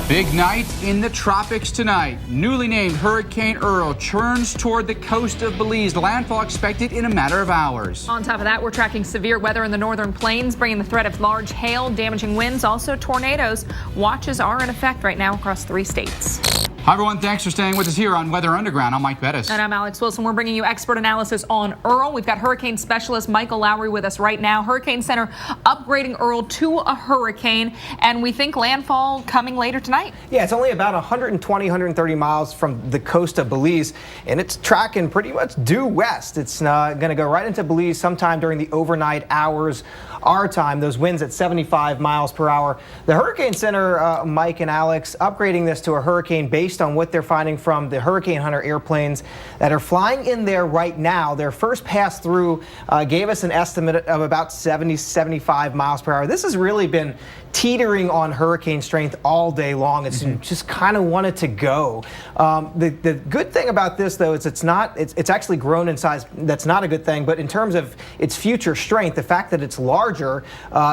Big night in the tropics tonight. Newly named Hurricane Earl churns toward the coast of Belize. Landfall expected in a matter of hours. On top of that, we're tracking severe weather in the northern plains, bringing the threat of large hail, damaging winds, also tornadoes. Watches are in effect right now across 3 states. Hi, everyone. Thanks for staying with us here on Weather Underground. I'm Mike Bettis. And I'm Alex Wilson. We're bringing you expert analysis on Earl. We've got hurricane specialist Michael Lowry with us right now. Hurricane Center upgrading Earl to a hurricane, and we think landfall coming later tonight. Yeah, it's only about 120, 130 miles from the coast of Belize, and it's tracking pretty much due west. It's going to go right into Belize sometime during the overnight hours, our time. Those winds at 75 miles per hour. The Hurricane Center, Mike and Alex, upgrading this to a hurricane based on what they're finding from the Hurricane Hunter airplanes that are flying in there right now. Their first pass through gave us an estimate of about 70, 75 miles per hour. This has really been teetering on hurricane strength all day long. It's just kind of wanted to go. The good thing about this, though, is it's actually grown in size. That's not a good thing. But in terms of its future strength, the fact that it's larger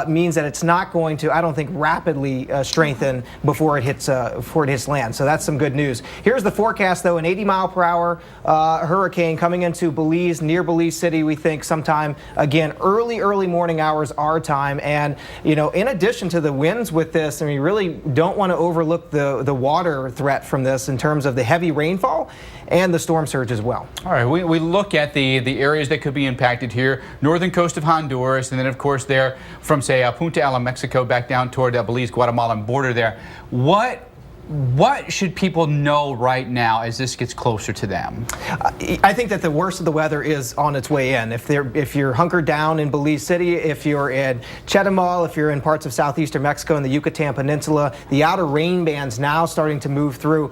means that it's not going to, I don't think, rapidly strengthen before it hits land. So that's some good news. Here's the forecast, though: an 80-mile-per-hour hurricane coming into Belize, near Belize City. We think sometime again early morning hours, our time. And in addition to the winds with this, and we really don't want to overlook the water threat from this in terms of the heavy rainfall and the storm surge as well. All right, we look at the areas that could be impacted here: northern coast of Honduras, and then of course there from say Punta Ala, Mexico, back down toward the Belize Guatemalan border there. What should people know right now as this gets closer to them? I think that the worst of the weather is on its way in. If you're hunkered down in Belize City, if you're in Chetumal, if you're in parts of southeastern Mexico and the Yucatan Peninsula, the outer rain bands now starting to move through.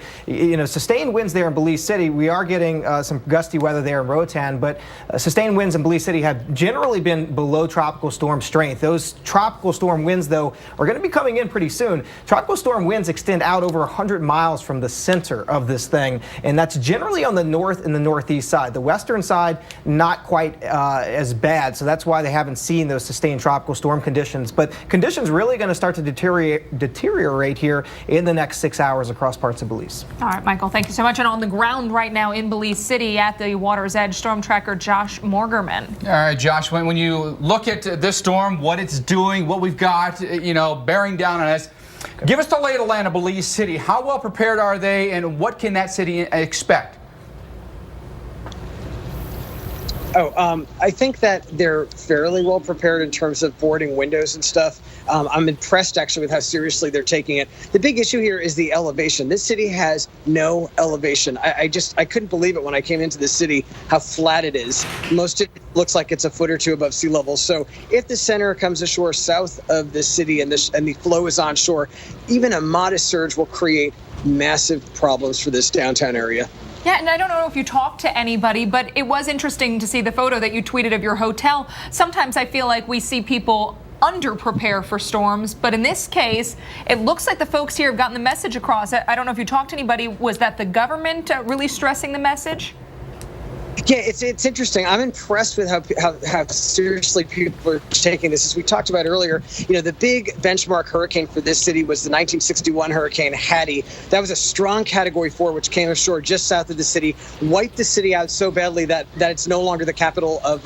Sustained winds there in Belize City. We are getting some gusty weather there in Roatan, but sustained winds in Belize City have generally been below tropical storm strength. Those tropical storm winds, though, are going to be coming in pretty soon. Tropical storm winds extend out over 100 miles from the center of this thing, and that's generally on the north and the northeast side. The western side, not quite as bad, so that's why they haven't seen those sustained tropical storm conditions. But conditions really going to start to deteriorate here in the next 6 hours across parts of Belize. All right, Michael, thank you so much. And on the ground right now in Belize City at the water's edge, storm tracker Josh Morgerman. All right, Josh, when you look at this storm, what it's doing, what we've got, bearing down on us, give us the lay of the land of Belize City. How well prepared are they, and what can that city expect? I think that they're fairly well prepared in terms of boarding windows and stuff. I'm impressed actually with how seriously they're taking it. The big issue here is the elevation. This city has no elevation. I couldn't believe it when I came into the city how flat it is. Most of it looks like it's a foot or two above sea level. So if the center comes ashore south of the city and the flow is onshore, even a modest surge will create massive problems for this downtown area. Yeah, and I don't know if you talked to anybody, but it was interesting to see the photo that you tweeted of your hotel. Sometimes I feel like we see people under-prepare for storms, but in this case, it looks like the folks here have gotten the message across. I don't know if you talked to anybody. Was that the government really stressing the message? Yeah, it's interesting. I'm impressed with how seriously people are taking this. As we talked about earlier, the big benchmark hurricane for this city was the 1961 Hurricane Hattie. That was a strong Category 4, which came ashore just south of the city, wiped the city out so badly that it's no longer the capital of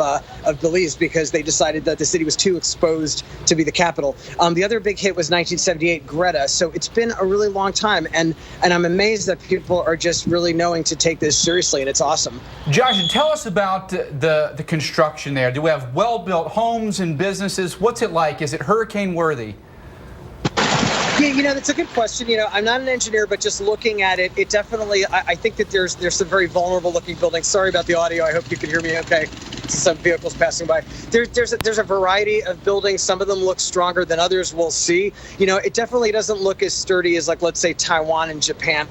Belize because they decided that the city was too exposed to be the capital. The other big hit was 1978 Greta. So it's been a really long time, and I'm amazed that people are just really knowing to take this seriously, and it's awesome. Josh, tell us about the construction there. Do we have well-built homes and businesses? What's it like? Is it hurricane worthy? Yeah, that's a good question. I'm not an engineer, but just looking at it, it definitely, I think that there's some very vulnerable looking buildings. Sorry about the audio. I hope you can hear me okay. Some vehicles passing by. There's a variety of buildings. Some of them look stronger than others. We'll see. It definitely doesn't look as sturdy as, like, let's say Taiwan and Japan.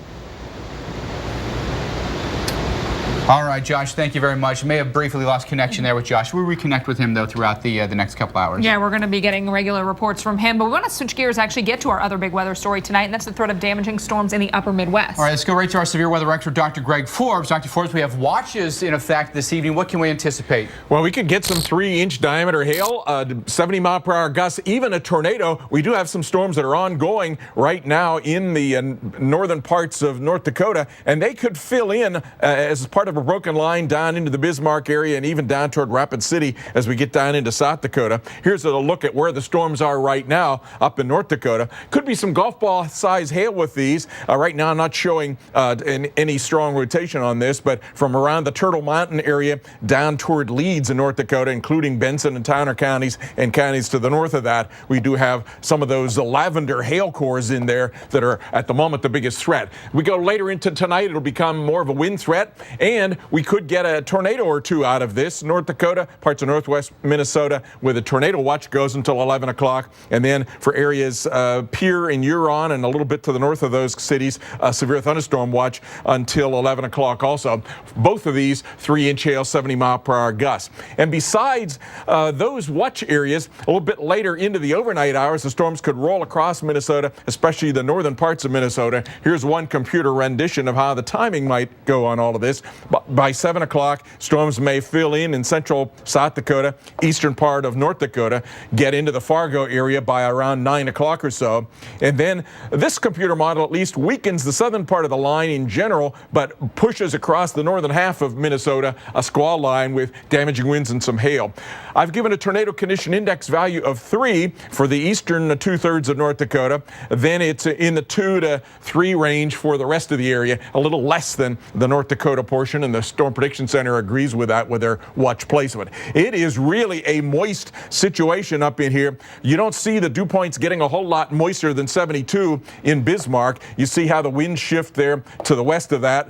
All right, Josh, thank you very much. May have briefly lost connection there with Josh. We'll reconnect with him, though, throughout the next couple hours. Yeah, we're going to be getting regular reports from him, but we want to switch gears, actually get to our other big weather story tonight, and that's the threat of damaging storms in the upper Midwest. All right, let's go right to our severe weather expert, Dr. Greg Forbes. Dr. Forbes, we have watches in effect this evening. What can we anticipate? Well, we could get some 3-inch diameter hail, 70-mile-per-hour gusts, even a tornado. We do have some storms that are ongoing right now in the northern parts of North Dakota, and they could fill in as part of a broken line down into the Bismarck area and even down toward Rapid City as we get down into South Dakota. Here's a look at where the storms are right now up in North Dakota. Could be some golf ball size hail with these. Right now I'm not showing any strong rotation on this, but from around the Turtle Mountain area down toward Leeds in North Dakota, including Benson and Towner counties and counties to the north of that, we do have some of those lavender hail cores in there that are at the moment the biggest threat. We go later into tonight, it'll become more of a wind threat, and we could get a tornado or two out of this. North Dakota, parts of northwest Minnesota, where the tornado watch goes until 11 o'clock. And then for areas Pierre and Huron and a little bit to the north of those cities, severe thunderstorm watch until 11 o'clock also. Both of these 3-inch hail, 70-mile-per-hour gusts. And besides those watch areas, a little bit later into the overnight hours, the storms could roll across Minnesota, especially the northern parts of Minnesota. Here's one computer rendition of how the timing might go on all of this. By 7 o'clock, storms may fill in central South Dakota, eastern part of North Dakota, get into the Fargo area by around 9 o'clock or so. And then this computer model at least weakens the southern part of the line in general, but pushes across the northern half of Minnesota a squall line with damaging winds and some hail. I've given a tornado condition index value of 3 for the eastern 2/3 of North Dakota. Then it's in the 2 to 3 range for the rest of the area, a little less than the North Dakota portion, and the Storm Prediction Center agrees with that with their watch placement. It is really a moist situation up in here. You don't see the dew points getting a whole lot moister than 72 in Bismarck. You see how the winds shift there to the west of that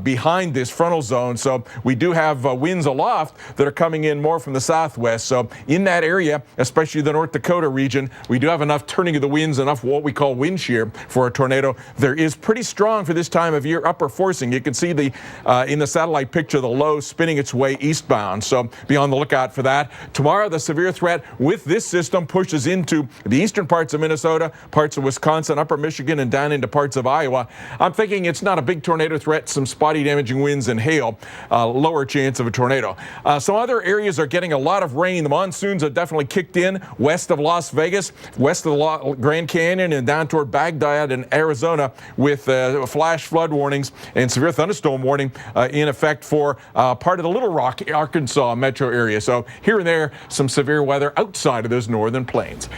behind this frontal zone. So we do have winds aloft that are coming in more from the southwest. So in that area, especially the North Dakota region, we do have enough turning of the winds, enough what we call wind shear for a tornado. There is pretty strong for this time of year upper forcing. You can see the in the satellite picture the low spinning its way eastbound. So be on the lookout for that. Tomorrow the severe threat with this system pushes into the eastern parts of Minnesota, parts of Wisconsin, upper Michigan, and down into parts of Iowa. I'm thinking it's not a big tornado threat, some spotty damaging winds and hail, lower chance of a tornado. Some other areas are getting a lot of rain. The monsoons have definitely kicked in west of Las Vegas, west of the Grand Canyon, and down toward Baghdad and Arizona with flash flood warnings and severe thunderstorm warning in effect for part of the Little Rock, Arkansas metro area. So here and there, some severe weather outside of those northern plains.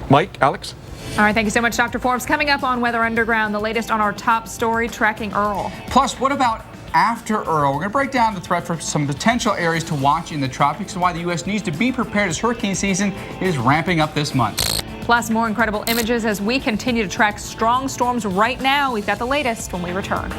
Mike, Alex? All right, thank you so much, Dr. Forbes. Coming up on Weather Underground, the latest on our top story, tracking Earl. Plus, what about after Earl? We're going to break down the threat for some potential areas to watch in the tropics and why the U.S. needs to be prepared as hurricane season is ramping up this month. Plus, more incredible images as we continue to track strong storms right now. We've got the latest when we return.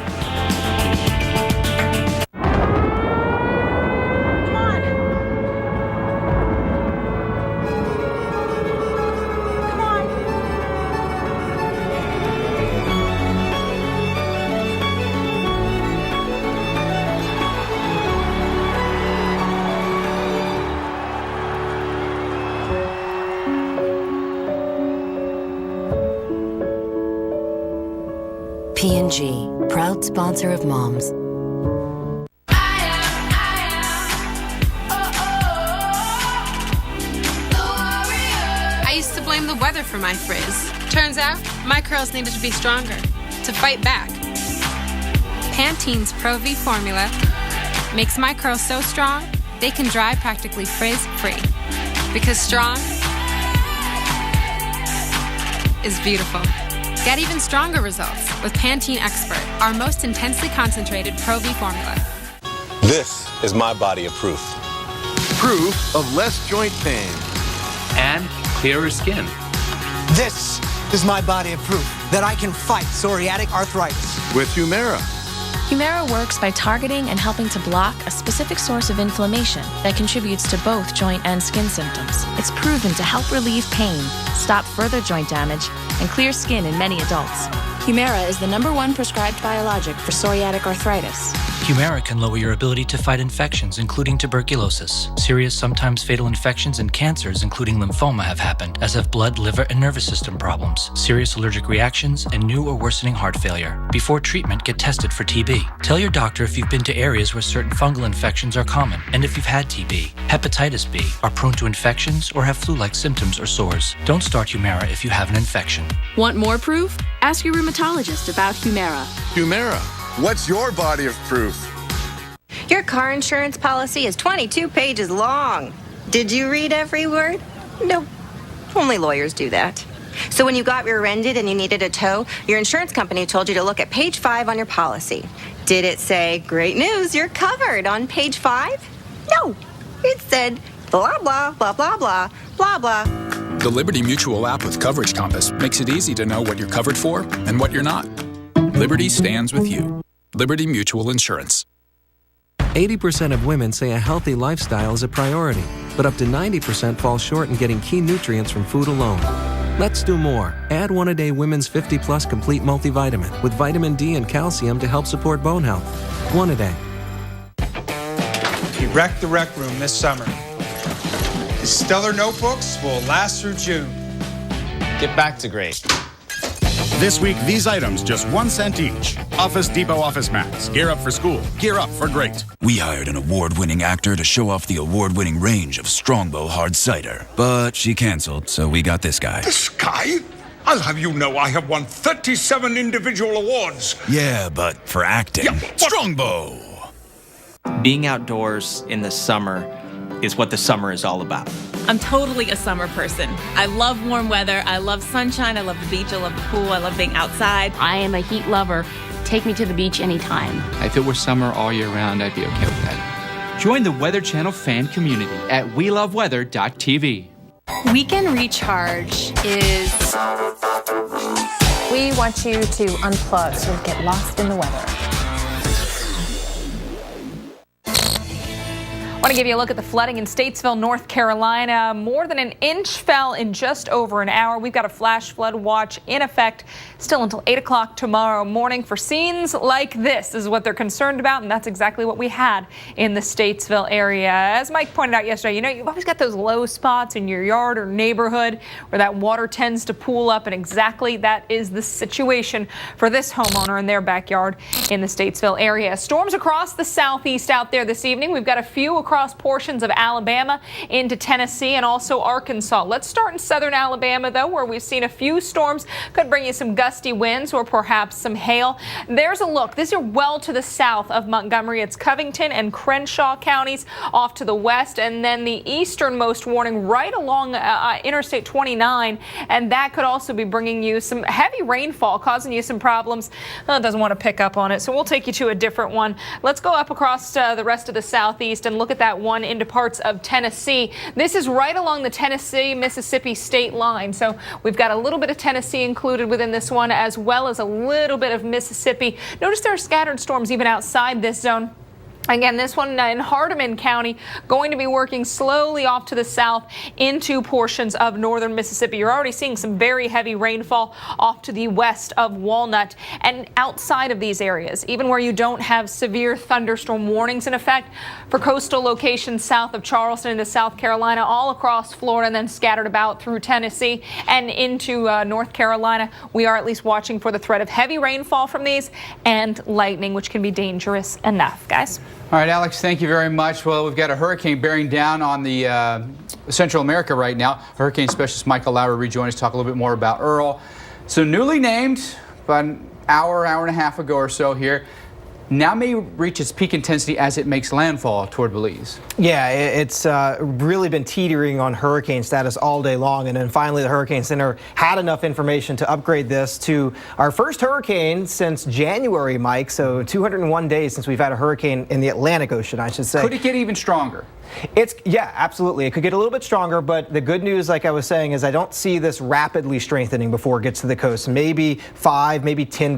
P&G, proud sponsor of Moms. I used to blame the weather for my frizz. Turns out, my curls needed to be stronger to fight back. Pantene's Pro V formula makes my curls so strong, they can dry practically frizz-free. Because strong is beautiful. Get even stronger results with Pantene Expert, our most intensely concentrated Pro V formula. This is my body of proof. Proof of less joint pain. And clearer skin. This is my body of proof that I can fight psoriatic arthritis. With Humira. Humira works by targeting and helping to block a specific source of inflammation that contributes to both joint and skin symptoms. It's proven to help relieve pain, stop further joint damage, and clear skin in many adults. Humira is the #1 prescribed biologic for psoriatic arthritis. Humira can lower your ability to fight infections, including tuberculosis. Serious, sometimes fatal infections and cancers, including lymphoma, have happened, as have blood, liver, and nervous system problems, serious allergic reactions, and new or worsening heart failure. Before treatment, get tested for TB. Tell your doctor if you've been to areas where certain fungal infections are common, and if you've had TB, hepatitis B, are prone to infections, or have flu-like symptoms or sores. Don't start Humira if you have an infection. Want more proof? Ask your rheumatologist about Humira. Humira, what's your body of proof? Your car insurance policy is 22 pages long. Did you read every word? Nope. Only lawyers do that. So when you got rear-ended and you needed a tow, your insurance company told you to look at page 5 on your policy. Did it say, great news, you're covered on page 5? No. It said, blah, blah, blah, blah, blah, blah, blah. The Liberty Mutual app with Coverage Compass makes it easy to know what you're covered for and what you're not. Liberty stands with you. Liberty Mutual Insurance. 80% of women say a healthy lifestyle is a priority, but up to 90% fall short in getting key nutrients from food alone. Let's do more. Add One-A-Day Women's 50-Plus Complete Multivitamin with vitamin D and calcium to help support bone health. One-A-Day. We wrecked the rec room this summer. The Stellar notebooks will last through June. Get back to great. This week, these items just 1 cent each. Office Depot office mats. Gear up for school. Gear up for great. We hired an award-winning actor to show off the award-winning range of Strongbow hard cider. But she canceled, so we got this guy. This guy? I'll have you know I have won 37 individual awards. Yeah, but for acting. Yeah, Strongbow! Being outdoors in the summer is what the summer is all about. I'm totally a summer person. I love warm weather. I love sunshine. I love the beach. I love the pool. I love being outside. I am a heat lover. Take me to the beach anytime. If it were summer all year round, I'd be okay with that. Join the Weather Channel fan community at weloveweather.tv. Weekend Recharge is... We want you to unplug so you get lost in the weather. I want to give you a look at the flooding in Statesville, North Carolina. More than an inch fell in just over an hour. We've got a flash flood watch in effect still until 8 o'clock tomorrow morning for scenes like this is what they're concerned about, and that's exactly what we had in the Statesville area. As Mike pointed out yesterday, you know, you've always got those low spots in your yard or neighborhood where that water tends to pool up, and exactly that is the situation for this homeowner in their backyard in the Statesville area. Storms across the southeast out there this evening. We've got a few across portions of Alabama into Tennessee and also Arkansas. Let's start in southern Alabama, though, where we've seen a few storms. Could bring you some gusty winds or perhaps some hail. There's a look. These are well to the south of Montgomery. It's Covington and Crenshaw counties off to the west, and then the easternmost warning right along Interstate 29, and that could also be bringing you some heavy rainfall, causing you some problems. It doesn't want to pick up on it, so we'll take you to a different one. Let's go up across the rest of the southeast and look at that one into parts of Tennessee. This is right along the Tennessee-Mississippi state line. So we've got a little bit of Tennessee included within this one, as well as a little bit of Mississippi. Notice there are scattered storms even outside this zone. Again, this one in Hardeman County going to be working slowly off to the south into portions of northern Mississippi. You're already seeing some very heavy rainfall off to the west of Walnut and outside of these areas, even where you don't have severe thunderstorm warnings in effect for coastal locations south of Charleston into South Carolina, all across Florida, and then scattered about through Tennessee and into North Carolina. We are at least watching for the threat of heavy rainfall from these and lightning, which can be dangerous enough, guys. All right, Alex, thank you very much. Well, we've got a hurricane bearing down on the Central America right now. Hurricane specialist Michael Lowry rejoined us to talk a little bit more about Earl. So newly named about an hour and a half ago or so here. Now may reach its peak intensity as it makes landfall toward Belize. Yeah, it's really been teetering on hurricane status all day long, and then finally the Hurricane Center had enough information to upgrade this to our first hurricane since January, Mike, so 201 days since we've had a hurricane in the Atlantic Ocean, I should say. Could it get even stronger? Yeah, absolutely. It could get a little bit stronger, but the good news, like I was saying, is I don't see this rapidly strengthening before it gets to the coast. Maybe 5, maybe 10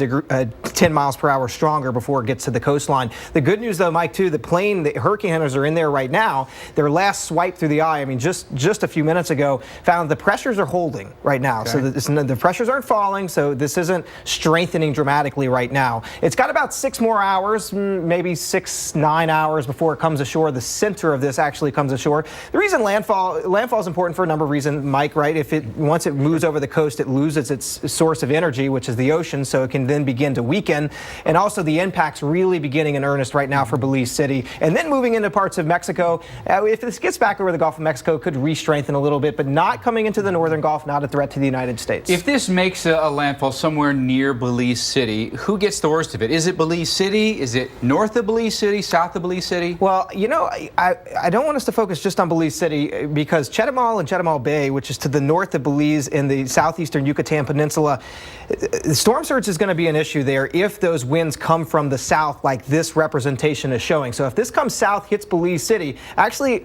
miles per hour stronger before it gets to the coastline. The good news, though, Mike, too, the hurricane hunters are in there right now. Their last swipe through the eye, I mean, just a few minutes ago, found the pressures are holding right now. Okay. So the pressures aren't falling, so this isn't strengthening dramatically right now. It's got about 6 more hours, maybe 9 hours before it comes ashore. The center of this actually comes ashore. The reason landfall is important for a number of reasons, Mike, right? Once it moves over the coast, it loses its source of energy, which is the ocean, so it can then begin to weaken. And also the impact's really beginning in earnest right now for Belize City. And then moving into parts of Mexico, if this gets back over the Gulf of Mexico, could re-strengthen a little bit, but not coming into the northern Gulf, not a threat to the United States. If this makes a landfall somewhere near Belize City, who gets the worst of it? Is it Belize City? Is it north of Belize City, south of Belize City? Well, you know, I don't want us to focus just on Belize City because Chetumal and Chetumal Bay, which is to the north of Belize in the southeastern Yucatan Peninsula, the storm surge is going to be an issue there if those winds come from the south like this representation is showing. So if this comes south, hits Belize City, actually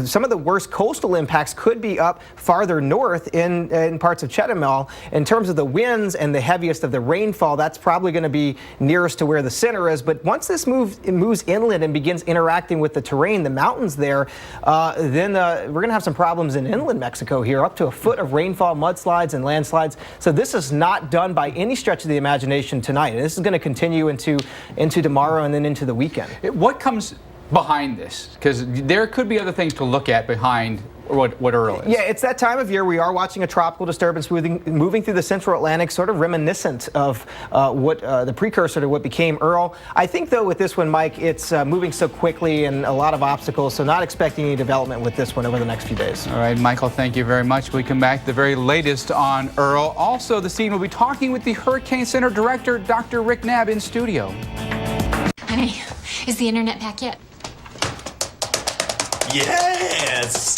some of the worst coastal impacts could be up farther north in parts of Chetumal. In terms of the winds and the heaviest of the rainfall, that's probably going to be nearest to where the center is. But once this moves inland and begins interacting with the terrain, the mountains there, then we're going to have some problems in inland Mexico here, up to a foot of rainfall, mudslides and landslides. So this is not done by any stretch of the imagination tonight. And this is going to continue into tomorrow and then into the weekend. What comes behind this? Because there could be other things to look at behind what Earl is. Yeah, it's that time of year. We are watching a tropical disturbance moving through the central Atlantic, sort of reminiscent of the precursor to what became Earl. I think, though, with this one, Mike, it's moving so quickly and a lot of obstacles, so not expecting any development with this one over the next few days. All right, Michael, thank you very much. We come back the very latest on Earl. Also, the scene, we'll be talking with the Hurricane Center Director, Dr. Rick Knabb, in studio. Honey, is the internet back yet? Yes!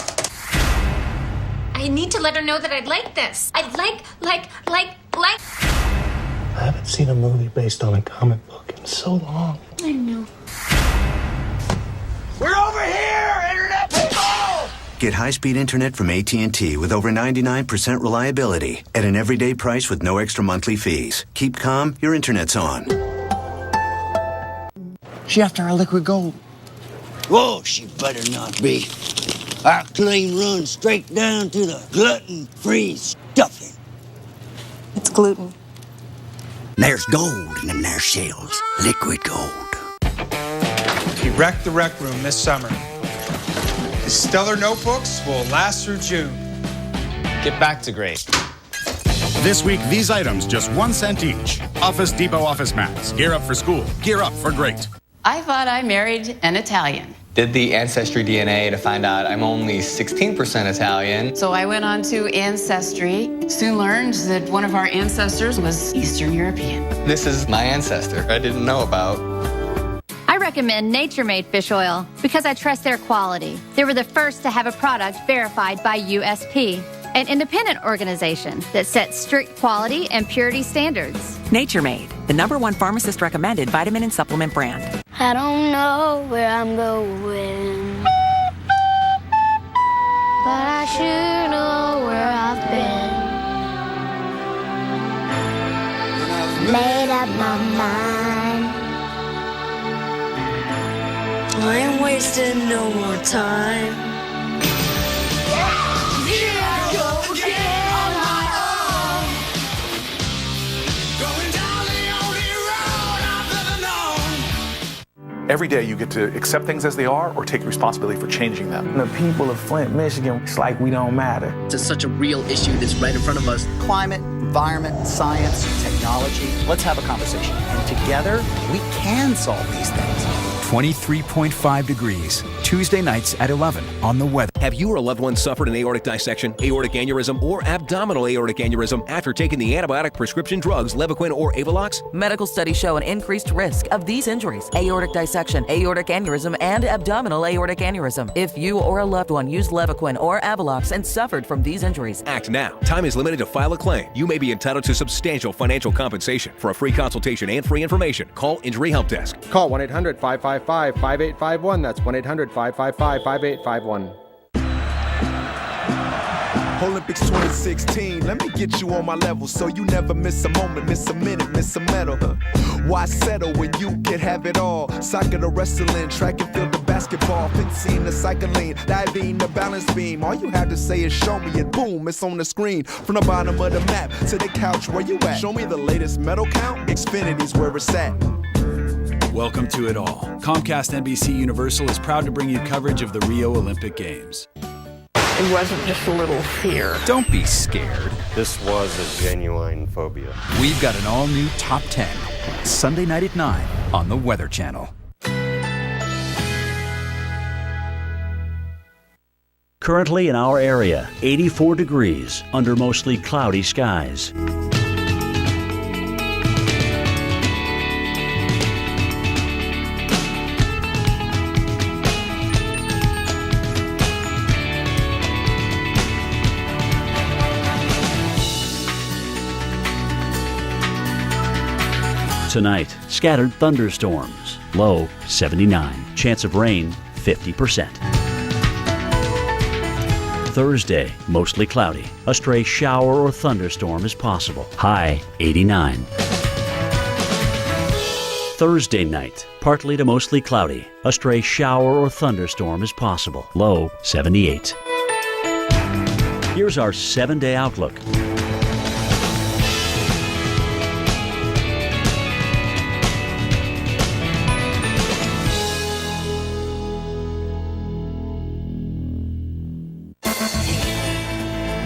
I need to let her know that I'd like this. I'd like. I haven't seen a movie based on a comic book in so long. I know. We're over here, internet people! Get high-speed internet from AT&T with over 99% reliability at an everyday price with no extra monthly fees. Keep calm, your internet's on. She after our liquid gold. Whoa, she better not be. Our claim runs straight down to the gluten-free stuffing. It's gluten. There's gold in them there shells. Liquid gold. He wrecked the rec room this summer. His stellar notebooks will last through June. Get back to great. This week, these items just 1 cent each. Office Depot office mats. Gear up for school. Gear up for great. I thought I married an Italian. Did the Ancestry DNA to find out I'm only 16% Italian. So I went on to Ancestry. Soon learned that one of our ancestors was Eastern European. This is my ancestor I didn't know about. I recommend Nature Made fish oil because I trust their quality. They were the first to have a product verified by USP, an independent organization that sets strict quality and purity standards. Nature Made, the #1 pharmacist recommended vitamin and supplement brand. I don't know where I'm going, but I sure know where I've been. Made up my mind. I ain't wasting no more time. Here I go again on my own. Going down the only road I've ever known. Every day you get to accept things as they are or take responsibility for changing them. The people of Flint, Michigan, it's like we don't matter. It's such a real issue that's right in front of us. Climate, environment, science, technology. Let's have a conversation. And together, we can solve these things. 23.5 degrees. Tuesday nights at 11 on The Weather. Have you or a loved one suffered an aortic dissection, aortic aneurysm, or abdominal aortic aneurysm after taking the antibiotic prescription drugs Levaquin or Avalox? Medical studies show an increased risk of these injuries: aortic dissection, aortic aneurysm, and abdominal aortic aneurysm. If you or a loved one used Levaquin or Avalox and suffered from these injuries, act now. Time is limited to file a claim. You may be entitled to substantial financial compensation. For a free consultation and free information, call Injury Help Desk. Call 1-800-55 1-800-555-5851. That's 1-800-555-5851. Olympics 2016, let me get you on my level so you never miss a moment, miss a minute, miss a medal. Why settle when you can have it all? Soccer to wrestling, track and field to basketball, fencing to cycling, diving to balance beam. All you have to say is show me and boom, it's on the screen. From the bottom of the map to the couch where you at. Show me the latest medal count, Xfinity's where it's at. Welcome to it all. Comcast NBC Universal is proud to bring you coverage of the Rio Olympic Games. It wasn't just a little fear. Don't be scared. This was a genuine phobia. We've got an all-new Top 10, Sunday night at 9 on the Weather Channel. Currently in our area, 84 degrees under mostly cloudy skies. Tonight, scattered thunderstorms. Low 79. Chance of rain 50%. Thursday, mostly cloudy. A stray shower or thunderstorm is possible. High 89. Thursday night, partly to mostly cloudy. A stray shower or thunderstorm is possible. Low 78. Here's our 7-day outlook.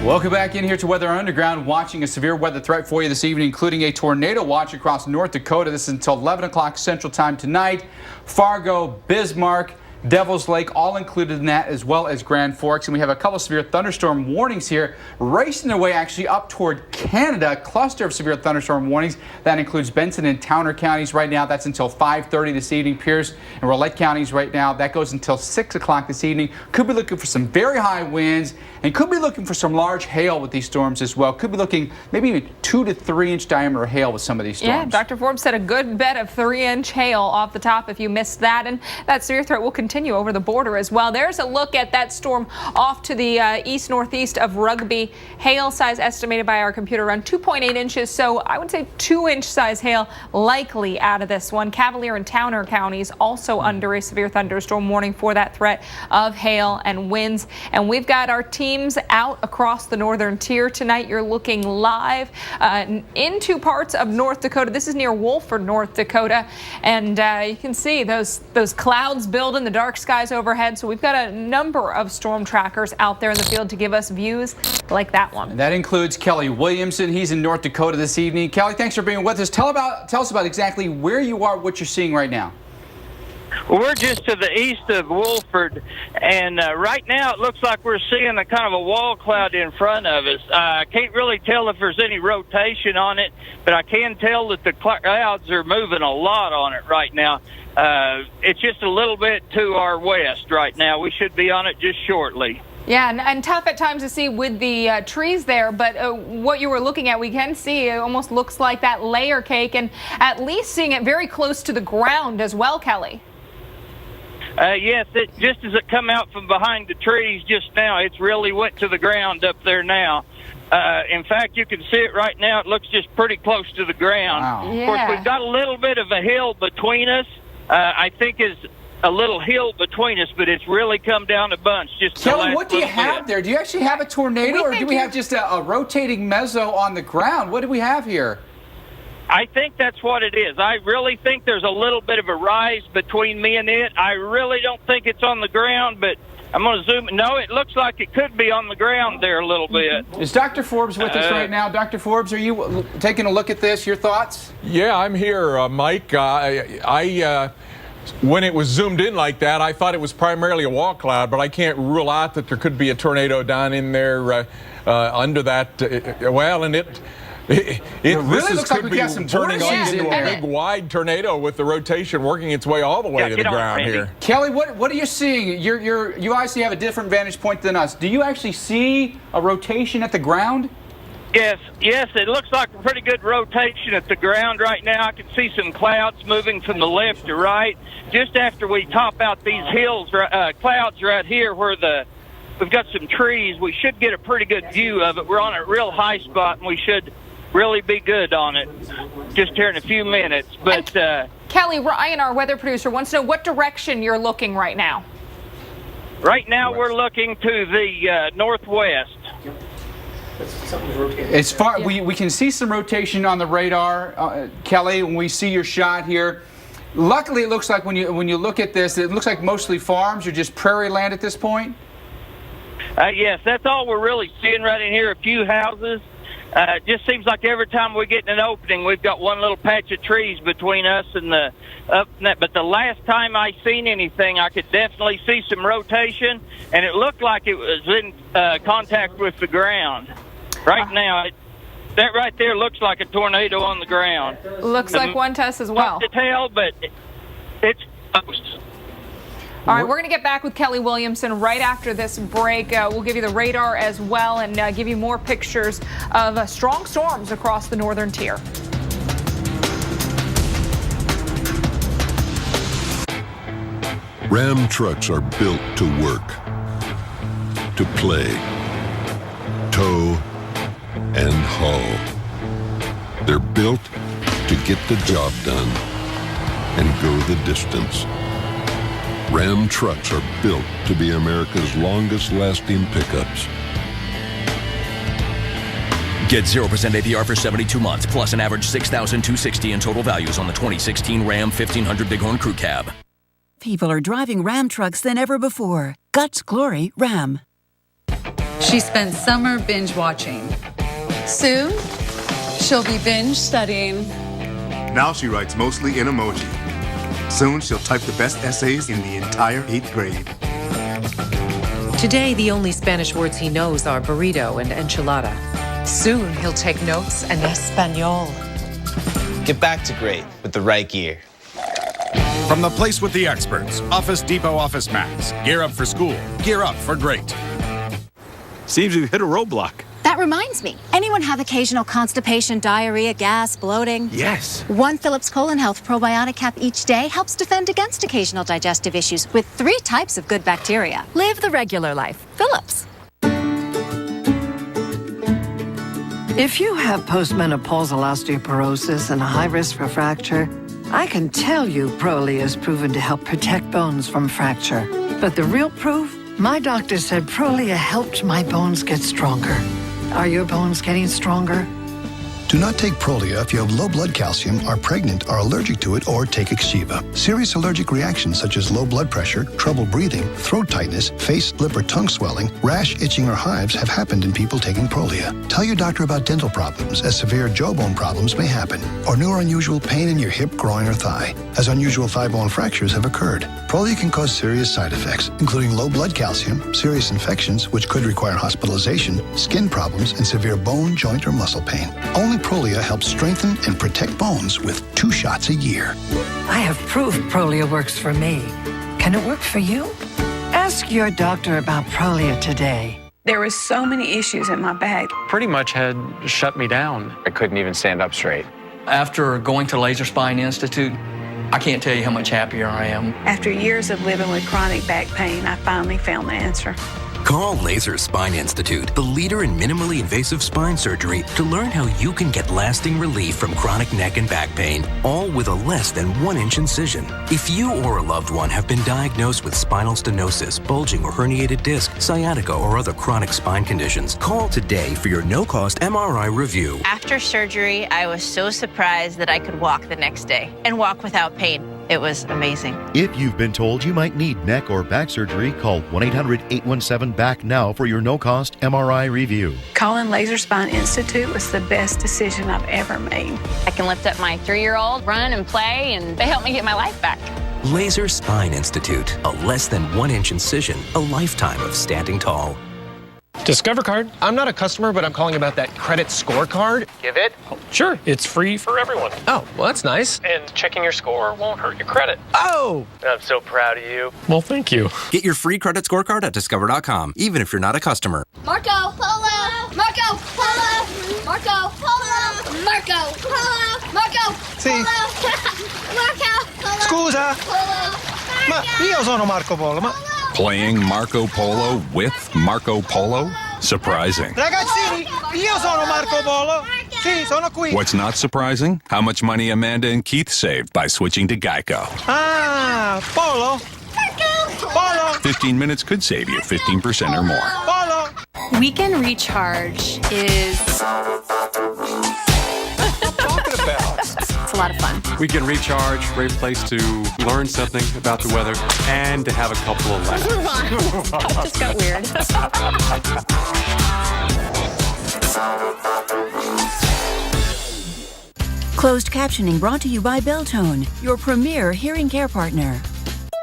Welcome back in here to Weather Underground, watching a severe weather threat for you this evening, including a tornado watch across North Dakota. This is until 11 o'clock Central Time tonight. Fargo, Bismarck, Devil's Lake, all included in that, as well as Grand Forks. And we have a couple of severe thunderstorm warnings here, racing their way actually up toward Canada. A cluster of severe thunderstorm warnings. That includes Benson and Towner counties right now. That's until 5:30 this evening. Pierce and Rolette counties right now. That goes until 6 o'clock this evening. Could be looking for some very high winds and could be looking for some large hail with these storms as well. Could be looking maybe even 2 to 3 inch diameter hail with some of these storms. Yeah, Dr. Forbes said a good bet of 3-inch hail off the top if you missed that. And that severe threat will continue over the border as well. There's a look at that storm off to the east-northeast of Rugby. Hail size estimated by our computer around 2.8 inches. So I would say 2-inch size hail likely out of this one. Cavalier and Towner counties also under a severe thunderstorm warning for that threat of hail and winds. And we've got our teams out across the northern tier tonight. You're looking live into parts of North Dakota. This is near Wolford, North Dakota. And you can see those clouds build in the dark skies overhead. So we've got a number of storm trackers out there in the field to give us views like that one. And that includes Kelly Williamson. He's in North Dakota this evening. Kelly, thanks for being with us. Tell us about exactly where you are, what you're seeing right now. Well, we're just to the east of Wolford, and right now it looks like we're seeing a kind of a wall cloud in front of us. I can't really tell if there's any rotation on it, but I can tell that the clouds are moving a lot on it right now. It's just a little bit to our west right now. We should be on it just shortly. Yeah, and tough at times to see with the trees there, but what you were looking at, we can see it almost looks like that layer cake, and at least seeing it very close to the ground as well, Kelly. Yes, just as it come out from behind the trees just now, it's really went to the ground up there now. In fact, you can see it right now. It looks just pretty close to the ground. Wow. Yeah. Of course, we've got a little bit of a hill between us. I think is a little hill between us, but it's really come down a bunch. Just Kelly, what do you have there? Do you actually have a tornado, or do we have just a rotating mezzo on the ground? What do we have here? I think that's what it is. I really think there's a little bit of a rise between me and it. I really don't think it's on the ground, but I'm going to zoom. No, it looks like it could be on the ground there a little bit. Is Dr. Forbes with us right now? Dr. Forbes, are you taking a look at this? Your thoughts? Yeah, I'm here, Mike. When it was zoomed in like that, I thought it was primarily a wall cloud, but I can't rule out that there could be a tornado down in there under that. It really looks like we got some turning bushes into in a there. big wide tornado with the rotation working its way all the way to the ground here. Kelly, what are you seeing? You obviously have a different vantage point than us. Do you actually see a rotation at the ground? Yes, it looks like a pretty good rotation at the ground right now. I can see some clouds moving from the left to right. Just after we top out these hills, clouds right here where we've got some trees, we should get a pretty good view of it. We're on a real high spot, and we should really be good on it just here in a few minutes. But Kelly, Ryan, our weather producer, wants to know what direction you're looking right now. Right now, we're looking to the northwest. As far we can see some rotation on the radar, Kelly. When we see your shot here, luckily it looks like when you look at this, it looks like mostly farms or just prairie land at this point. Yes, that's all we're really seeing right in here. A few houses. It just seems like every time we get in an opening, we've got one little patch of trees between us and the up. But the last time I seen anything, I could definitely see some rotation, and it looked like it was in contact with the ground. Right now, that right there looks like a tornado on the ground. Looks like one to us as well. Hard to tell, but it's close. All right, we're going to get back with Kelly Williamson right after this break. We'll give you the radar as well and give you more pictures of strong storms across the northern tier. Ram trucks are built to work, to play, tow, and haul. They're built to get the job done and go the distance. Ram trucks are built to be America's longest-lasting pickups. Get 0% APR for 72 months, plus an average $6,260 in total values on the 2016 Ram 1500 Bighorn Crew Cab. People are driving Ram trucks than ever before. Guts, glory, Ram. She spent summer binge watching. Soon, she'll be binge studying. Now she writes mostly in emoji. Soon she'll type the best essays in the entire 8th grade. Today, the only Spanish words he knows are burrito and enchilada. Soon, he'll take notes in Espanol. Get back to great with the right gear. From the place with the experts, Office Depot Office Max. Gear up for school. Gear up for great. Seems we've hit a roadblock. That reminds me. Anyone have occasional constipation, diarrhea, gas, bloating? Yes. One Philips Colon Health probiotic cap each day helps defend against occasional digestive issues with 3 types of good bacteria. Live the regular life. Philips. If you have postmenopausal osteoporosis and a high risk for fracture, I can tell you Prolia is proven to help protect bones from fracture. But the real proof? My doctor said Prolia helped my bones get stronger. Are your bones getting stronger? Do not take Prolia if you have low blood calcium, are pregnant, are allergic to it, or take Extiva. Serious allergic reactions such as low blood pressure, trouble breathing, throat tightness, face, lip, or tongue swelling, rash, itching, or hives have happened in people taking Prolia. Tell your doctor about dental problems, as severe jawbone problems may happen, or new or unusual pain in your hip, groin, or thigh, as unusual thigh bone fractures have occurred. Prolia can cause serious side effects, including low blood calcium, serious infections, which could require hospitalization, skin problems, and severe bone, joint, or muscle pain. Only Prolia helps strengthen and protect bones with 2 shots a year. I have proof Prolia works for me. Can it work for you? Ask your doctor about Prolia today. There were so many issues in my back. Pretty much had shut me down. I couldn't even stand up straight. After going to Laser Spine Institute, I can't tell you how much happier I am. After years of living with chronic back pain, I finally found the answer. Call Laser Spine Institute, the leader in minimally invasive spine surgery, to learn how you can get lasting relief from chronic neck and back pain, all with a less than 1-inch incision. If you or a loved one have been diagnosed with spinal stenosis, bulging or herniated disc, sciatica, or other chronic spine conditions, call today for your no-cost MRI review. After surgery, I was so surprised that I could walk the next day and walk without pain. It was amazing. If you've been told you might need neck or back surgery, call 1-800-817-BACK now for your no-cost MRI review. Calling Laser Spine Institute was the best decision I've ever made. I can lift up my 3-year-old, run and play, and they help me get my life back. Laser Spine Institute, a less than 1-inch incision, a lifetime of standing tall. Discover Card. I'm not a customer, but I'm calling about that credit scorecard. Give it? Sure, it's free for everyone. Oh, well, that's nice. And checking your score won't hurt your credit. Oh! I'm so proud of you. Well, thank you. Get your free credit scorecard at Discover.com, even if you're not a customer. Marco, Polo! Marco, Polo! Marco Polo! Marco Polo! Marco Sì. Polo! Marco Polo! Scusa, Polo! ma io sono Marco Polo, ma... Playing Marco Polo with Marco Polo? Surprising. Ragazzini, io sono Marco Polo. Sì, sono qui. What's not surprising? How much money Amanda and Keith saved by switching to Geico. Ah, Polo? Polo? 15 minutes could save you 15% or more. Polo? Weekend Recharge is... It's a lot of fun. Weekend Recharge, great place to learn something about the weather and to have a couple of laughs. Move on. That just got weird. Closed captioning brought to you by Beltone, your premier hearing care partner.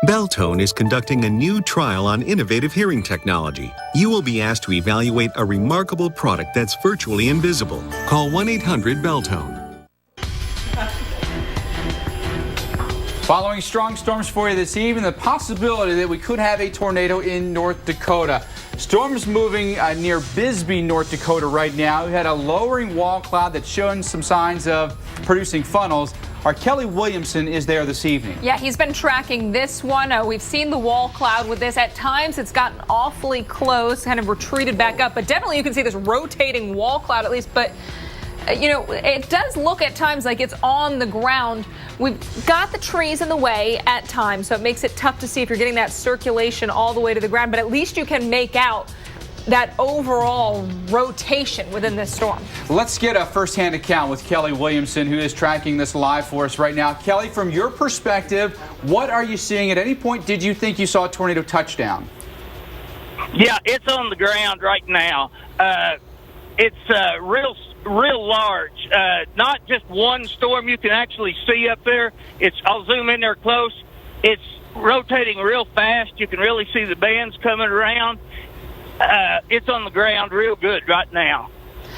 Beltone is conducting a new trial on innovative hearing technology. You will be asked to evaluate a remarkable product that's virtually invisible. Call 1-800-BELTONE. Following strong storms for you this evening, the possibility that we could have a tornado in North Dakota. Storms moving near Bisbee, North Dakota right now. We had a lowering wall cloud that's showing some signs of producing funnels. Our Kelly Williamson is there this evening. Yeah, he's been tracking this one. We've seen the wall cloud with this. At times, it's gotten awfully close, kind of retreated back up. But definitely you can see this rotating wall cloud at least. But you know, it does look at times like it's on the ground. We've got the trees in the way at times, so it makes it tough to see if you're getting that circulation all the way to the ground, but at least you can make out that overall rotation within this storm. Let's get a first-hand account with Kelly Williamson, who is tracking this live for us right now. Kelly, from your perspective, what are you seeing? At any point, did you think you saw a tornado touchdown? Yeah, it's on the ground right now. It's real large. Not just one storm you can actually see up there. I'll zoom in there close. It's rotating real fast. You can really see the bands coming around. It's on the ground real good right now.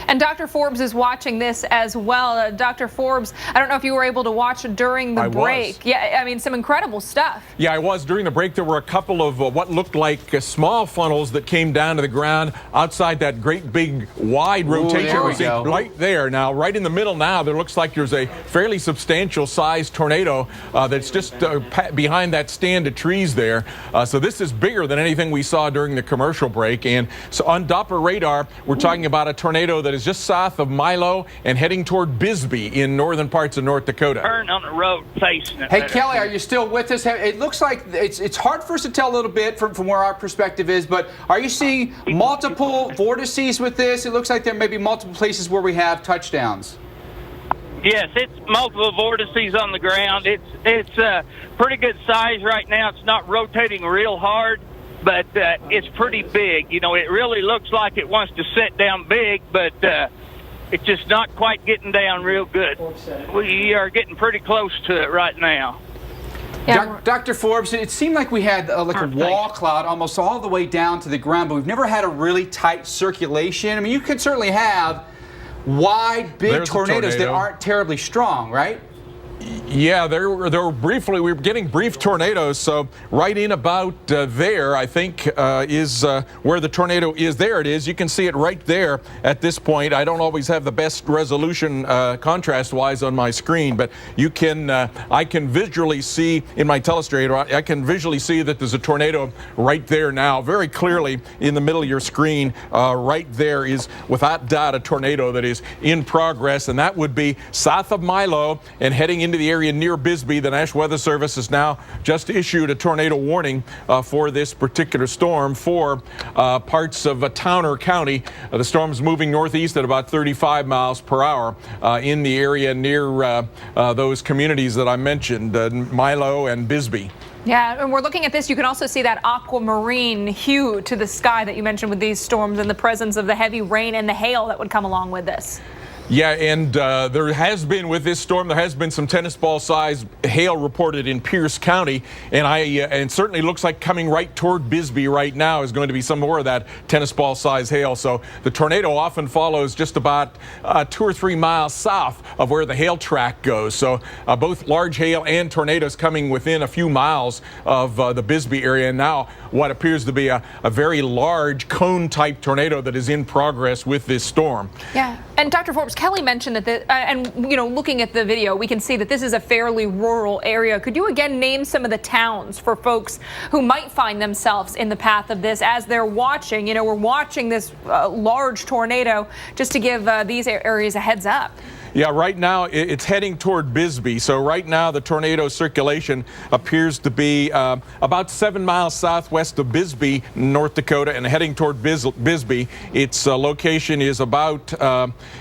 And Dr. Forbes is watching this as well. Dr. Forbes, I don't know if you were able to watch during the break. Yeah, I mean, some incredible stuff. Yeah, I was. During the break, there were a couple of what looked like small funnels that came down to the ground outside that great big wide rotation. There we go. Right there now, right in the middle now, there looks like there's a fairly substantial sized tornado that's just behind that stand of trees there. So this is bigger than anything we saw during the commercial break. And so on Doppler radar, we're talking about a tornado that is just south of Milo and heading toward Bisbee in northern parts of North Dakota. Turn on the road facing it. Hey, Kelly, are you still with us? It looks like it's hard for us to tell a little bit from where our perspective is, but are you seeing multiple vortices with this? It looks like there may be multiple places where we have touchdowns. Yes, it's multiple vortices on the ground. It's pretty good size right now. It's not rotating real hard, but it's pretty big. You know, it really looks like it wants to set down big, but it's just not quite getting down real good. We are getting pretty close to it right now. Yeah. Dr. Forbes, it seemed like we had like a wall cloud almost all the way down to the ground, but we've never had a really tight circulation. I mean, you could certainly have wide, big tornadoes that aren't terribly strong, right? Yeah, there were briefly, we were getting brief tornadoes, so right in about there, I think, is where the tornado is. There it is. You can see it right there at this point. I don't always have the best resolution contrast-wise on my screen, but you can, I can visually see in my telestrator, I can visually see that there's a tornado right there now, very clearly in the middle of your screen. Right there is, without doubt, a tornado that is in progress, and that would be south of Milo and heading into the area near Bisbee. The National Weather Service has now just issued a tornado warning for this particular storm for parts of Towner County. The storm's moving northeast at about 35 miles per hour in the area near those communities that I mentioned, Milo and Bisbee. Yeah, and we're looking at this. You can also see that aquamarine hue to the sky that you mentioned with these storms and the presence of the heavy rain and the hail that would come along with this. Yeah, and there has been, with this storm, there has been some tennis ball size hail reported in Pierce County, and and certainly looks like coming right toward Bisbee right now is going to be some more of that tennis ball size hail. So the tornado often follows just about 2 or 3 miles south of where the hail track goes. So both large hail and tornadoes coming within a few miles of the Bisbee area. And now what appears to be a very large cone type tornado that is in progress with this storm. Yeah, and Dr. Forbes, Kelly mentioned that, and looking at the video, we can see that this is a fairly rural area. Could you again name some of the towns for folks who might find themselves in the path of this as they're watching? We're watching this large tornado, just to give these areas a heads up. Yeah, right now it's heading toward Bisbee. So right now the tornado circulation appears to be about 7 miles southwest of Bisbee, North Dakota, and heading toward Bisbee. Its location is about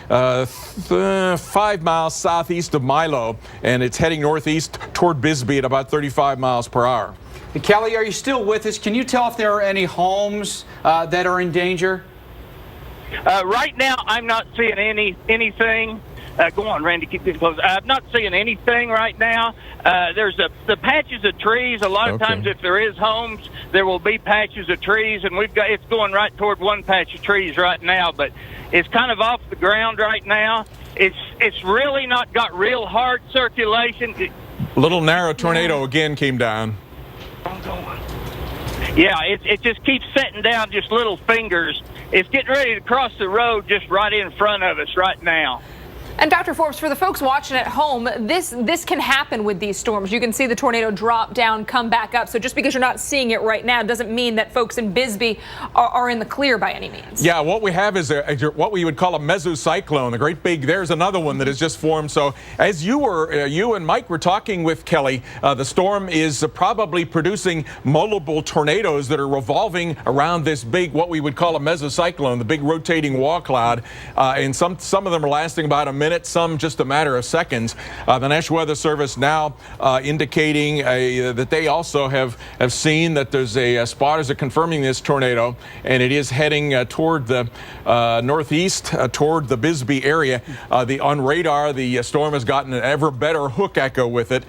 5 miles southeast of Milo, and it's heading northeast toward Bisbee at about 35 miles per hour. Kelly, are you still with us? Can you tell if there are any homes that are in danger? Right now, I'm not seeing anything. Go on, Randy, keep getting close. I'm not seeing anything right now. There's the patches of trees. A lot of times, if there is homes, there will be patches of trees, and it's going right toward one patch of trees right now. But it's kind of off the ground right now. It's really not got real hard circulation. Little narrow tornado again came down. Yeah, it just keeps setting down just little fingers. It's getting ready to cross the road just right in front of us right now. And Dr. Forbes, for the folks watching at home, this can happen with these storms. You can see the tornado drop down, come back up. So just because you're not seeing it right now doesn't mean that folks in Bisbee are in the clear by any means. Yeah, what we have is what we would call a mesocyclone, a great big, there's another one that has just formed. So as you and Mike were talking with Kelly, the storm is probably producing multiple tornadoes that are revolving around this big, what we would call a mesocyclone, the big rotating wall cloud. And some of them are lasting about a minute, some just a matter of seconds. The National Weather Service now indicating that they also have seen that there's spotters are confirming this tornado, and it is heading toward the northeast, toward the Bisbee area. On radar, the storm has gotten an ever better hook echo with it.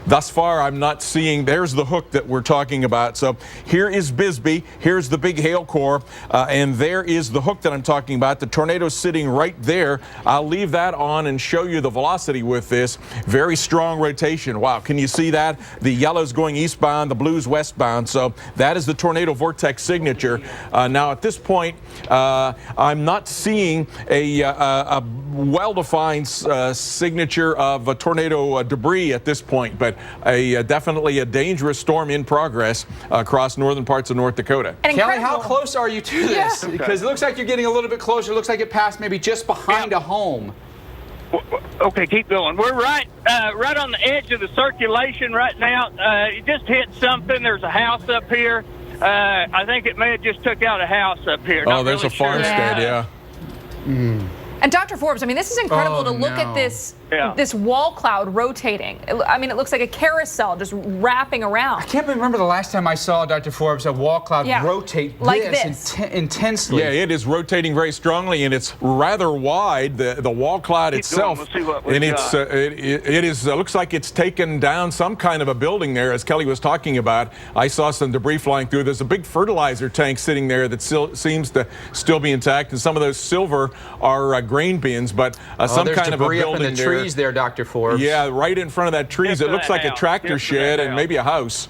Thus far, I'm not seeing, there's the hook that we're talking about. So here is Bisbee, here's the big hail core, and there is the hook that I'm talking about. The tornado's sitting right there. I'll leave that on and show you the velocity with this. Very strong rotation. Wow, can you see that? The yellow's going eastbound, the blue's westbound. So that is the tornado vortex signature. Now at this point, I'm not seeing a well-defined signature of a tornado debris at this point, but definitely a dangerous storm in progress across northern parts of North Dakota. Kelly, how close are you to this? Yeah. Because it looks like you're getting a little bit closer. It looks like it passed maybe just behind a home. Okay, keep going. We're right on the edge of the circulation right now. It just hit something. There's a house up here. I think it may have just took out a house up here. Oh, there's a farmstead, yeah. And Dr. Forbes, I mean, this is incredible to look at this wall cloud rotating. I mean, it looks like a carousel just wrapping around. I can't remember the last time I saw, Dr. Forbes, a wall cloud rotate like this intensely. Yeah, it is rotating very strongly, and it's rather wide, the wall cloud itself. We'll see what we and got. it looks like it's taken down some kind of a building there, as Kelly was talking about. I saw some debris flying through. There's a big fertilizer tank sitting there that seems to still be intact, and some of those silver are grain bins, but some kind of a building up in the trees there, Dr. Forbes. Yeah, right in front of that trees. It looks like a tractor shed and maybe a house.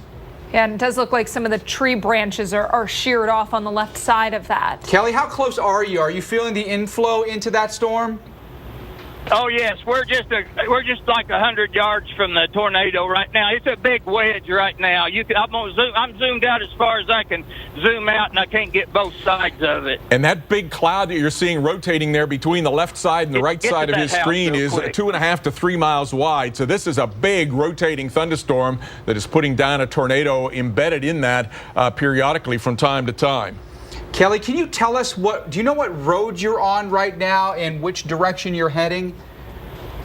Yeah, and it does look like some of the tree branches are sheared off on the left side of that. Kelly, how close are you? Are you feeling the inflow into that storm? Oh yes, we're just like 100 yards from the tornado right now. It's a big wedge right now. I'm zoomed out as far as I can zoom out, and I can't get both sides of it. And that big cloud that you're seeing rotating there between the left side and the right side of his screen is 2.5 to 3 miles wide. So this is a big rotating thunderstorm that is putting down a tornado embedded in that periodically from time to time. Kelly, can you tell us do you know what road you're on right now and which direction you're heading?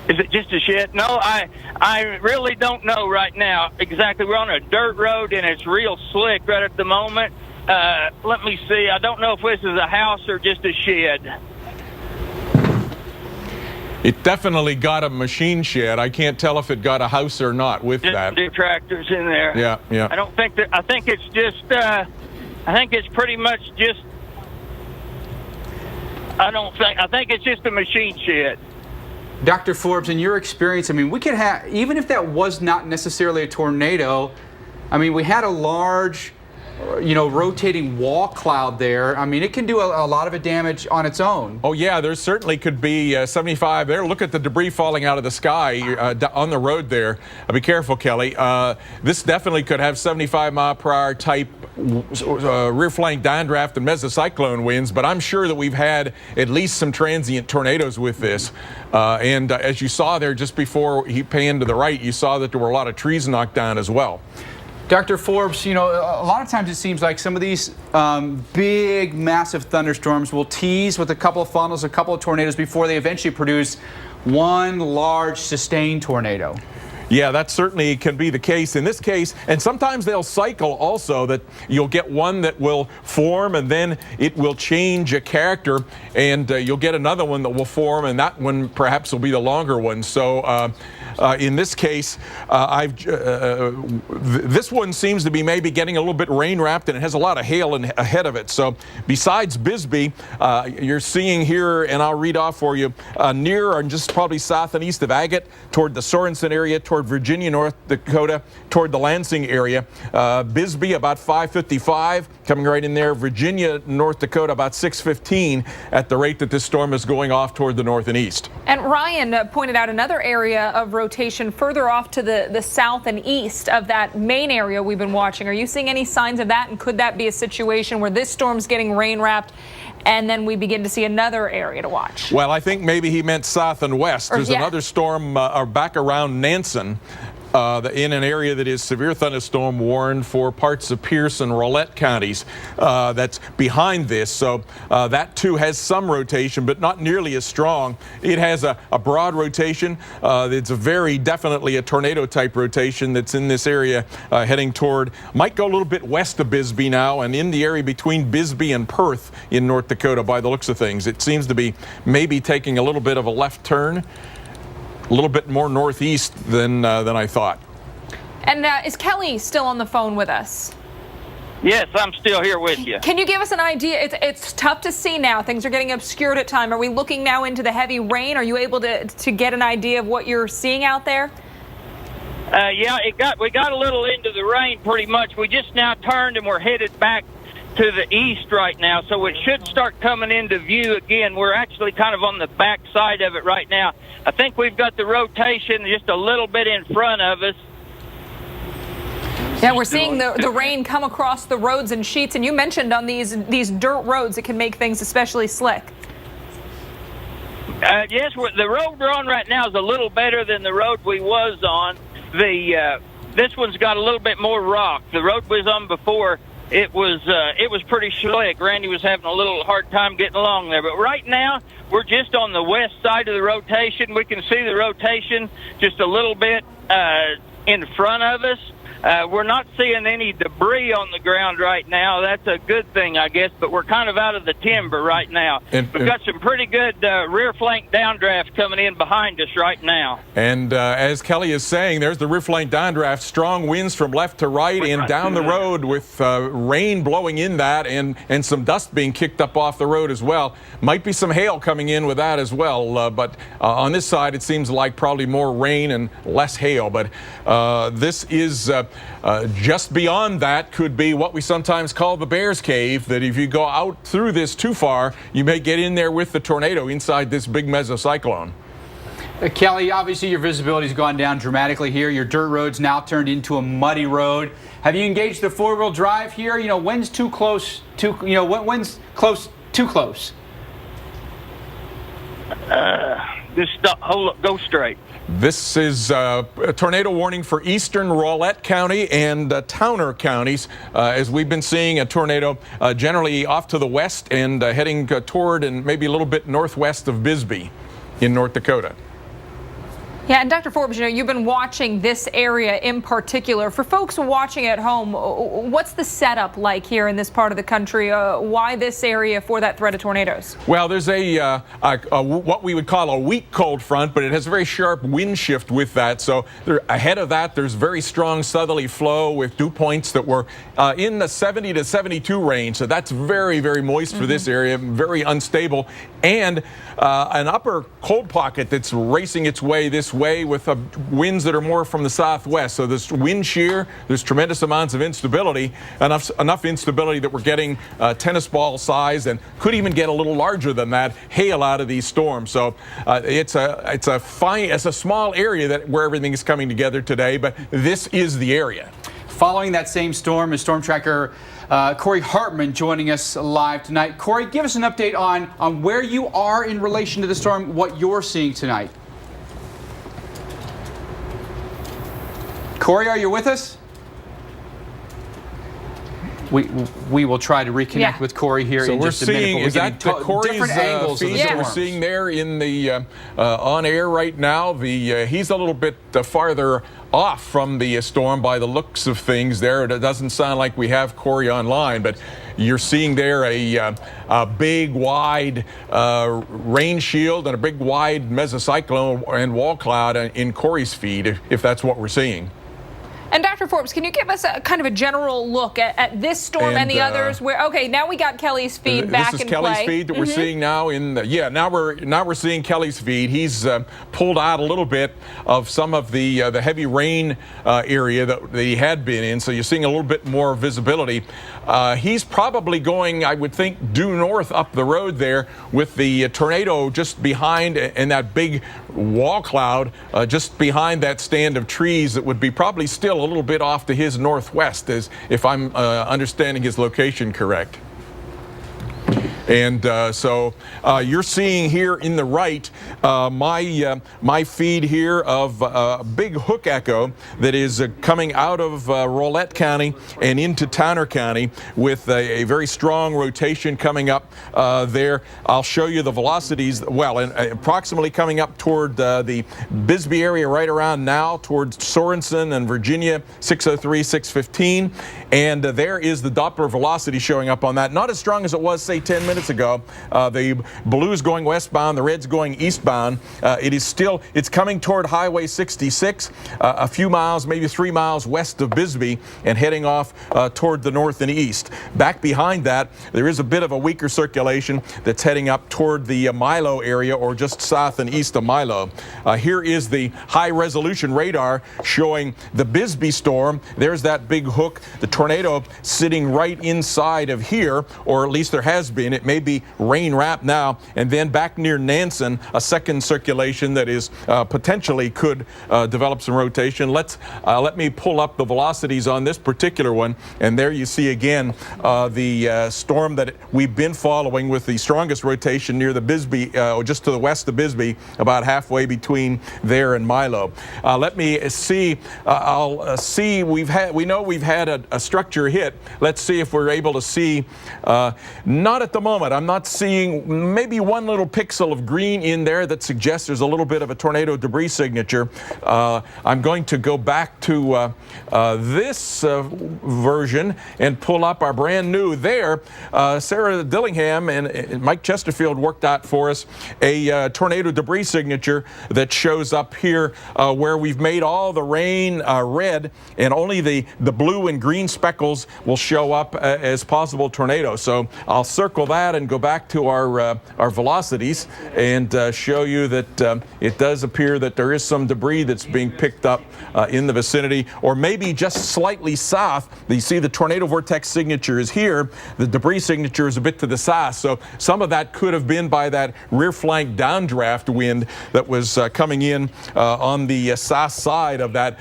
Is it just a shed? No, I really don't know right now exactly. We're on a dirt road, and it's real slick right at the moment. Let me see. I don't know if this is a house or just a shed. It definitely got a machine shed. I can't tell if it got a house or not with that. Detractors in there. Yeah, yeah. I don't think that. I think it's just. I think it's pretty much just. I think it's just a machine shed. Dr. Forbes, in your experience, I mean, we could have, even if that was not necessarily a tornado, I mean, we had a large, rotating wall cloud there. I mean, it can do a lot of damage on its own. Oh, yeah, there certainly could be 75 there. Look at the debris falling out of the sky on the road there. Be careful, Kelly. This definitely could have 75-mile-per-hour type rear flank downdraft and mesocyclone winds, but I'm sure that we've had at least some transient tornadoes with this. And as you saw there just before he panned to the right, you saw that there were a lot of trees knocked down as well. Dr. Forbes, a lot of times it seems like some of these big, massive thunderstorms will tease with a couple of funnels, a couple of tornadoes before they eventually produce one large sustained tornado. Yeah, that certainly can be the case in this case. And sometimes they'll cycle also, that you'll get one that will form and then it will change a character, and you'll get another one that will form, and that one perhaps will be the longer one. So in this case, this one seems to be maybe getting a little bit rain wrapped, and it has a lot of hail ahead of it. So besides Bisbee, you're seeing here, and I'll read off for you, near and just probably south and east of Agate, toward the Sorensen area, toward Virginia, North Dakota, toward the Lansing area. Bisbee about 5:55, coming right in there. Virginia, North Dakota about 6:15 at the rate that this storm is going off toward the north and east. And Ryan pointed out another area of rotation further off to the south and east of that main area we've been watching. Are you seeing any signs of that? And could that be a situation where this storm's getting rain wrapped and then we begin to see another area to watch? Well, I think maybe he meant south and west. There's another storm back around Nansen. In an area that is severe thunderstorm warned for parts of Pierce and Rolette counties. That's behind this, so that too has some rotation, but not nearly as strong. It has a broad rotation. It's definitely a tornado type rotation that's in this area heading toward, might go a little bit west of Bisbee now, and in the area between Bisbee and Perth in North Dakota by the looks of things. It seems to be maybe taking a little bit of a left turn. A little bit more northeast than I thought. And is Kelly still on the phone with us? Yes, I'm still here with you. Can you give us an idea? It's tough to see now. Things are getting obscured at time. Are we looking now into the heavy rain? Are you able to get an idea of what you're seeing out there? Yeah, we got a little into the rain pretty much. We just now turned and we're headed back to the east right now, so it should start coming into view again. We're actually kind of on the back side of it right now. I think we've got the rotation just a little bit in front of us. Yeah, we're seeing the rain come across the roads in sheets, and you mentioned on these dirt roads it can make things especially slick. Yes, the road we're on right now is a little better than the road we was on. This one's got a little bit more rock. The road we was on before, it was pretty slick. Randy was having a little hard time getting along there. But right now, we're just on the west side of the rotation. We can see the rotation just a little bit in front of us. We're not seeing any debris on the ground right now. That's a good thing, I guess, but we're kind of out of the timber right now. We've got some pretty good rear flank downdraft coming in behind us right now. And as Kelly is saying, there's the rear flank downdraft, strong winds from left to right and down the road with rain blowing in that and some dust being kicked up off the road as well. Might be some hail coming in with that as well, but on this side it seems like probably more rain and less hail. But this is just beyond that could be what we sometimes call the bear's cave, that if you go out through this too far, you may get in there with the tornado inside this big mesocyclone. Kelly, obviously your visibility's gone down dramatically here. Your dirt road's now turned into a muddy road. Have you engaged the four-wheel drive here? When's too close? When's close? Too close? Just stop. Hold up. Go straight. This is a tornado warning for eastern Rolette County and Towner counties, as we've been seeing a tornado generally off to the west and heading toward and maybe a little bit northwest of Bisbee in North Dakota. Yeah, and Dr. Forbes, you know, you've been watching this area in particular. For folks watching at home, what's the setup like here in this part of the country? Why this area for that threat of tornadoes? Well, there's a what we would call a weak cold front, but it has a very sharp wind shift with that. So ahead of that, there's very strong southerly flow with dew points that were in the 70 to 72 range. So that's very, very moist for this area, very unstable. And an upper cold pocket that's racing its way this way with winds that are more from the southwest. So there's wind shear, there's tremendous amounts of instability, enough instability that we're getting tennis ball size and could even get a little larger than that hail out of these storms. So it's a small area where everything is coming together today, but this is the area. Following that same storm is Storm Tracker Corey Hartman joining us live tonight. Corey, give us an update on where you are in relation to the storm, what you're seeing tonight. Corey, are you with us? We will try to reconnect with Corey here in just a minute. Is that Corey's different angles feed that we're seeing there in the on air right now? He's a little bit farther off from the storm by the looks of things there. It doesn't sound like we have Corey online, but you're seeing there a big, wide rain shield and a big, wide mesocyclone and wall cloud in Corey's feed, if that's what we're seeing. And Dr. Forbes, can you give us a kind of a general look at this storm and the others? Okay, now we got Kelly's feed back in play. This is Kelly's feed that we're seeing now. Now we're seeing Kelly's feed. He's pulled out a little bit of some of the heavy rain area that he had been in, so you're seeing a little bit more visibility. He's probably going, I would think, due north up the road there with the tornado just behind, and that big wall cloud just behind that stand of trees that would be probably still a little bit off to his northwest, as if I'm understanding his location correct. And so you're seeing here in the right my feed here of a big hook echo that is coming out of Rolette County and into Tanner County with a very strong rotation coming up there. I'll show you the velocities, well, and approximately coming up toward the Bisbee area right around now towards Sorensen and Virginia, 603, 615. And there is the Doppler velocity showing up on that. Not as strong as it was, say, 10 minutes ago. The blue's going westbound, the red's going eastbound. It's coming toward Highway 66, a few miles, maybe 3 miles west of Bisbee, and heading off toward the north and east. Back behind that, there is a bit of a weaker circulation that's heading up toward the Milo area, or just south and east of Milo. Here is the high-resolution radar showing the Bisbee storm. There's that big hook, the tornado sitting right inside of here, or at least there has been. It may be rain wrapped now. And then back near Nansen, a second circulation that is potentially could develop some rotation. Let me pull up the velocities on this particular one, and there you see again the storm that we've been following with the strongest rotation near the Bisbee, just to the west of Bisbee, about halfway between there and Milo. Let me see. I'll see. We know we've had a structure hit. Let's see if we're able to see. Not at the moment. I'm not seeing maybe one little pixel of green in there that suggests there's a little bit of a tornado debris signature. I'm going to go back to this version and pull up our brand new there. Sarah Dillingham and Mike Chesterfield worked out for us a tornado debris signature that shows up here where we've made all the rain red, and only the blue and green speckles will show up as possible tornadoes. So I'll circle that and go back to our velocities and show you that it does appear that there is some debris that's being picked up in the vicinity, or maybe just slightly south. You see the tornado vortex signature is here. The debris signature is a bit to the south. So some of that could have been by that rear flank downdraft wind that was coming in on the south side of that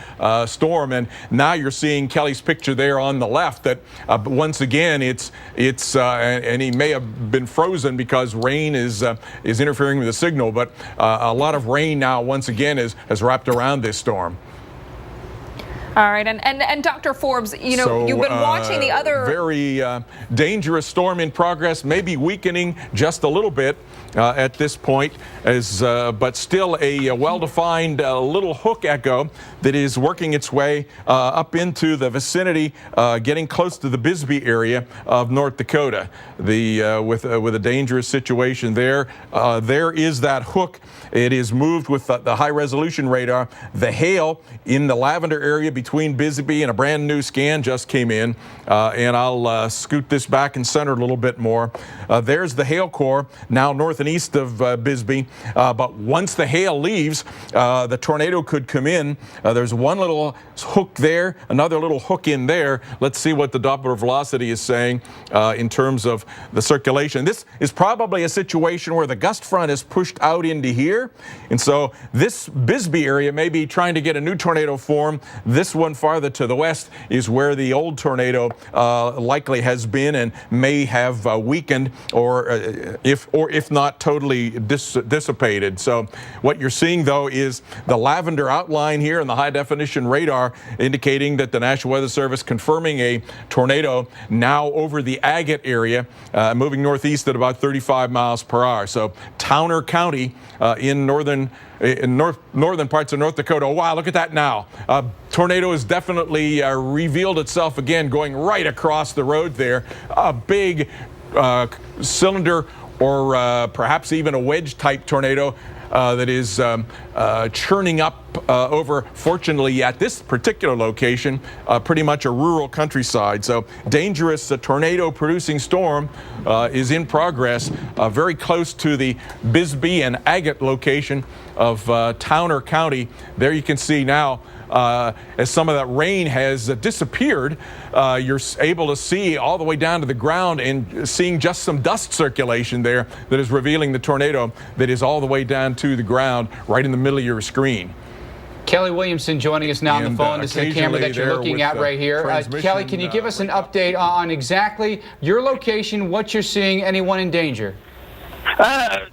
storm. And now you're seeing Kelly's picture there on the left that once again it's and he may have been frozen because rain is interfering with the signal, but a lot of rain now once again has wrapped around this storm. All right, and Dr. Forbes, you know, you've been watching the other very dangerous storm in progress, maybe weakening just a little bit at this point, but still a well-defined little hook echo that is working its way up into the vicinity, getting close to the Bisbee area of North Dakota. With a dangerous situation there. There is that hook. It is moved with the high-resolution radar. The hail in the Lavender area between Bisbee and a brand new scan just came in, and I'll scoot this back and center a little bit more. There's the hail core now north and east of Bisbee, but once the hail leaves, the tornado could come in. There's one little hook there, another little hook in there. Let's see what the Doppler velocity is saying in terms of the circulation. This is probably a situation where the gust front is pushed out into here, and so this Bisbee area may be trying to get a new tornado form. This one farther to the west is where the old tornado likely has been and may have weakened, or if not totally dissipated. So what you're seeing though is the Lavender outline here in the high definition radar indicating that the National Weather Service confirming a tornado now over the Agate area, moving northeast at about 35 miles per hour. So Towner County in northern parts of North Dakota. Oh, wow, look at that now. Tornado has definitely revealed itself again, going right across the road there. A big cylinder or perhaps even a wedge type tornado that is churning up over, fortunately at this particular location, pretty much a rural countryside. So dangerous tornado producing storm is in progress very close to the Bisbee and Agate location of Towner County. There you can see now as some of that rain has disappeared, you're able to see all the way down to the ground and seeing just some dust circulation there that is revealing the tornado that is all the way down to the ground right in the middle of your screen. Kelly Williamson joining us now on the phone. This is the camera that you're looking at right here. Kelly, can you give us an update on exactly your location, what you're seeing, anyone in danger?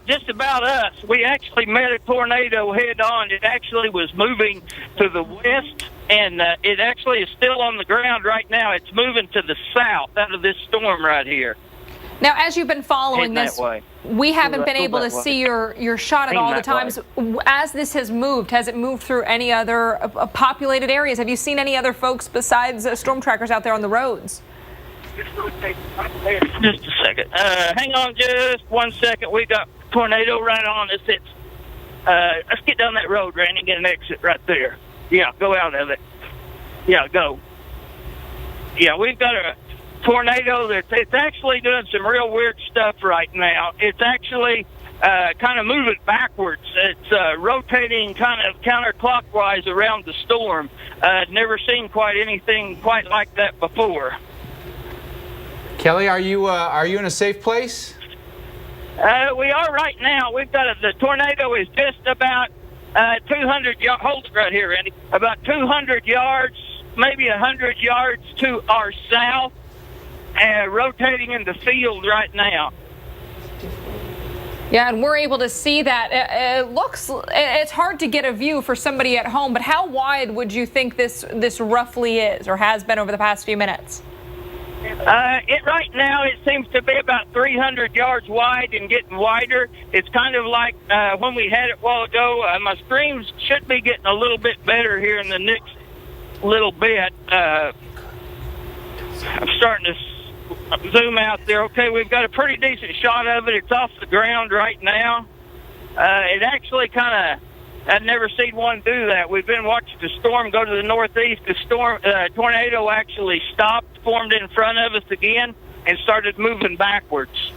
Just about us. We actually met a tornado head on. It actually was moving to the west, and it actually is still on the ground right now. It's moving to the south out of this storm right here. Now, as you've been following this, we haven't been able to see your shot at all the times. As this has it moved through any other populated areas? Have you seen any other folks besides storm trackers out there on the roads? Just a second. Hang on just 1 second. We got tornado right on us. Let's get down that road, Randy, get an exit right there. Yeah, go out of it. Yeah, go. Yeah, we've got a tornado it's actually doing some real weird stuff right now. It's actually kind of moving backwards. It's rotating kind of counterclockwise around the storm. Never seen anything quite like that before. Kelly, are you in a safe place? We are right now. We've got the tornado is just about 200 yards. Hold it right here, Randy. About 200 yards, maybe 100 yards to our south, rotating in the field right now. Yeah, and we're able to see that. It's hard to get a view for somebody at home, but how wide would you think this roughly is or has been over the past few minutes? Right now it seems to be about 300 yards wide and getting wider. It's kind of like when we had it a while ago. My streams should be getting a little bit better here in the next little bit. I'm starting to zoom out there. Okay, we've got a pretty decent shot of it. It's off the ground right now. It actually I've never seen one do that. We've been watching the storm go to the northeast. The tornado actually stopped, formed in front of us again, and started moving backwards.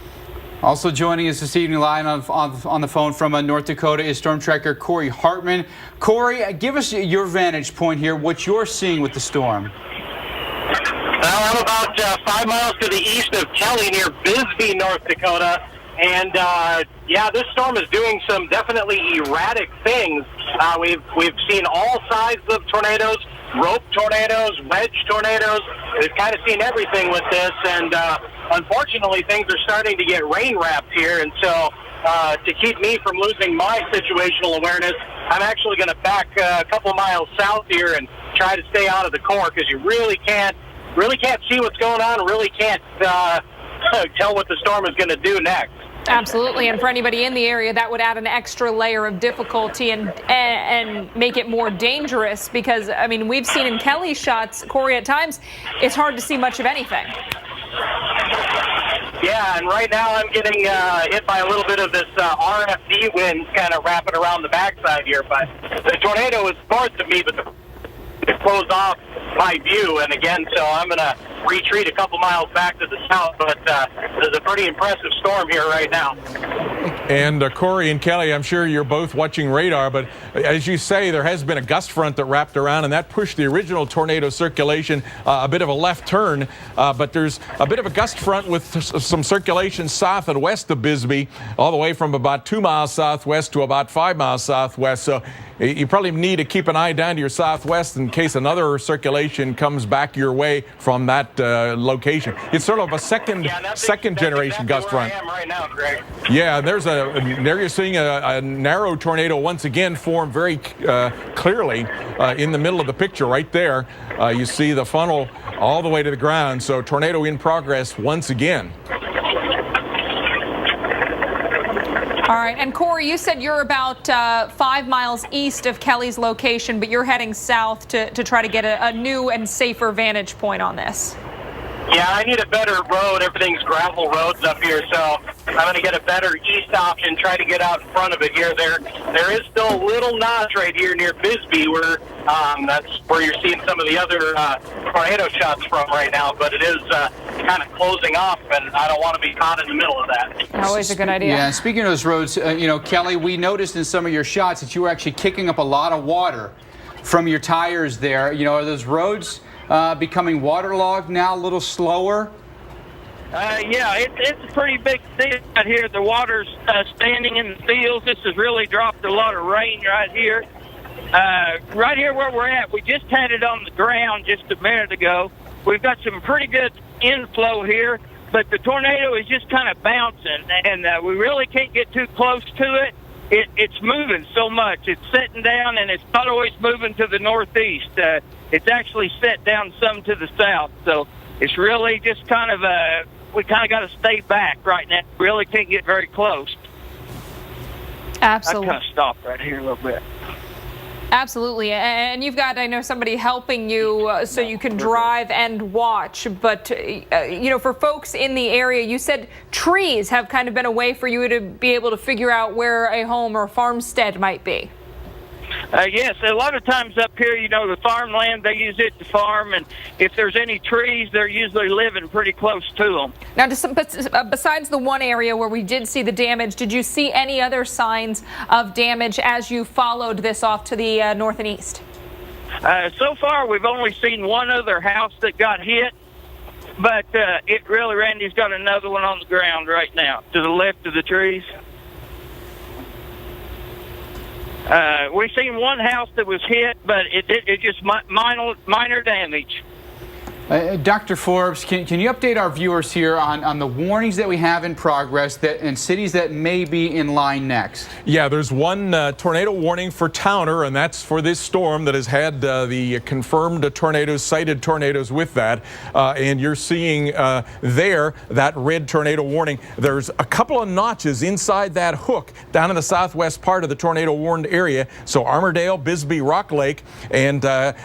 Also joining us this evening live on the phone from North Dakota is storm tracker Corey Hartman. Corey, give us your vantage point here, what you're seeing with the storm. Well, I'm about 5 miles to the east of Kelly near Bisbee, North Dakota. And, yeah, this storm is doing some definitely erratic things. We've seen all sizes of tornadoes, rope tornadoes, wedge tornadoes. We've kind of seen everything with this. And, unfortunately, things are starting to get rain-wrapped here. And so to keep me from losing my situational awareness, I'm actually going to back a couple miles south here and try to stay out of the core, because you really can't see what's going on, really can't tell what the storm is going to do next. Absolutely, and for anybody in the area, that would add an extra layer of difficulty and make it more dangerous, because, I mean, we've seen in Kelly's shots, Corey, at times, it's hard to see much of anything. Yeah, and right now I'm getting hit by a little bit of this RFD wind kind of wrapping around the backside here, but the tornado is north of me, but it closed off my view, and again, so I'm going to retreat a couple miles back to the south, but there's a pretty impressive storm here right now. And Corey and Kelly, I'm sure you're both watching radar, but as you say, there has been a gust front that wrapped around, and that pushed the original tornado circulation a bit of a left turn, but there's a bit of a gust front with some circulation south and west of Bisbee, all the way from about 2 miles southwest to about 5 miles southwest. So you probably need to keep an eye down to your southwest in case another circulation comes back your way from that location. It's sort of a second generation gust front. Right now, Greg. Yeah, there you're seeing a narrow tornado once again form very clearly in the middle of the picture right there. You see the funnel all the way to the ground, so tornado in progress once again. All right, and Corey, you said you're about 5 miles east of Kelly's location, but you're heading south to try to get a new and safer vantage point on this. Yeah, I need a better road. Everything's gravel roads up here, so I'm going to get a better east option, try to get out in front of it here. There is still a little notch right here near Bisbee where that's where you're seeing some of the other tornado shots from right now, but it is kind of closing off, and I don't want to be caught in the middle of that. Always a good idea. Yeah, speaking of those roads, Kelly, we noticed in some of your shots that you were actually kicking up a lot of water from your tires there. Are those roads becoming waterlogged now, a little slower? Yeah, it's a pretty big deal out here. The water's standing in the fields. This has really dropped a lot of rain right here. Right here where we're at, we just had it on the ground just a minute ago. We've got some pretty good inflow here, but the tornado is just kind of bouncing, and we really can't get too close to it. It's moving so much. It's sitting down, and it's not always moving to the northeast. It's actually set down some to the south, so it's really just kind of we kind of got to stay back right now. We really can't get very close. Absolutely. I kind of stopped right here a little bit. Absolutely, and you've got, I know, somebody helping you so you can drive and watch, but for folks in the area, you said trees have kind of been a way for you to be able to figure out where a home or a farmstead might be. Yes, a lot of times up here, the farmland, they use it to farm, and if there's any trees, they're usually living pretty close to them. Now, besides the one area where we did see the damage, did you see any other signs of damage as you followed this off to the north and east? So far, we've only seen one other house that got hit, but Randy's got another one on the ground right now, to the left of the trees. We've seen one house that was hit, but it just minor damage. Dr. Forbes, can you update our viewers here on the warnings that we have in progress and cities that may be in line next? Yeah, there's one tornado warning for Towner, and that's for this storm that has had the confirmed cited tornadoes with that. And you're seeing there that red tornado warning. There's a couple of notches inside that hook down in the southwest part of the tornado warned area. So Armourdale, Bisbee, Rock Lake, and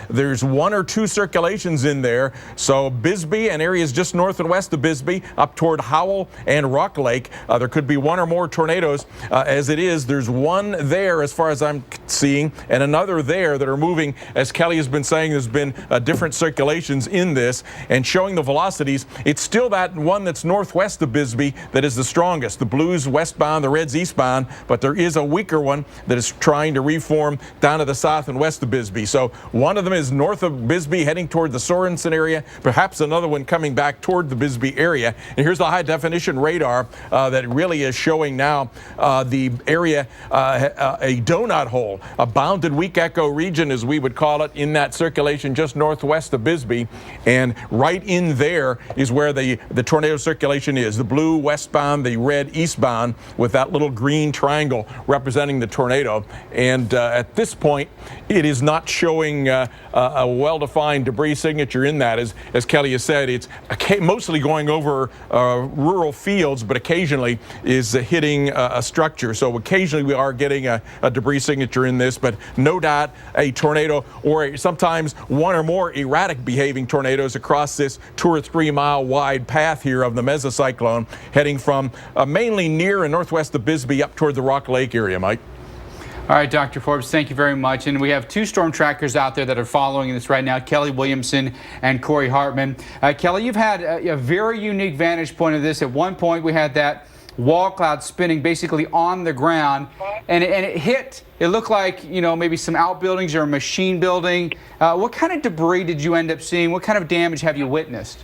there's 1 or 2 circulations in there. So Bisbee and areas just north and west of Bisbee up toward Howell and Rock Lake, there could be 1 or more tornadoes. As it is, there's one there as far as I'm seeing, and another there that are moving. As Kelly has been saying, there's been different circulations in this and showing the velocities. It's still that one that's northwest of Bisbee that is the strongest. The blues westbound, the reds eastbound, but there is a weaker one that is trying to reform down to the south and west of Bisbee. So one of them is north of Bisbee heading toward the Sorensen area, area, perhaps another one coming back toward the Bisbee area. And here's the high-definition radar that really is showing now the area, a donut hole, a bounded weak echo region, as we would call it, in that circulation just northwest of Bisbee. And right in there is where the tornado circulation is, the blue westbound, the red eastbound, with that little green triangle representing the tornado. And at this point, it is not showing a well-defined debris signature in that. As Kelly has said, it's mostly going over rural fields, but occasionally is hitting a structure. So occasionally we are getting a debris signature in this, but no doubt a tornado, or sometimes one or more erratic behaving tornadoes across this 2 or 3 mile wide path here of the mesocyclone, heading from mainly near and northwest of Bisbee up toward the Rock Lake area, Mike. All right, Dr. Forbes, thank you very much. And we have 2 storm trackers out there that are following this right now, Kelly Williamson and Corey Hartman. Kelly, you've had a very unique vantage point of this. At one point, we had that wall cloud spinning basically on the ground, and it hit, it looked like, you know, maybe some outbuildings or a machine building. What kind of debris did you end up seeing? What kind of damage have you witnessed?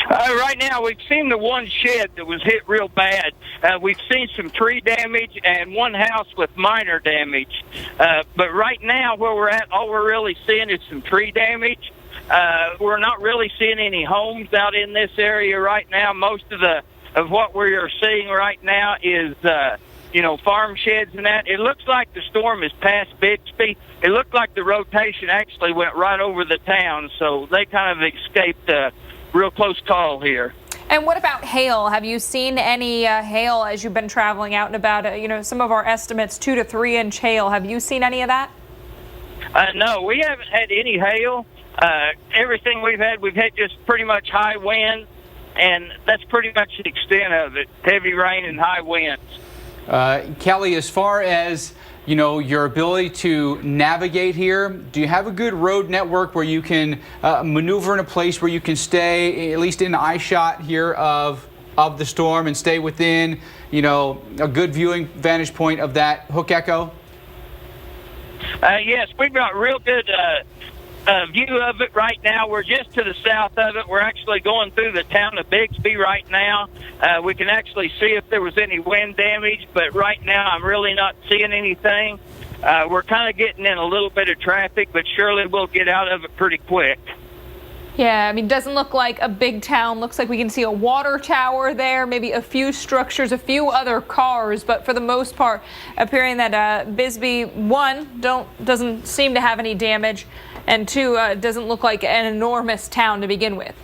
Right now, we've seen the one shed that was hit real bad. We've seen some tree damage and one house with minor damage. But right now, where we're at, all we're really seeing is some tree damage. We're not really seeing any homes out in this area right now. Most of what we are seeing right now is, you know, farm sheds and that. It looks like the storm is past Bixby. It looked like the rotation actually went right over the town, so they kind of escaped a real close call here. And what about hail? Have you seen any hail as you've been traveling out and about? You know, some of our estimates, 2 to 3 inch hail. Have you seen any of that? No, we haven't had any hail. Everything we've had just pretty much high winds, and that's pretty much the extent of it, heavy rain and high winds. Kelly, as far as, you know, your ability to navigate here, do you have a good road network where you can maneuver in a place where you can stay at least in eye shot here of the storm and stay within, you know, a good viewing vantage point of that hook echo? Yes, we've got real good view of it right now. We're just to the south of it. We're actually going through the town of Bixby right now. We can actually see if there was any wind damage, but right now I'm really not seeing anything. We're kind of getting in a little bit of traffic, but surely we'll get out of it pretty quick. Yeah, I mean, doesn't look like a big town. Looks like we can see a water tower there, maybe a few structures, a few other cars, but for the most part, appearing that Bisbee, 1, doesn't seem to have any damage, and 2, doesn't look like an enormous town to begin with.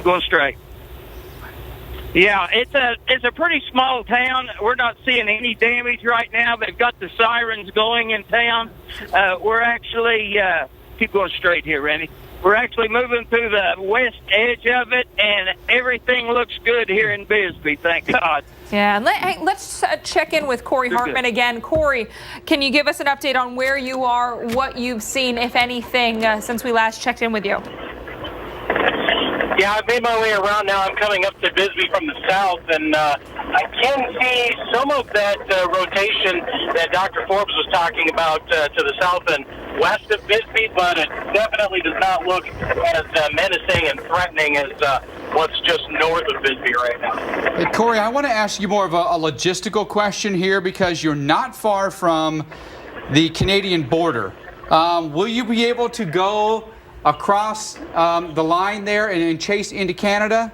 Go straight. Yeah, it's a pretty small town. We're not seeing any damage right now. They've got the sirens going in town. We're actually, keep going straight here, Randy. We're actually moving through the west edge of it, and everything looks good here in Bisbee, thank God. Yeah, and let's check in with Corey Hartman again. Corey, can you give us an update on where you are, what you've seen, if anything, since we last checked in with you? Yeah, I've made my way around now. I'm coming up to Bisbee from the south, and I can see some of that rotation that Dr. Forbes was talking about to the south and west of Bisbee, but it definitely does not look as menacing and threatening as what's just north of Bisbee right now. Hey, Corey, I want to ask you more of a logistical question here because you're not far from the Canadian border. Will you be able to go across the line there and chase into Canada?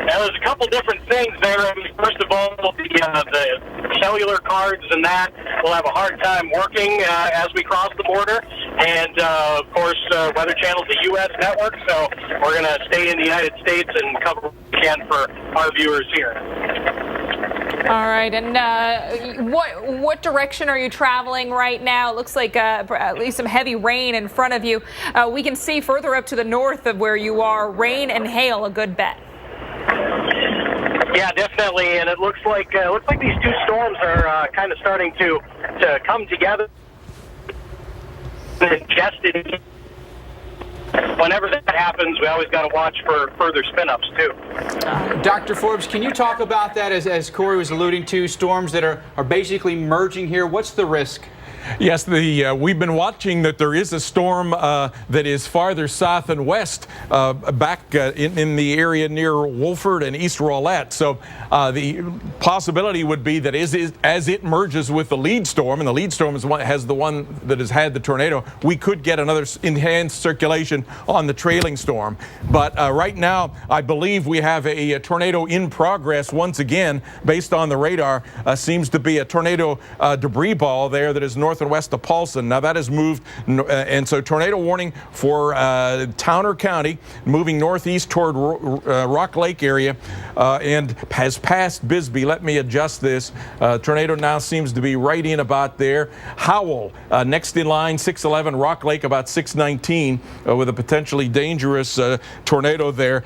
Now, there's a couple different things there. I mean, first of all, the cellular cards and that will have a hard time working as we cross the border. And, of course, Weather Channel's a U.S. network, so we're going to stay in the United States and cover what we can for our viewers here. All right, and what direction are you traveling right now? It looks like at least some heavy rain in front of you. We can see further up to the north of where you are, rain and hail, a good bet. Yeah, definitely, and it looks like these two storms are kind of starting to come together. Ingested. Whenever that happens, we always got to watch for further spin-ups, too. Dr. Forbes, can you talk about that as Corey was alluding to, storms that are basically merging here? What's the risk? Yes, we've been watching that there is a storm that is farther south and west back in the area near Wolford and East Rolette. So the possibility would be that as it merges with the lead storm, and the lead storm is the one that has had the tornado, we could get another enhanced circulation on the trailing storm. But right now, I believe we have a tornado in progress once again, based on the radar. Seems to be a tornado debris ball there that is north and west of Paulson. Now that has moved, and so tornado warning for Towner County, moving northeast toward Rock Lake area, and has passed Bisbee. Let me adjust this. Tornado now seems to be right in about there. Howell next in line, 611, Rock Lake about 619, with a potentially dangerous tornado there.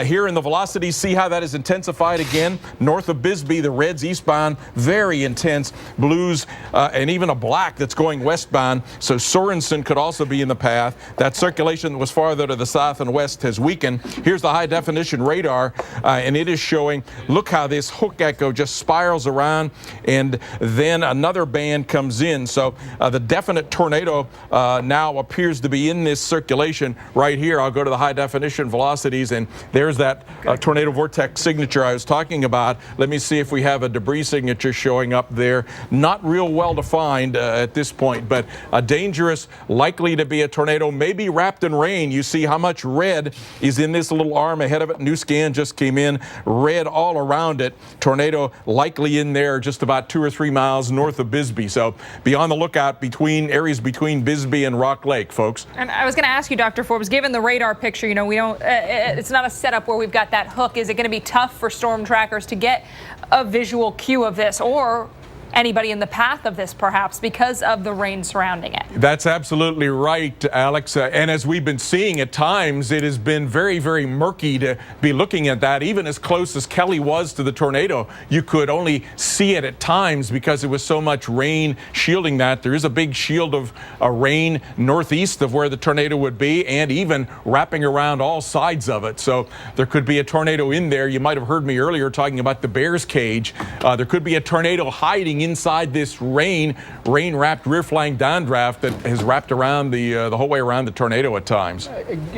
Here in the velocities, see how that is intensified again. North of Bisbee, the reds eastbound, very intense. Blues and even a black that's going westbound. So Sorensen could also be in the path. That circulation that was farther to the south and west has weakened. Here's the high definition radar, and it is showing, look how this hook echo just spirals around, and then another band comes in. So the definite tornado now appears to be in this circulation right here. I'll go to the high definition velocities, and there's that tornado vortex signature I was talking about. Let me see if we have a debris signature showing up there. Not real well defined at this point, but a dangerous, likely to be a tornado, maybe wrapped in rain. You see how much red is in this little arm ahead of it. New scan just came in, red all around it. Tornado likely in there just about 2 or 3 miles north of Bisbee. So be on the lookout between areas between Bisbee and Rock Lake, folks. And I was going to ask you, Dr. Forbes, given the radar picture, you know, we don't, it's not a setup where we've got that hook. Is it going to be tough for storm trackers to get a visual cue of this, or anybody in the path of this perhaps because of the rain surrounding it? That's absolutely right, Alex. And as we've been seeing at times, it has been very, very murky to be looking at that. Even as close as Kelly was to the tornado, you could only see it at times because there was so much rain shielding that. There is a big shield of rain northeast of where the tornado would be, and even wrapping around all sides of it. So there could be a tornado in there. You might have heard me earlier talking about the bear's cage. There could be a tornado hiding inside this rain-wrapped rear flank downdraft that has wrapped around the whole way around the tornado at times.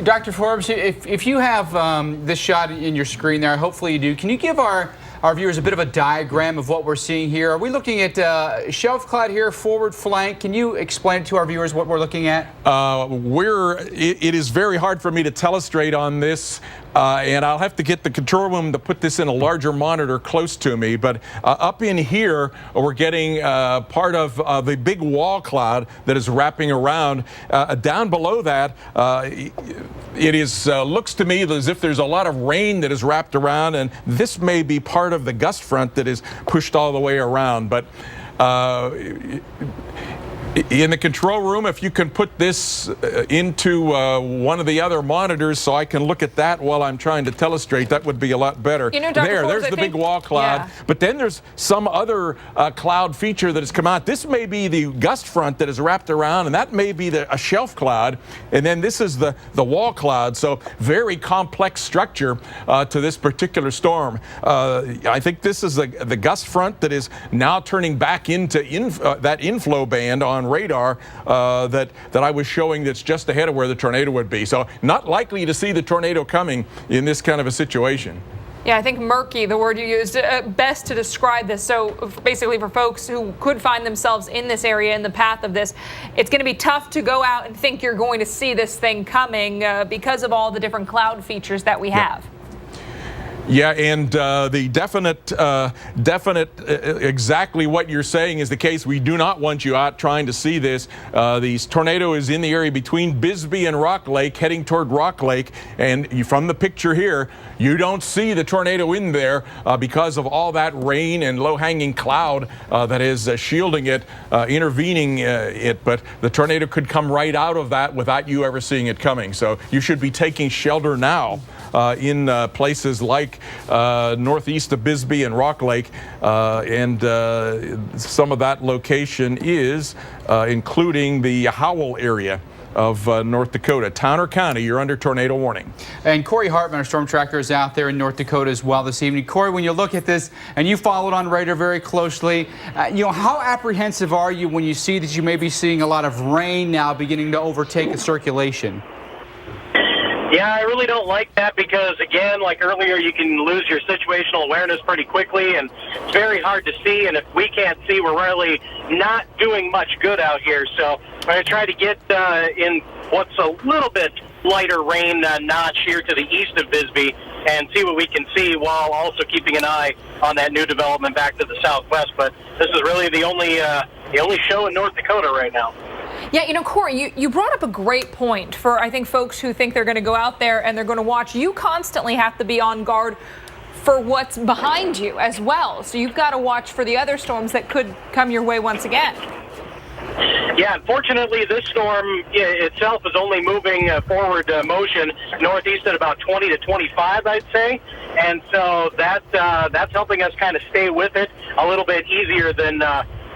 Dr. Forbes, if you have this shot in your screen there, hopefully you do, can you give our viewers a bit of a diagram of what we're seeing here? Are we looking at shelf cloud here, forward flank? Can you explain to our viewers what we're looking at? It is very hard for me to telestrate on this, and I'll have to get the control room to put this in a larger monitor close to me. But up in here, we're getting part of the big wall cloud that is wrapping around. Down below that, it is looks to me as if there's a lot of rain that is wrapped around, and this may be part of the gust front that is pushed all the way around. But in the control room, if you can put this into one of the other monitors so I can look at that while I'm trying to telestrate, that would be a lot better. You know, Dr. Forbes, there's the big wall cloud. Yeah. But then there's some other cloud feature that has come out. This may be the gust front that is wrapped around, and that may be a shelf cloud. And then this is the wall cloud. So very complex structure to this particular storm. I think this is the gust front that is now turning back into that inflow band on radar that I was showing that's just ahead of where the tornado would be. So not likely to see the tornado coming in this kind of a situation. Yeah, I think murky, the word you used, best to describe this. So basically for folks who could find themselves in this area, in the path of this, it's going to be tough to go out and think you're going to see this thing coming because of all the different cloud features that we have. Yeah, and the definite, exactly what you're saying is the case. We do not want you out trying to see this. The tornado is in the area between Bisbee and Rock Lake, heading toward Rock Lake, and from the picture here, you don't see the tornado in there because of all that rain and low-hanging cloud that is shielding it, intervening it. But the tornado could come right out of that without you ever seeing it coming. So you should be taking shelter now in places like northeast of Bisbee and Rock Lake, and some of that location is including the Howell area. of North Dakota. Towner County, you're under tornado warning. And Corey Hartman, our storm tracker, is out there in North Dakota as well this evening. Corey, when you look at this, and you followed on radar very closely, how apprehensive are you when you see that you may be seeing a lot of rain now beginning to overtake the circulation? Yeah, I really don't like that because, again, like earlier, you can lose your situational awareness pretty quickly, and it's very hard to see. And if we can't see, we're really not doing much good out here. So I'm going to try to get in what's a little bit lighter rain notch here to the east of Bisbee and see what we can see while also keeping an eye on that new development back to the southwest. But this is really the only show in North Dakota right now. Yeah, Corey, you brought up a great point for, I think, folks who think they're going to go out there and they're going to watch. You constantly have to be on guard for what's behind you as well. So you've got to watch for the other storms that could come your way once again. Yeah, unfortunately, this storm itself is only moving forward motion northeast at about 20 to 25, I'd say. And so that's helping us kind of stay with it a little bit easier than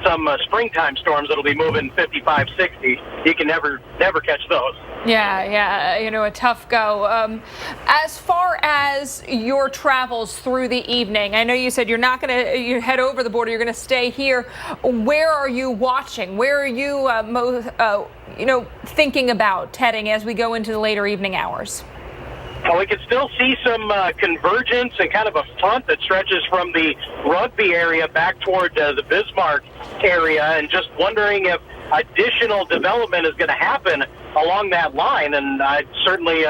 some springtime storms that'll be moving 55, 60. You can never catch those. Yeah, a tough go. As far as your travels through the evening, I know you said you're not going to head over the border. You're going to stay here. Where are you watching? Where are you thinking about heading as we go into the later evening hours? Well, we can still see some convergence and kind of a front that stretches from the Rugby area back toward the Bismarck area, and just wondering if additional development is going to happen along that line. And I'd certainly,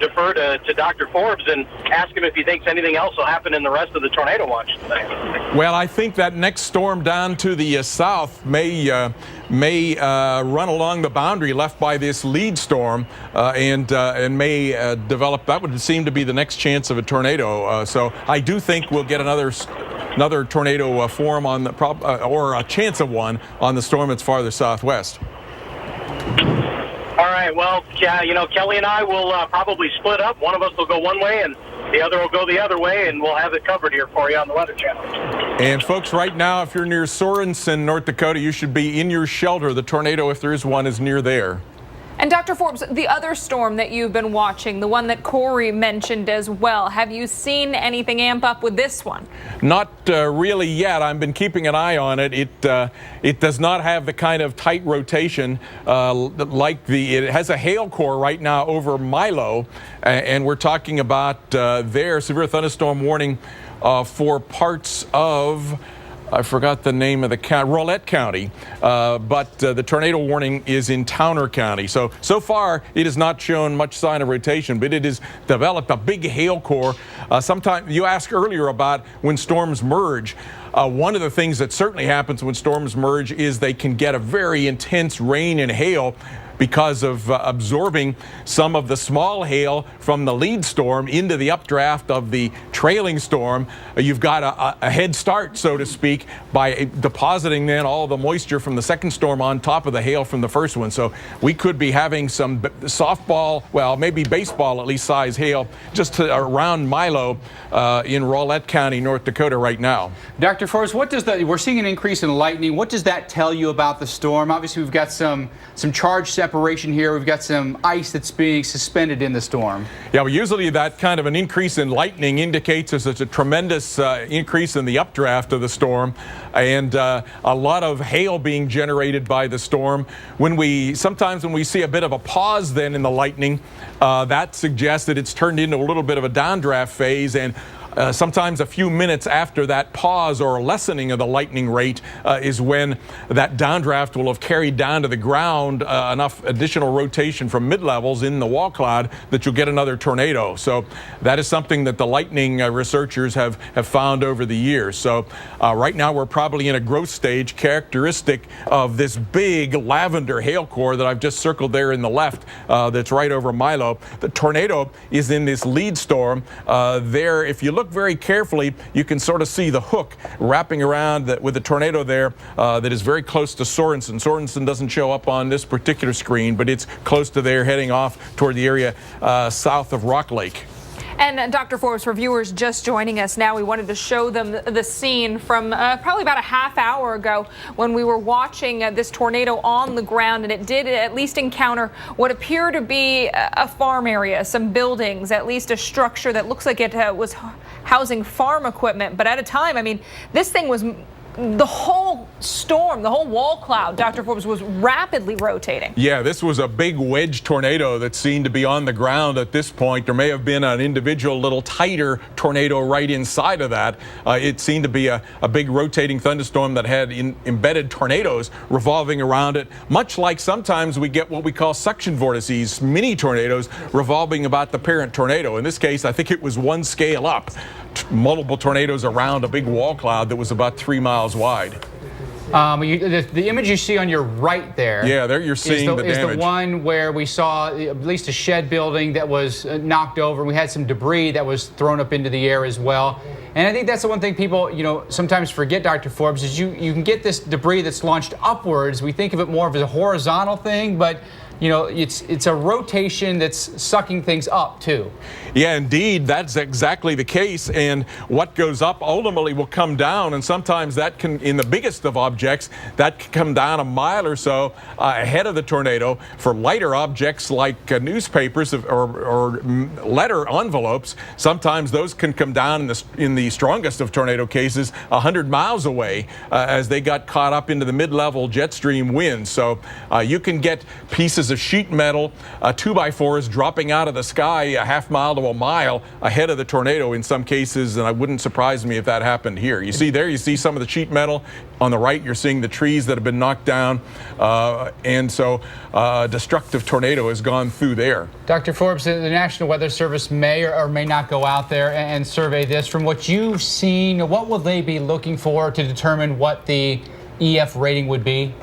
defer to Dr. Forbes and ask him if he thinks anything else will happen in the rest of the tornado watch tonight. Well, I think that next storm down to the south may run along the boundary left by this lead storm and may develop. That would seem to be the next chance of a tornado. So I do think we'll get another tornado form on the or a chance of one on the storm that's farther southwest. All right. Well, Kelly and I will probably split up. One of us will go one way, and the other will go the other way, and we'll have it covered here for you on the Weather Channel. And folks, right now, if you're near Sorensen, North Dakota, you should be in your shelter. The tornado, if there is one, is near there. And Dr. Forbes, the other storm that you've been watching, the one that Corey mentioned as well, have you seen anything amp up with this one? Not really yet. I've been keeping an eye on it. It does not have the kind of tight rotation it has a hail core right now over Milo, and we're talking about their severe thunderstorm warning for parts of, I forgot the name of the county, Rolette County, but the tornado warning is in Towner County. So far, it has not shown much sign of rotation, but it has developed a big hail core. Sometimes you asked earlier about when storms merge. One of the things that certainly happens when storms merge is they can get a very intense rain and hail because of absorbing some of the small hail from the lead storm into the updraft of the trailing storm. You've got a head start, so to speak, by depositing then all the moisture from the second storm on top of the hail from the first one. So we could be having some softball, well, maybe baseball at least size hail just around Milo in Rolette County, North Dakota right now. Dr. Forbes, we're seeing an increase in lightning. What does that tell you about the storm? Obviously, we've got some charge separation here. We've got some ice that's being suspended in the storm. Yeah, well, usually that kind of an increase in lightning indicates there's a tremendous increase in the updraft of the storm and a lot of hail being generated by the storm. Sometimes when we see a bit of a pause then in the lightning, that suggests that it's turned into a little bit of a downdraft phase, and sometimes a few minutes after that pause or lessening of the lightning rate is when that downdraft will have carried down to the ground enough additional rotation from mid-levels in the wall cloud that you'll get another tornado. So that is something that the lightning researchers have found over the years. So right now we're probably in a growth stage characteristic of this big lavender hail core that I've just circled there in the left that's right over Milo. The tornado is in this lead storm there. If you look very carefully, you can sort of see the hook wrapping around with the tornado there that is very close to Sorensen. Sorensen doesn't show up on this particular screen, but it's close to there, heading off toward the area south of Rock Lake. And Dr. Forbes, for viewers just joining us now, we wanted to show them the scene from probably about a half hour ago when we were watching this tornado on the ground, and it did at least encounter what appeared to be a farm area, some buildings, at least a structure that looks like it was housing farm equipment. But at a time, I mean, this thing was the whole storm, the whole wall cloud, Dr. Forbes, was rapidly rotating. Yeah, this was a big wedge tornado that seemed to be on the ground at this point. There may have been an individual little tighter tornado right inside of that. It seemed to be a big rotating thunderstorm that had embedded tornadoes revolving around it, much like sometimes we get what we call suction vortices, mini tornadoes revolving about the parent tornado. In this case, I think it was one scale up. Multiple tornadoes around a big wall cloud that was about 3 miles wide. The image you see on your right there, yeah, there you're seeing the damage. Is the one where we saw at least a shed building that was knocked over. We had some debris that was thrown up into the air as well. And I think that's the one thing people, sometimes forget, Dr. Forbes, is you can get this debris that's launched upwards. We think of it more of as a horizontal thing, but it's a rotation that's sucking things up too. Yeah, indeed, that's exactly the case. And what goes up ultimately will come down. And sometimes that can, in the biggest of objects, that can come down a mile or so ahead of the tornado. For lighter objects like newspapers or letter envelopes, sometimes those can come down in the strongest of tornado cases 100 miles away as they got caught up into the mid-level jet stream winds. So you can get pieces of sheet metal, 2x4s dropping out of the sky a half mile to a mile ahead of the tornado in some cases, and it wouldn't surprise me if that happened here. You see some of the sheet metal. On the right, you're seeing the trees that have been knocked down, and so a destructive tornado has gone through there. Dr. Forbes, the National Weather Service may or may not go out there and survey this. From what you've seen, what will they be looking for to determine what the EF rating would be?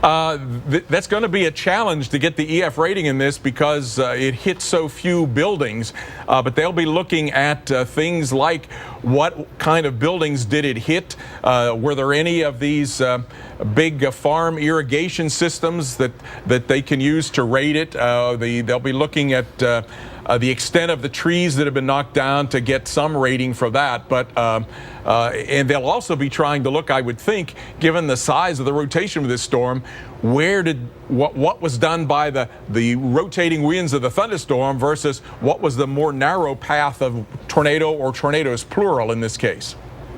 That's going to be a challenge to get the EF rating in this because it hits so few buildings. But they'll be looking at things like what kind of buildings did it hit? Were there any of these big farm irrigation systems that they can use to rate it? They'll be looking at the extent of the trees that have been knocked down to get some rating for that. But and they'll also be trying to look, I would think, given the size of the rotation of this storm, what was done by the rotating winds of the thunderstorm versus what was the more narrow path of tornado or tornadoes plural in this case.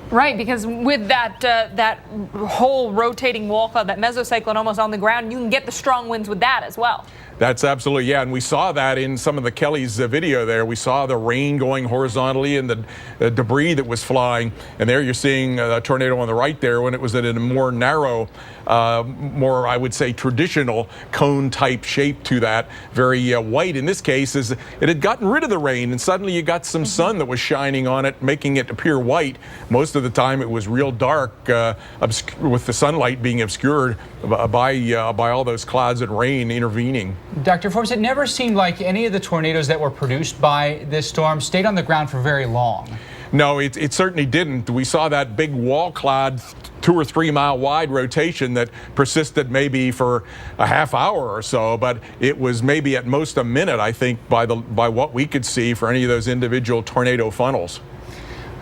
Right, because with that whole rotating wall cloud, that mesocyclone almost on the ground, you can get the strong winds with that as well. That's absolutely, yeah, and we saw that in some of the Kelly's video there. We saw the rain going horizontally and the debris that was flying, and there you're seeing a tornado on the right there when it was at a more narrow, more, I would say, traditional cone-type shape to that. Very white in this case, is it had gotten rid of the rain, and suddenly you got some sun that was shining on it, making it appear white. Most of the time it was real dark, with the sunlight being obscured by all those clouds and rain intervening. Dr. Forbes, it never seemed like any of the tornadoes that were produced by this storm stayed on the ground for very long. No, it certainly didn't. We saw that big wall cloud, 2 or 3 mile wide rotation that persisted maybe for a half hour or so, but it was maybe at most a minute, I think, by what we could see for any of those individual tornado funnels.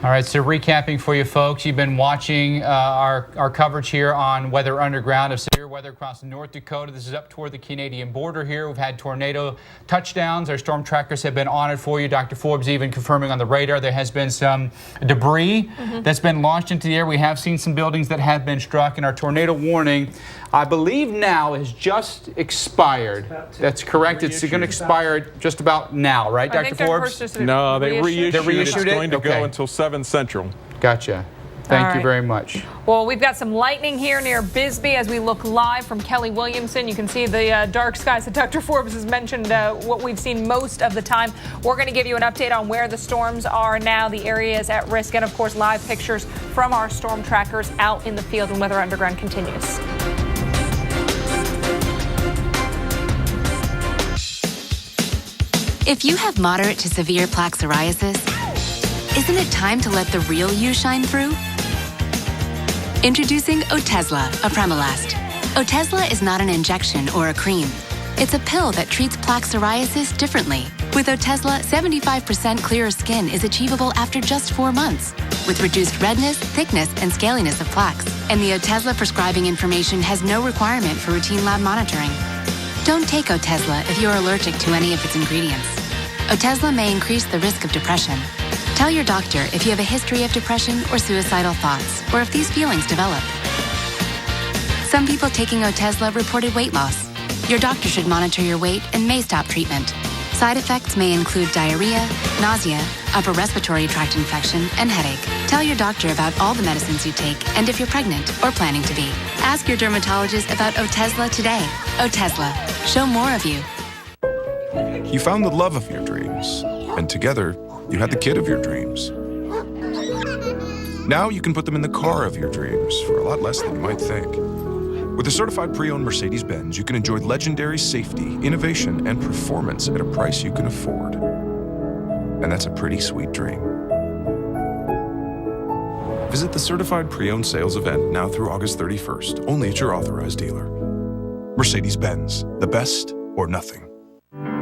All right, so recapping for you folks, you've been watching our coverage here on Weather Underground of severe weather across North Dakota. This is up toward the Canadian border here. We've had tornado touchdowns. Our storm trackers have been on it for you. Dr. Forbes even confirming on the radar there has been some debris that's been launched into the air. We have seen some buildings that have been struck, and our tornado warning, I believe now, has just expired. That's correct. It's going to expire just about now, right, Dr. Forbes? No, they reissued it. It's going to Okay. go until 7 Central. Gotcha. Thank you very much. Well, we've got some lightning here near Bisbee as we look live from Kelly Williamson. You can see the dark skies that Dr. Forbes has mentioned, what we've seen most of the time. We're going to give you an update on where the storms are now, the areas at risk, and of course live pictures from our storm trackers out in the field when Weather Underground continues. If you have moderate to severe plaque psoriasis, isn't it time to let the real you shine through? Introducing Otezla, Apremilast. Otezla is not an injection or a cream. It's a pill that treats plaque psoriasis differently. With Otezla, 75% clearer skin is achievable after just 4 months, with reduced redness, thickness, and scaliness of plaques. And the Otezla prescribing information has no requirement for routine lab monitoring. Don't take Otezla if you're allergic to any of its ingredients. Otezla may increase the risk of depression. Tell your doctor if you have a history of depression or suicidal thoughts, or if these feelings develop. Some people taking Otezla reported weight loss. Your doctor should monitor your weight and may stop treatment. Side effects may include diarrhea, nausea, upper respiratory tract infection, and headache. Tell your doctor about all the medicines you take and if you're pregnant or planning to be. Ask your dermatologist about Otezla today. Otezla. Show more of you. You found the love of your dreams, and together, you had the kid of your dreams. Now you can put them in the car of your dreams for a lot less than you might think. With a certified pre-owned Mercedes-Benz, you can enjoy legendary safety, innovation, and performance at a price you can afford. And that's a pretty sweet dream. Visit the certified pre-owned sales event now through August 31st, only at your authorized dealer. Mercedes-Benz, the best or nothing.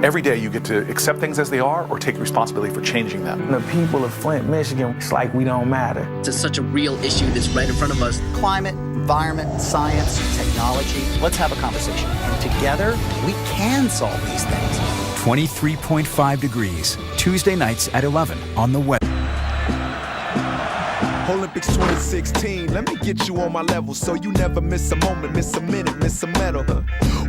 Every day you get to accept things as they are or take responsibility for changing them. The people of Flint, Michigan, it's like we don't matter. It's such a real issue that's right in front of us. Climate, environment, science, technology. Let's have a conversation. And together, we can solve these things. 23.5 degrees, Tuesday nights at 11 on the web. Olympics 2016, let me get you on my level so you never miss a moment, miss a minute, miss a medal.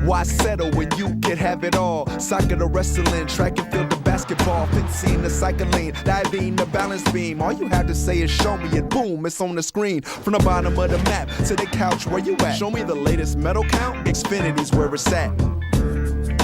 Why settle when you can have it all? Soccer to wrestling, track and field to basketball, fencing to cycling, diving to balance beam. All you have to say is show me and boom, it's on the screen. From the bottom of the map to the couch where you at. Show me the latest medal count, Xfinity's where it's at.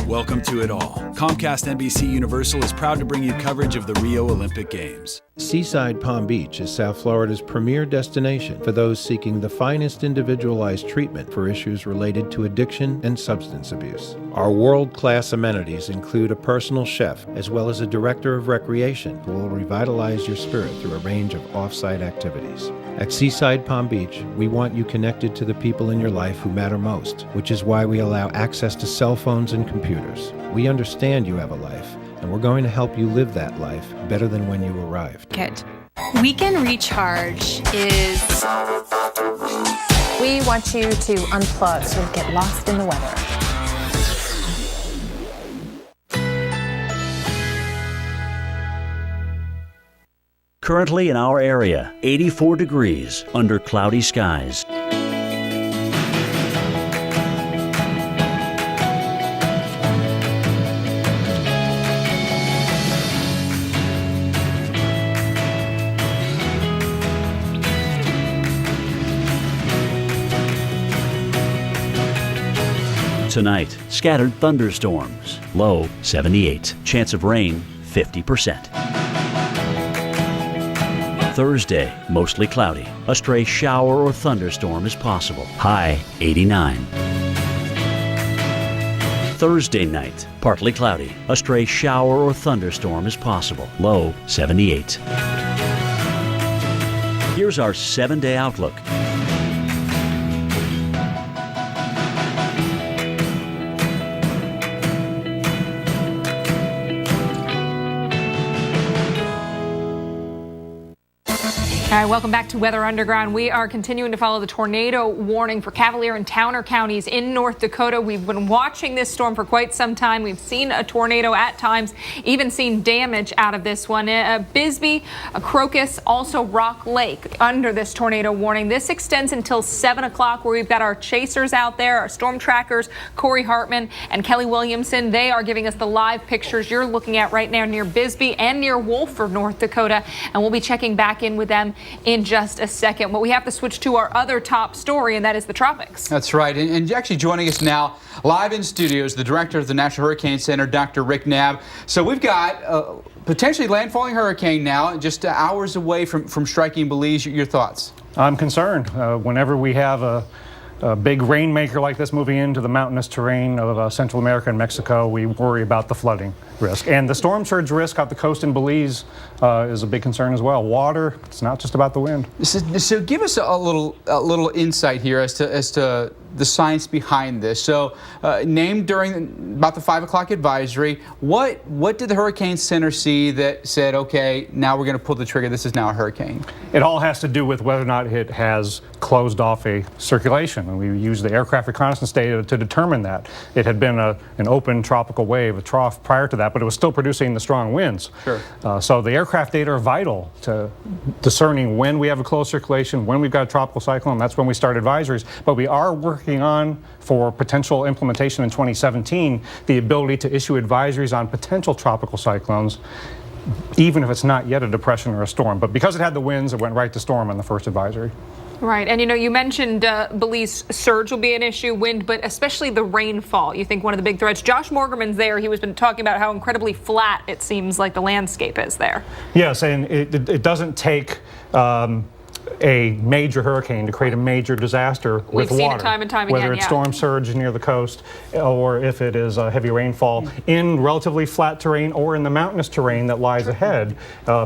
Welcome to it all. Comcast NBC Universal is proud to bring you coverage of the Rio Olympic Games. Seaside Palm Beach is South Florida's premier destination for those seeking the finest individualized treatment for issues related to addiction and substance abuse. Our world-class amenities include a personal chef as well as a director of recreation who will revitalize your spirit through a range of off-site activities. At Seaside Palm Beach, we want you connected to the people in your life who matter most, which is why we allow access to cell phones and computers. We understand you have a life, and we're going to help you live that life better than when you arrived. Good. Weekend Recharge is... We want you to unplug so you get lost in the weather. Currently in our area, 84 degrees under cloudy skies. Tonight, scattered thunderstorms. Low 78. Chance of rain 50%. Thursday, mostly cloudy. A stray shower or thunderstorm is possible. High 89. Thursday night, partly cloudy. A stray shower or thunderstorm is possible. Low 78. Here's our 7-day outlook. All right, welcome back to Weather Underground. We are continuing to follow the tornado warning for Cavalier and Towner counties in North Dakota. We've been watching this storm for quite some time. We've seen a tornado at times, even seen damage out of this one. Bisbee, Crocus, also Rock Lake under this tornado warning. This extends until 7 o'clock, where we've got our chasers out there, our storm trackers, Corey Hartman and Kelly Williamson. They are giving us the live pictures you're looking at right now near Bisbee and near Wolford, North Dakota. And we'll be checking back in with them in just a second. But we have to switch to our other top story, and that is the tropics. That's right. And actually joining us now live in studios, the director of the National Hurricane Center, Dr. Rick Knabb. So we've got potentially landfalling hurricane now, just hours away from striking Belize. Your thoughts? I'm concerned. Whenever we have a big rainmaker like this moving into the mountainous terrain of Central America and Mexico, we worry about the flooding risk. And the storm surge risk off the coast in Belize is a big concern as well. Water, it's not just about the wind. So give us a little insight here as to the science behind this. So, named during about the 5 o'clock advisory, what did the Hurricane Center see that said, okay, now we're going to pull the trigger, this is now a hurricane? It all has to do with whether or not it has closed off a circulation. And we use the aircraft reconnaissance data to determine that. It had been an open tropical wave, a trough prior to that, but it was still producing the strong winds. Sure. So the aircraft data are vital to discerning when we have a closed circulation, when we've got a tropical cyclone. That's when we start advisories. But we are working on, for potential implementation in 2017, the ability to issue advisories on potential tropical cyclones, even if it's not yet a depression or a storm. But because it had the winds, it went right to storm on the first advisory. Right, and you mentioned Belize surge will be an issue, wind, but especially the rainfall. You think one of the big threats. Josh Morgerman's there. He was been talking about how incredibly flat it seems like the landscape is there. Yes, and it doesn't take a major hurricane to create a major disaster with water. We've seen it time and time again, whether it's storm surge near the coast or if it is heavy rainfall in relatively flat terrain or in the mountainous terrain that lies ahead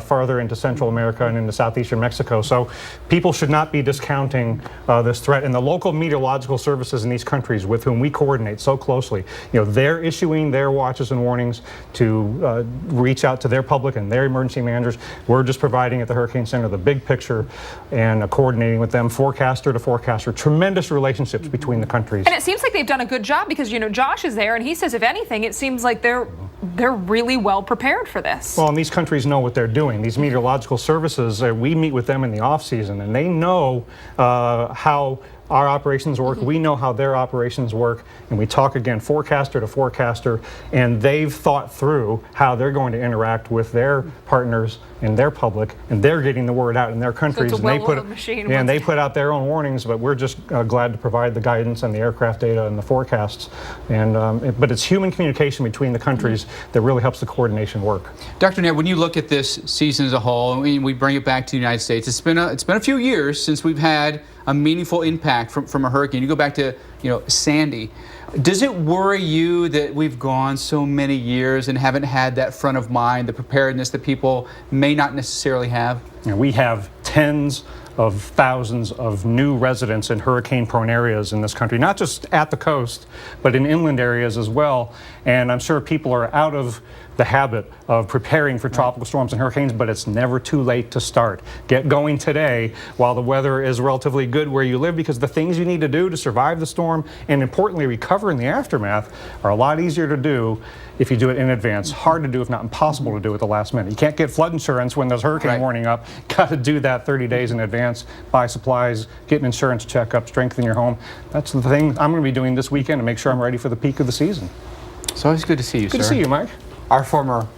farther into Central America and into southeastern Mexico. So people should not be discounting this threat. And the local meteorological services in these countries with whom we coordinate so closely, they're issuing their watches and warnings to reach out to their public and their emergency managers. We're just providing at the Hurricane Center the big picture and coordinating with them forecaster to forecaster. Tremendous relationships between the countries. And it seems like they've done a good job because, Josh is there and he says, if anything, it seems like they're really well prepared for this. Well, and these countries know what they're doing. These meteorological services, we meet with them in the off season and they know how our operations work. We know how their operations work, and we talk again forecaster to forecaster, and they've thought through how they're going to interact with their partners and their public, and they're getting the word out in their countries. So it's a and machine. and they put out their own warnings, but we're just glad to provide the guidance and the aircraft data and the forecasts. And but it's human communication between the countries that really helps the coordination work. Dr. Nair, when you look at this season as a whole, and we bring it back to the United States, it's been a few years since we've had a meaningful impact from a hurricane. You go back to Sandy. Does it worry you that we've gone so many years and haven't had that front of mind, the preparedness that people may not necessarily have? We have tens of thousands of new residents in hurricane-prone areas in this country, not just at the coast, but in inland areas as well. And I'm sure people are out of the habit of preparing for tropical storms and hurricanes, but it's never too late to start. Get going today while the weather is relatively good where you live, because the things you need to do to survive the storm and importantly recover in the aftermath are a lot easier to do if you do it in advance. Hard to do, if not impossible to do at the last minute. You can't get flood insurance when there's hurricane warning up. Got to do that 30 days in advance, buy supplies, get an insurance checkup, strengthen your home. That's the thing I'm going to be doing this weekend to make sure I'm ready for the peak of the season. It's always good to see you, sir. Good to see you, Mike. Our former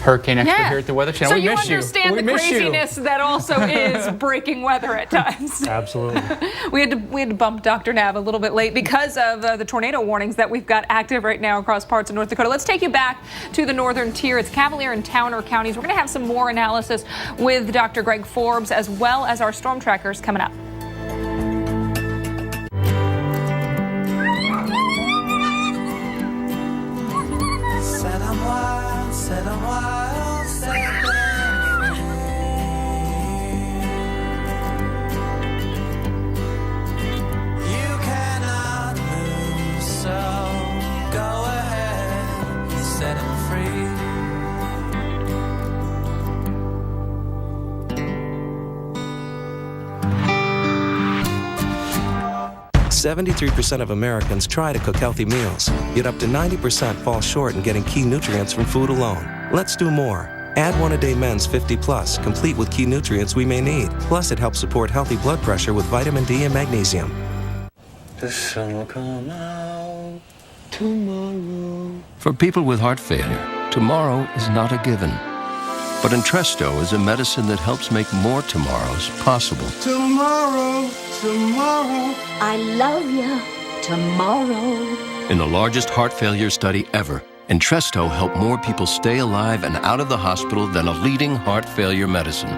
hurricane expert here at the Weather Channel. So we you miss understand the craziness that also is breaking weather at times. Absolutely. We had to bump Dr. Nav a little bit late because of the tornado warnings that we've got active right now across parts of North Dakota. Let's take you back to the northern tier. It's Cavalier and Towner counties. We're going to have some more analysis with Dr. Greg Forbes as well as our storm trackers coming up. Set him free. 73% of Americans try to cook healthy meals, yet up to 90% fall short in getting key nutrients from food alone. Let's do more. Add One A Day Men's 50 Plus, complete with key nutrients we may need. Plus, it helps support healthy blood pressure with vitamin D and magnesium. The sun will come out tomorrow. For people with heart failure, tomorrow is not a given. But Entresto is a medicine that helps make more tomorrows possible. Tomorrow, tomorrow. I love you. Tomorrow. In the largest heart failure study ever, Entresto helped more people stay alive and out of the hospital than a leading heart failure medicine.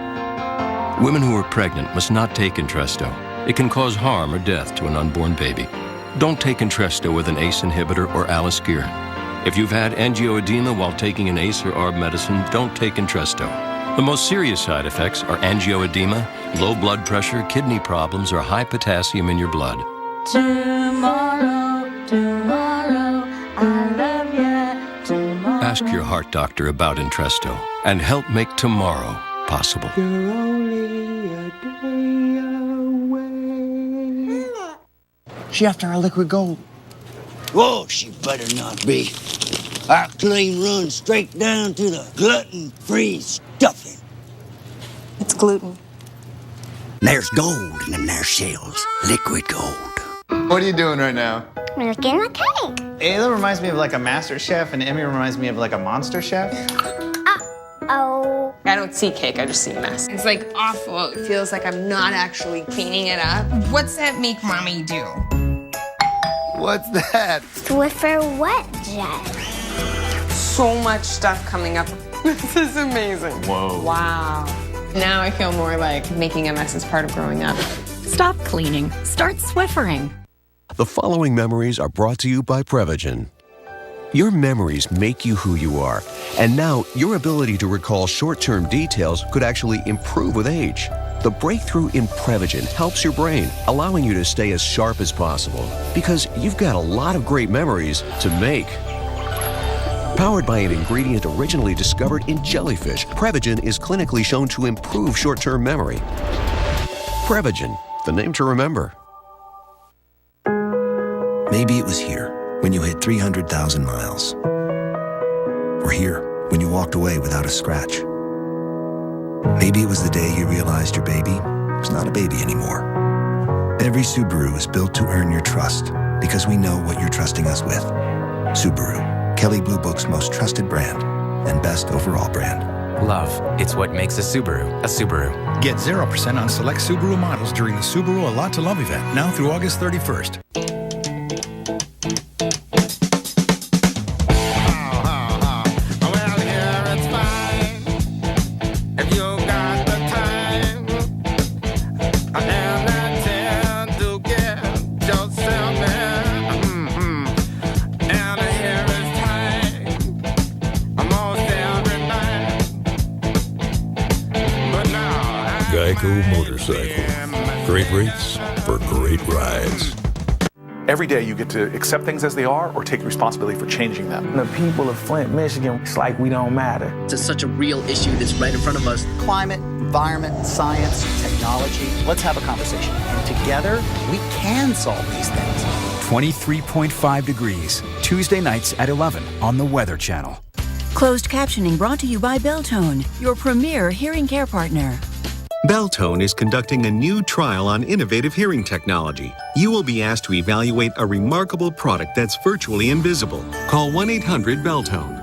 Women who are pregnant must not take Entresto. It can cause harm or death to an unborn baby. Don't take Entresto with an ACE inhibitor or Aliskir. If you've had angioedema while taking an ACE or ARB medicine, don't take Entresto. The most serious side effects are angioedema, low blood pressure, kidney problems, or high potassium in your blood. Tomorrow, tomorrow, I love you. Tomorrow. Ask your heart doctor about Entresto and help make tomorrow possible. You're only a day away. She after our liquid gold. Whoa, she better not be. Our claim runs straight down to the gluten-free stuffing. It's gluten. There's gold in them there shells. Liquid gold. What are you doing right now? Making a cake. Ayla reminds me of like a master chef, and Emmy reminds me of like a monster chef. Oh. I don't see cake, I just see mess. It's like awful. It feels like I'm not actually cleaning it up. What's that make mommy do? What's that? Swiffer wet jet. So much stuff coming up. This is amazing. Whoa. Wow. Now I feel more like making a mess is part of growing up. Stop cleaning. Start Swiffering. The following memories are brought to you by Prevagen. Your memories make you who you are, and now your ability to recall short-term details could actually improve with age. The breakthrough in Prevagen helps your brain, allowing you to stay as sharp as possible, because you've got a lot of great memories to make. Powered by an ingredient originally discovered in jellyfish, Prevagen is clinically shown to improve short-term memory. Prevagen, the name to remember. Maybe it was here when you hit 300,000 miles. Or here when you walked away without a scratch. Maybe it was the day you realized your baby was not a baby anymore. Every Subaru is built to earn your trust because we know what you're trusting us with. Subaru, Kelley Blue Book's most trusted brand and best overall brand. Love, it's what makes a Subaru a Subaru. Get 0% on select Subaru models during the Subaru A Lot to Love event, now through August 31st. Geico Motorcycle. Great rates for great rides. Every day you get to accept things as they are or take responsibility for changing them. The people of Flint, Michigan, it's like we don't matter. It's such a real issue that's right in front of us. Climate, environment, science, technology. Let's have a conversation. And together, we can solve these things. 23.5 degrees, Tuesday nights at 11 on the Weather Channel. Closed captioning brought to you by Beltone, your premier hearing care partner. Beltone is conducting a new trial on innovative hearing technology. You will be asked to evaluate a remarkable product that's virtually invisible. Call 1-800-BELTONE.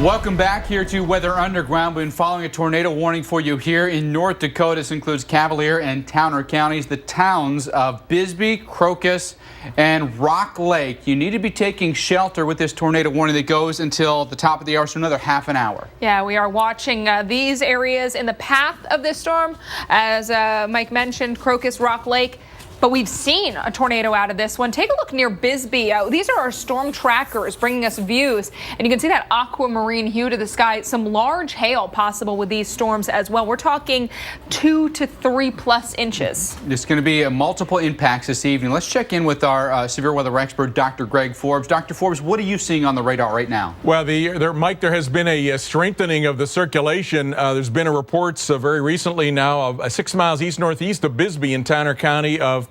Welcome back here to Weather Underground. We've been following a tornado warning for you here in North Dakota. This includes Cavalier and Towner counties, the towns of Bisbee, Crocus, and Rock Lake. You need to be taking shelter with this tornado warning that goes until the top of the hour, so another half an hour. Yeah, we are watching these areas in the path of this storm. As Mike mentioned, Crocus, Rock Lake. But we've seen a tornado out of this one. Take a look near Bisbee. These are our storm trackers bringing us views. And you can see that aquamarine hue to the sky. Some large hail possible with these storms as well. We're talking 2 to 3+ inches. There's going to be multiple impacts this evening. Let's check in with our severe weather expert, Dr. Greg Forbes. Dr. Forbes, what are you seeing on the radar right now? Well, Mike, there has been a strengthening of the circulation. There's been reports very recently now of 6 miles east-northeast of Bisbee in Towner County of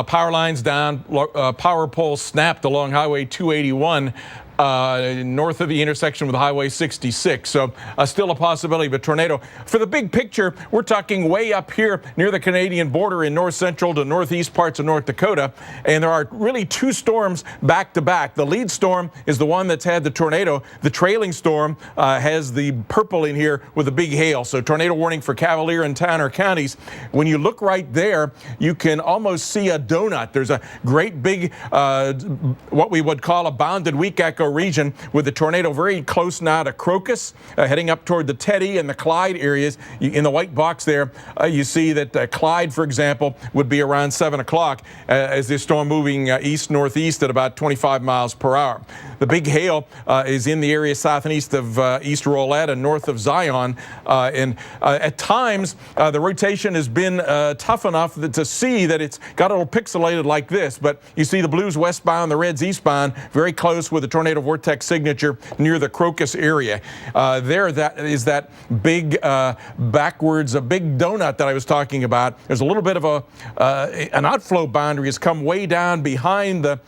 power lines down, power poles snapped along Highway 281 north of the intersection with Highway 66. So still a possibility of a tornado. For the big picture, we're talking way up here near the Canadian border in north central to northeast parts of North Dakota. And there are really 2 storms back to back. The lead storm is the one that's had the tornado. The trailing storm has the purple in here with the big hail. So tornado warning for Cavalier and Towner counties. When you look right there, you can almost see a donut. There's a great big, what we would call a bounded weak echo Mexico region, with the tornado very close now to Crocus, heading up toward the Teddy and the Clyde areas. In the white box there, you see that Clyde, for example, would be around 7 o'clock as this storm moving east-northeast at about 25 miles per hour. The big hail is in the area south and east of East Rolette and north of Zion. And at times, the rotation has been tough enough to see that it's got a little pixelated like this. But you see the blues westbound, the reds eastbound, very close with the tornado vortex signature near the Crocus area. There, that is that big backwards, a big donut that I was talking about. There's a little bit of an outflow boundary has come way down behind the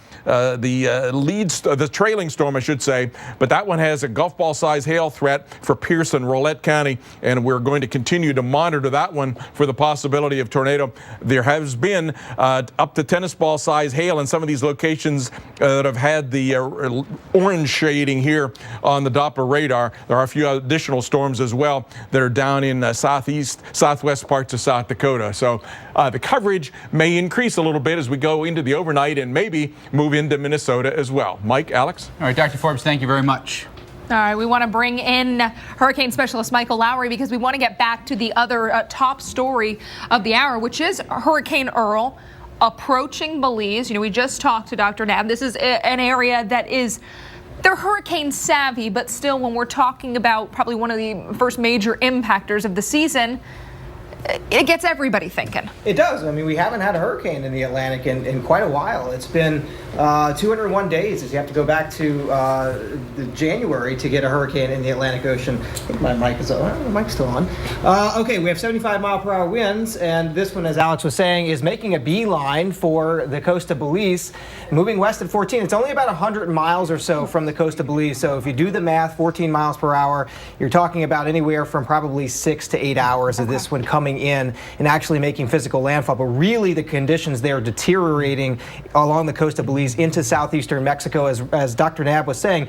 trailing storm, I should say. But that one has a golf ball size hail threat for Pierce and Rolette County, and we're going to continue to monitor that one for the possibility of tornado. There has been up to tennis ball size hail in some of these locations that have had the orange shading here on the Doppler radar. There are a few additional storms as well that are down in southwest parts of South Dakota. So the coverage may increase a little bit as we go into the overnight and maybe move into Minnesota as well. Mike, Alex? All right, Dr. Forbes, thank you very much. All right, we want to bring in hurricane specialist Michael Lowry because we want to get back to the other top story of the hour, which is Hurricane Earl approaching Belize. You know, we just talked to Dr. Knabb. This is an area that is, they're hurricane savvy, but still, when we're talking about probably one of the first major impactors of the season, it gets everybody thinking. It does. I mean, we haven't had a hurricane in the Atlantic in quite a while. It's been 201 days. As you have to go back to January to get a hurricane in the Atlantic Ocean. I think my mic is on. Oh, the mic's still on. Okay, we have 75-mile-per-hour winds, and this one, as Alex was saying, is making a beeline for the coast of Belize, moving west at 14. It's only about 100 miles or so from the coast of Belize. So if you do the math, 14 miles per hour, you're talking about anywhere from probably 6 to 8 hours of this one coming in and actually making physical landfall. But really, the conditions there deteriorating along the coast of Belize into southeastern Mexico. As Dr. Knabb was saying,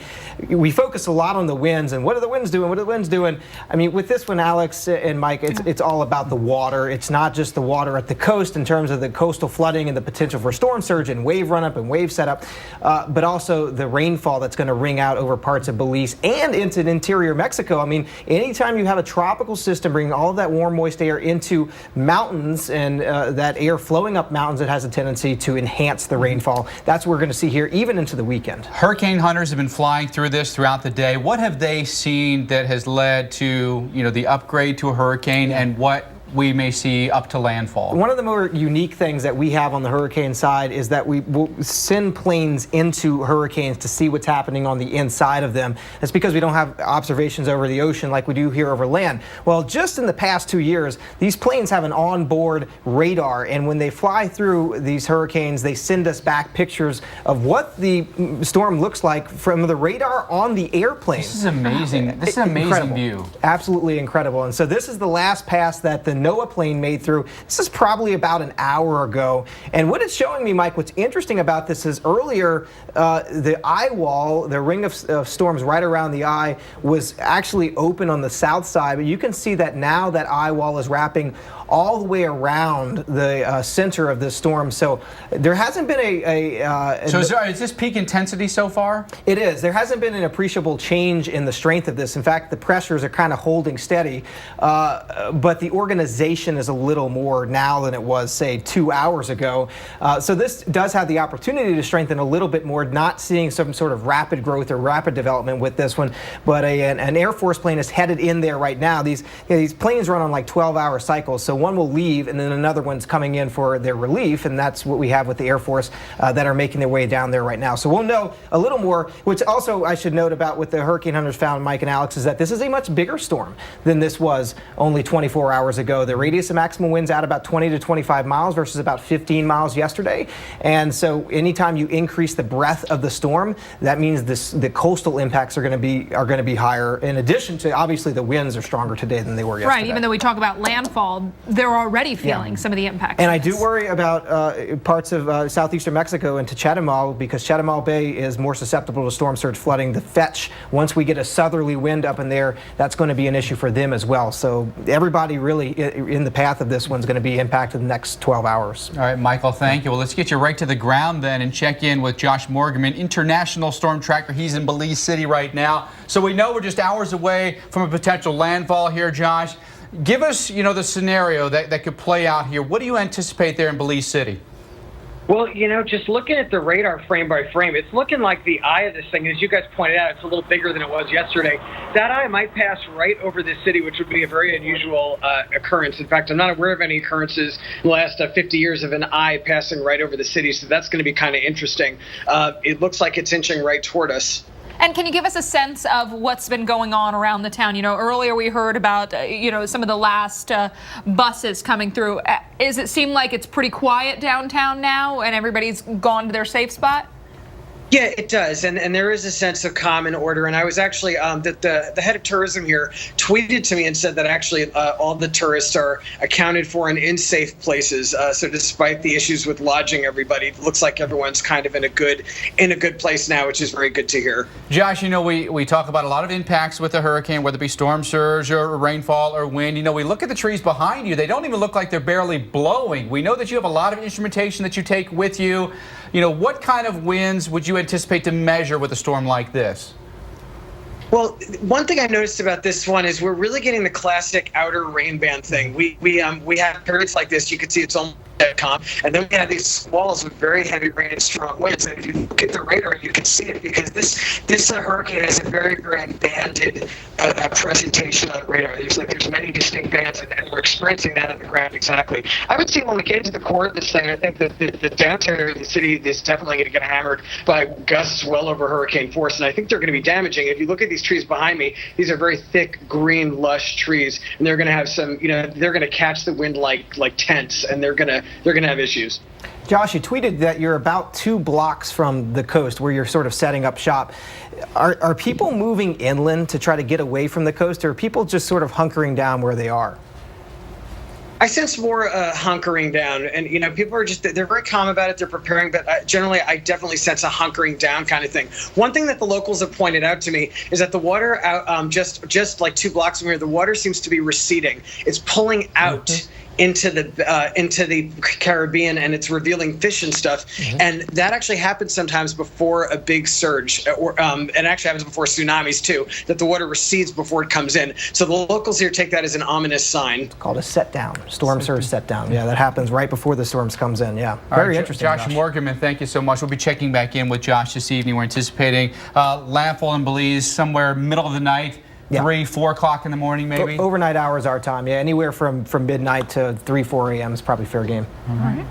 we focus a lot on the winds and what are the winds doing? What are the winds doing? I mean, with this one, Alex and Mike, it's all about the water. It's not just the water at the coast in terms of the coastal flooding and the potential for storm surge and wave run up and wave setup, but also the rainfall that's going to ring out over parts of Belize and into interior Mexico. I mean, anytime you have a tropical system bringing all of that warm, moist air into mountains and that air flowing up mountains, it has a tendency to enhance the rainfall. That's what we're going to see here even into the weekend. Hurricane hunters have been flying through this throughout the day. What have they seen that has led to, you know, the upgrade to a hurricane, and what we may see up to landfall? One of the more unique things that we have on the hurricane side is that we will send planes into hurricanes to see what's happening on the inside of them. That's because we don't have observations over the ocean like we do here over land. Well, just in the past 2 years, these planes have an onboard radar, and when they fly through these hurricanes, they send us back pictures of what the storm looks like from the radar on the airplane. This is amazing. This is an amazing view. Absolutely incredible. And so this is the last pass that the NOAA plane made through. This is probably about an hour ago. And what it's showing me, Mike, what's interesting about this is earlier the eye wall, the ring of storms right around the eye, was actually open on the south side. But you can see that now that eye wall is wrapping all the way around the center of this storm. So there hasn't been So is this peak intensity so far? It is. There hasn't been an appreciable change in the strength of this. In fact, the pressures are kind of holding steady. But the organization is a little more now than it was, say, 2 hours ago. So this does have the opportunity to strengthen a little bit more, not seeing some sort of rapid growth or rapid development with this one. But an Air Force plane is headed in there right now. These planes run on like 12-hour cycles. So one will leave and then another one's coming in for their relief, and that's what we have with the Air Force that are making their way down there right now. So we'll know a little more, which also I should note about what the hurricane hunters found, Mike and Alex, is that this is a much bigger storm than this was only 24 hours ago. The radius of maximum winds out about 20 to 25 miles versus about 15 miles yesterday. And so anytime you increase the breadth of the storm, that means the coastal impacts are going to be higher. In addition to, obviously, the winds are stronger today than they were yesterday. Right, even though we talk about landfall, they're already feeling some of the impacts. And I do worry about parts of southeastern Mexico into Chetumal, because Chetumal Bay is more susceptible to storm surge flooding. The fetch, once we get a southerly wind up in there, that's going to be an issue for them as well. So everybody really in the path of this one's going to be impacted in the next 12 hours. All right, Michael, thank you. Well, let's get you right to the ground then and check in with Josh Morgan, international storm tracker. He's in Belize City right now. So we know we're just hours away from a potential landfall here, Josh. Give us, the scenario that could play out here. What do you anticipate there in Belize City? Well, just looking at the radar frame by frame, it's looking like the eye of this thing, as you guys pointed out, it's a little bigger than it was yesterday. That eye might pass right over this city, which would be a very unusual occurrence. In fact, I'm not aware of any occurrences in the last 50 years of an eye passing right over the city, so that's going to be kind of interesting. It looks like it's inching right toward us. And can you give us a sense of what's been going on around the town? Earlier we heard about, some of the last buses coming through. Does it seem like it's pretty quiet downtown now and everybody's gone to their safe spot? Yeah, it does, and there is a sense of calm and order. And I was actually the head of tourism here tweeted to me and said that actually all the tourists are accounted for in safe places. So despite the issues with lodging everybody, it looks like everyone's kind of in a good place now, which is very good to hear. Josh, we talk about a lot of impacts with the hurricane, whether it be storm surge or rainfall or wind. We look at the trees behind you; they don't even look like they're barely blowing. We know that you have a lot of instrumentation that you take with you. What kind of winds would you anticipate to measure with a storm like this? Well, one thing I noticed about this one is we're really getting the classic outer rain band thing. We have periods like this. You can see it's almost calm, and then we have these squalls with very heavy rain and strong winds. And if you look at the radar, you can see it, because this hurricane has a very banded presentation on the radar. There's many distinct bands, and we're experiencing that on the ground exactly. I would say when we get into the core of this thing, I think that the downtown area of the city is definitely going to get hammered by gusts well over hurricane force, and I think they're going to be damaging. If you look at these trees behind me, these are very thick, green, lush trees, and they're going to have some, they're going to catch the wind like tents, and they're going to have issues. Josh, you tweeted that you're about 2 blocks from the coast where you're sort of setting up shop. Are people moving inland to try to get away from the coast, or are people just sort of hunkering down where they are? I sense more hunkering down, and people are they're very calm about it. They're preparing, but generally I definitely sense a hunkering down kind of thing. One thing that the locals have pointed out to me is that the water out just like 2 blocks from here, the water seems to be receding. It's pulling out into the Caribbean, and it's revealing fish and stuff. And that actually happens sometimes before a big surge, or it actually happens before tsunamis too, that the water recedes before it comes in. So the locals here take that as an ominous sign. It's called a set down, storm surge set down. Yeah, that happens right before the storms comes in. Yeah, very interesting. Josh Morgan, thank you so much. We'll be checking back in with Josh this evening. We're anticipating landfall in Belize somewhere middle of the night. 3, 4 o'clock in the morning, maybe? Overnight hours our time, yeah. Anywhere from midnight to 3, 4 a.m. is probably fair game. All right.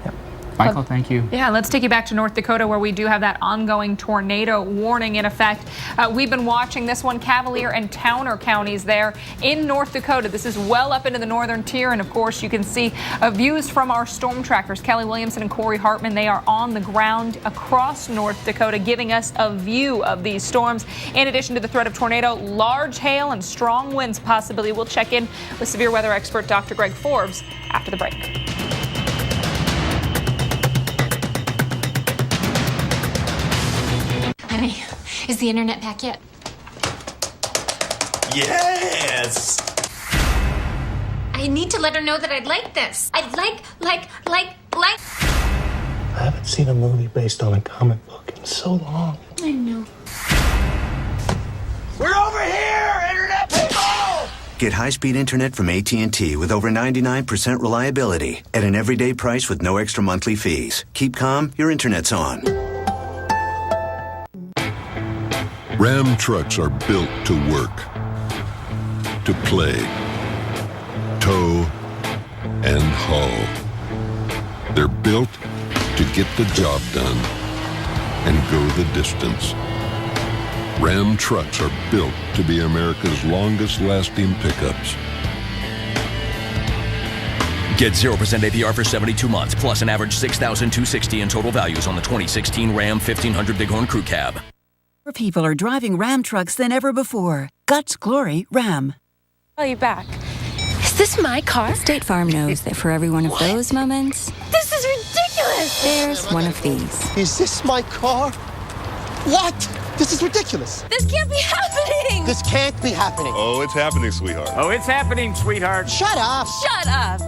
Michael, thank you. Yeah, let's take you back to North Dakota, where we do have that ongoing tornado warning in effect. We've been watching this one, Cavalier and Towner counties there in North Dakota. This is well up into the northern tier, and of course you can see views from our storm trackers, Kelly Williamson and Corey Hartman. They are on the ground across North Dakota, giving us a view of these storms. In addition to the threat of tornado, large hail and strong winds possibility. We'll check in with severe weather expert Dr. Greg Forbes after the break. Honey, is the internet back yet? Yes! I need to let her know that I'd like this. I'd like. I haven't seen a movie based on a comic book in so long. I know. We're over here, internet people! Get high-speed internet from AT&T with over 99% reliability at an everyday price with no extra monthly fees. Keep calm, your internet's on. Ram trucks are built to work, to play, tow, and haul. They're built to get the job done and go the distance. Ram trucks are built to be America's longest-lasting pickups. Get 0% APR for 72 months, plus an average $6,260 in total values on the 2016 Ram 1500 Bighorn Crew Cab. More people are driving Ram trucks than ever before. Guts Glory Ram. Call you back. Is this my car? State Farm knows that for every one of those moments, This is ridiculous! there's one of these. Is this my car? What? This is ridiculous. This can't be happening! This can't be happening. Oh, it's happening, sweetheart. Oh, it's happening, sweetheart. Shut up. Shut up!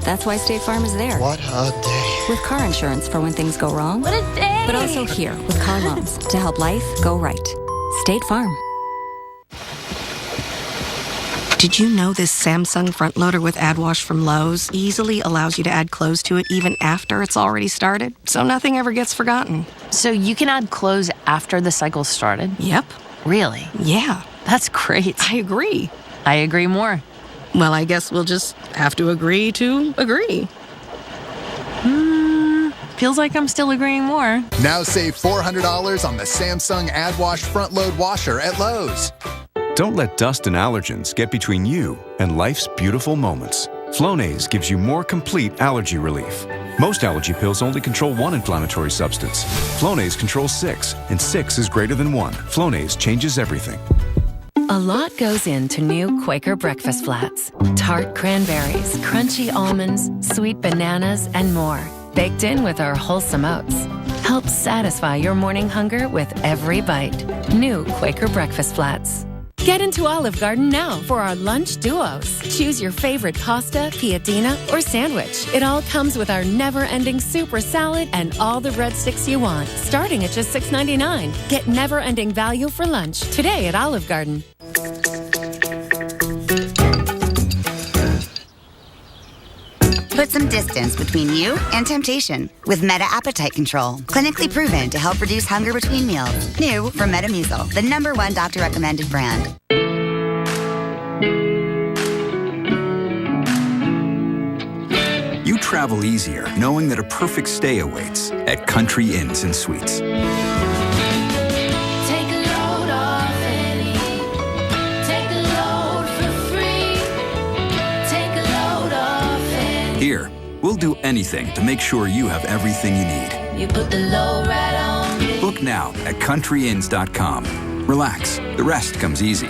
That's why State Farm is there. What a day. With car insurance for when things go wrong. What a day! But also here with car loans to help life go right. State Farm. Did you know this Samsung front loader with AdWash from Lowe's easily allows you to add clothes to it even after it's already started, so nothing ever gets forgotten? So you can add clothes after the cycle started? Yep. Really? Yeah. That's great. I agree. I agree more. Well, I guess we'll just have to agree to agree. Feels like I'm still agreeing more. Now save $400 on the Samsung AdWash front load washer at Lowe's. Don't let dust and allergens get between you and life's beautiful moments. Flonase gives you more complete allergy relief. Most allergy pills only control one inflammatory substance. Flonase controls 6, and 6 is greater than 1. Flonase changes everything. A lot goes into new Quaker breakfast flats. Tart cranberries, crunchy almonds, sweet bananas, and more. Baked in with our wholesome oats. Help satisfy your morning hunger with every bite. New Quaker breakfast flats. Get into Olive Garden now for our lunch duos. Choose your favorite pasta, piadina, or sandwich. It all comes with our never-ending super salad and all the breadsticks you want, starting at just $6.99. Get never-ending value for lunch today at Olive Garden. Put some distance between you and temptation with Meta Appetite Control. Clinically proven to help reduce hunger between meals. New from Metamucil, the #1 doctor-recommended brand. You travel easier knowing that a perfect stay awaits at Country Inns and Suites. Here, we'll do anything to make sure you have everything you need. You put the low right on me. Book now at countryinns.com. Relax, the rest comes easy.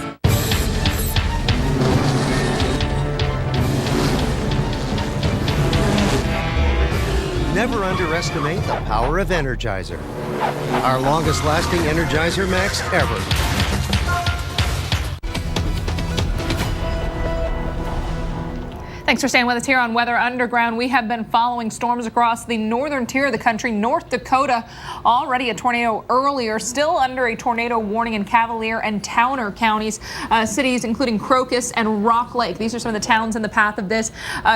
Never underestimate the power of Energizer. Our longest lasting Energizer Max ever. Thanks for staying with us here on Weather Underground. We have been following storms across the northern tier of the country. North Dakota, already a tornado earlier, still under a tornado warning in Cavalier and Towner counties. Cities including Crocus and Rock Lake. These are some of the towns in the path of this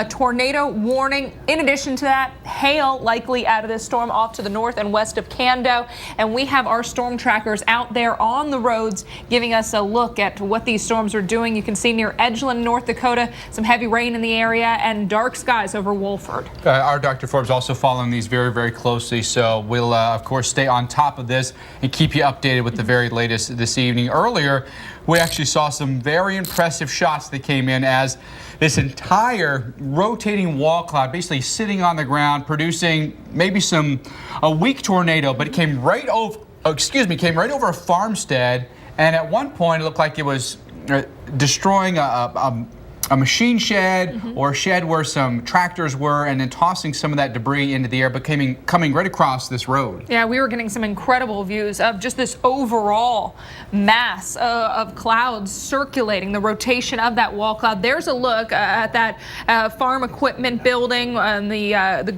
tornado warning. In addition to that, hail likely out of this storm off to the north and west of Cando. And we have our storm trackers out there on the roads giving us a look at what these storms are doing. You can see near Edgeland, North Dakota, some heavy rain in the area and dark skies over Wolford. Our Dr. Forbes also following these very, very closely, so we'll, of course, stay on top of this and keep you updated with the very latest this evening. Earlier, we actually saw some very impressive shots that came in as this entire rotating wall cloud basically sitting on the ground, producing maybe a weak tornado, but it came right over, came right over a farmstead, and at one point it looked like it was destroying a machine shed or a shed where some tractors were, and then tossing some of that debris into the air, but coming right across this road. Yeah, we were getting some incredible views of just this overall mass of clouds circulating, the rotation of that wall cloud. There's a look at that farm equipment building and the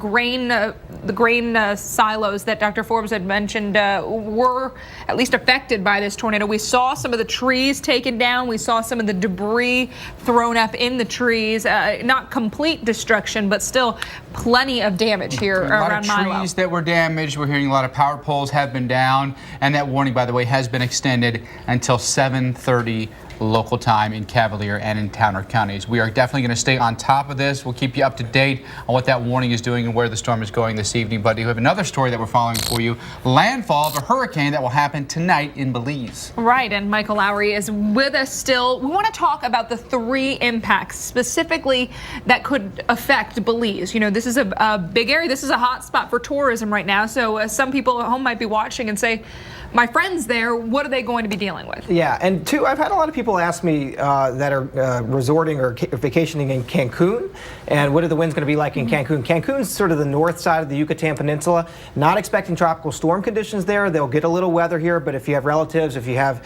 grain silos that Dr. Forbes had mentioned were at least affected by this tornado. We saw some of the trees taken down. We saw some of the debris thrown up in the trees. Not complete destruction, but still plenty of damage here around Milo. A lot of trees that were damaged. We're hearing a lot of power poles have been down, and that warning, by the way, has been extended until 7:30 local time in Cavalier and in Towner counties. We are definitely going to stay on top of this. We'll keep you up to date on what that warning is doing and where the storm is going this evening. But we have another story that we're following for you. Landfall of a hurricane that will happen tonight in Belize. Right, and Michael Lowry is with us still. We want to talk about the 3 impacts specifically that could affect Belize. You know, this is a big area. This is a hot spot for tourism right now. So some people at home might be watching and say, my friends there, what are they going to be dealing with? Yeah, and two, I've had a lot of people ask me that are resorting or vacationing in Cancun, and what are the winds going to be like in Cancun? Cancun's sort of the north side of the Yucatan Peninsula. Not expecting tropical storm conditions there. They'll get a little weather here, but if you have relatives, if you have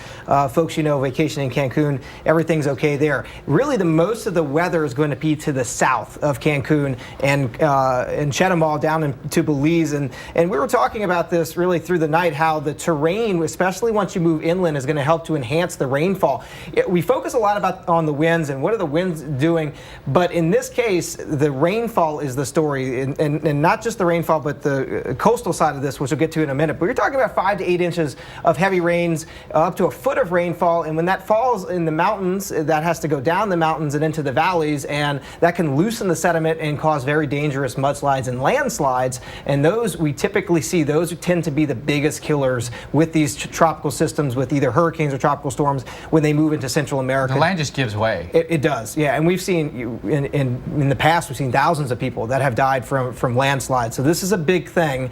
folks you know vacationing in Cancun, everything's okay there. Really, the most of the weather is going to be to the south of Cancun and Chetumal down into Belize, and we were talking about this really through the night, how the terrain, especially once you move inland, is going to help to enhance the rainfall. We focus a lot on the winds and what are the winds doing, but in this case, the rainfall is the story, and not just the rainfall, but the coastal side of this, which we'll get to in a minute. But we're talking about 5 to 8 inches of heavy rains, up to a foot of rainfall, and when that falls in the mountains, that has to go down the mountains and into the valleys, and that can loosen the sediment and cause very dangerous mudslides and landslides, and those we typically see, those tend to be the biggest killers with these tropical systems, with either hurricanes or tropical storms when they move into Central America. The land just gives way. It does, yeah, and we've seen, in the past, we've seen thousands of people that have died from landslides, so this is a big thing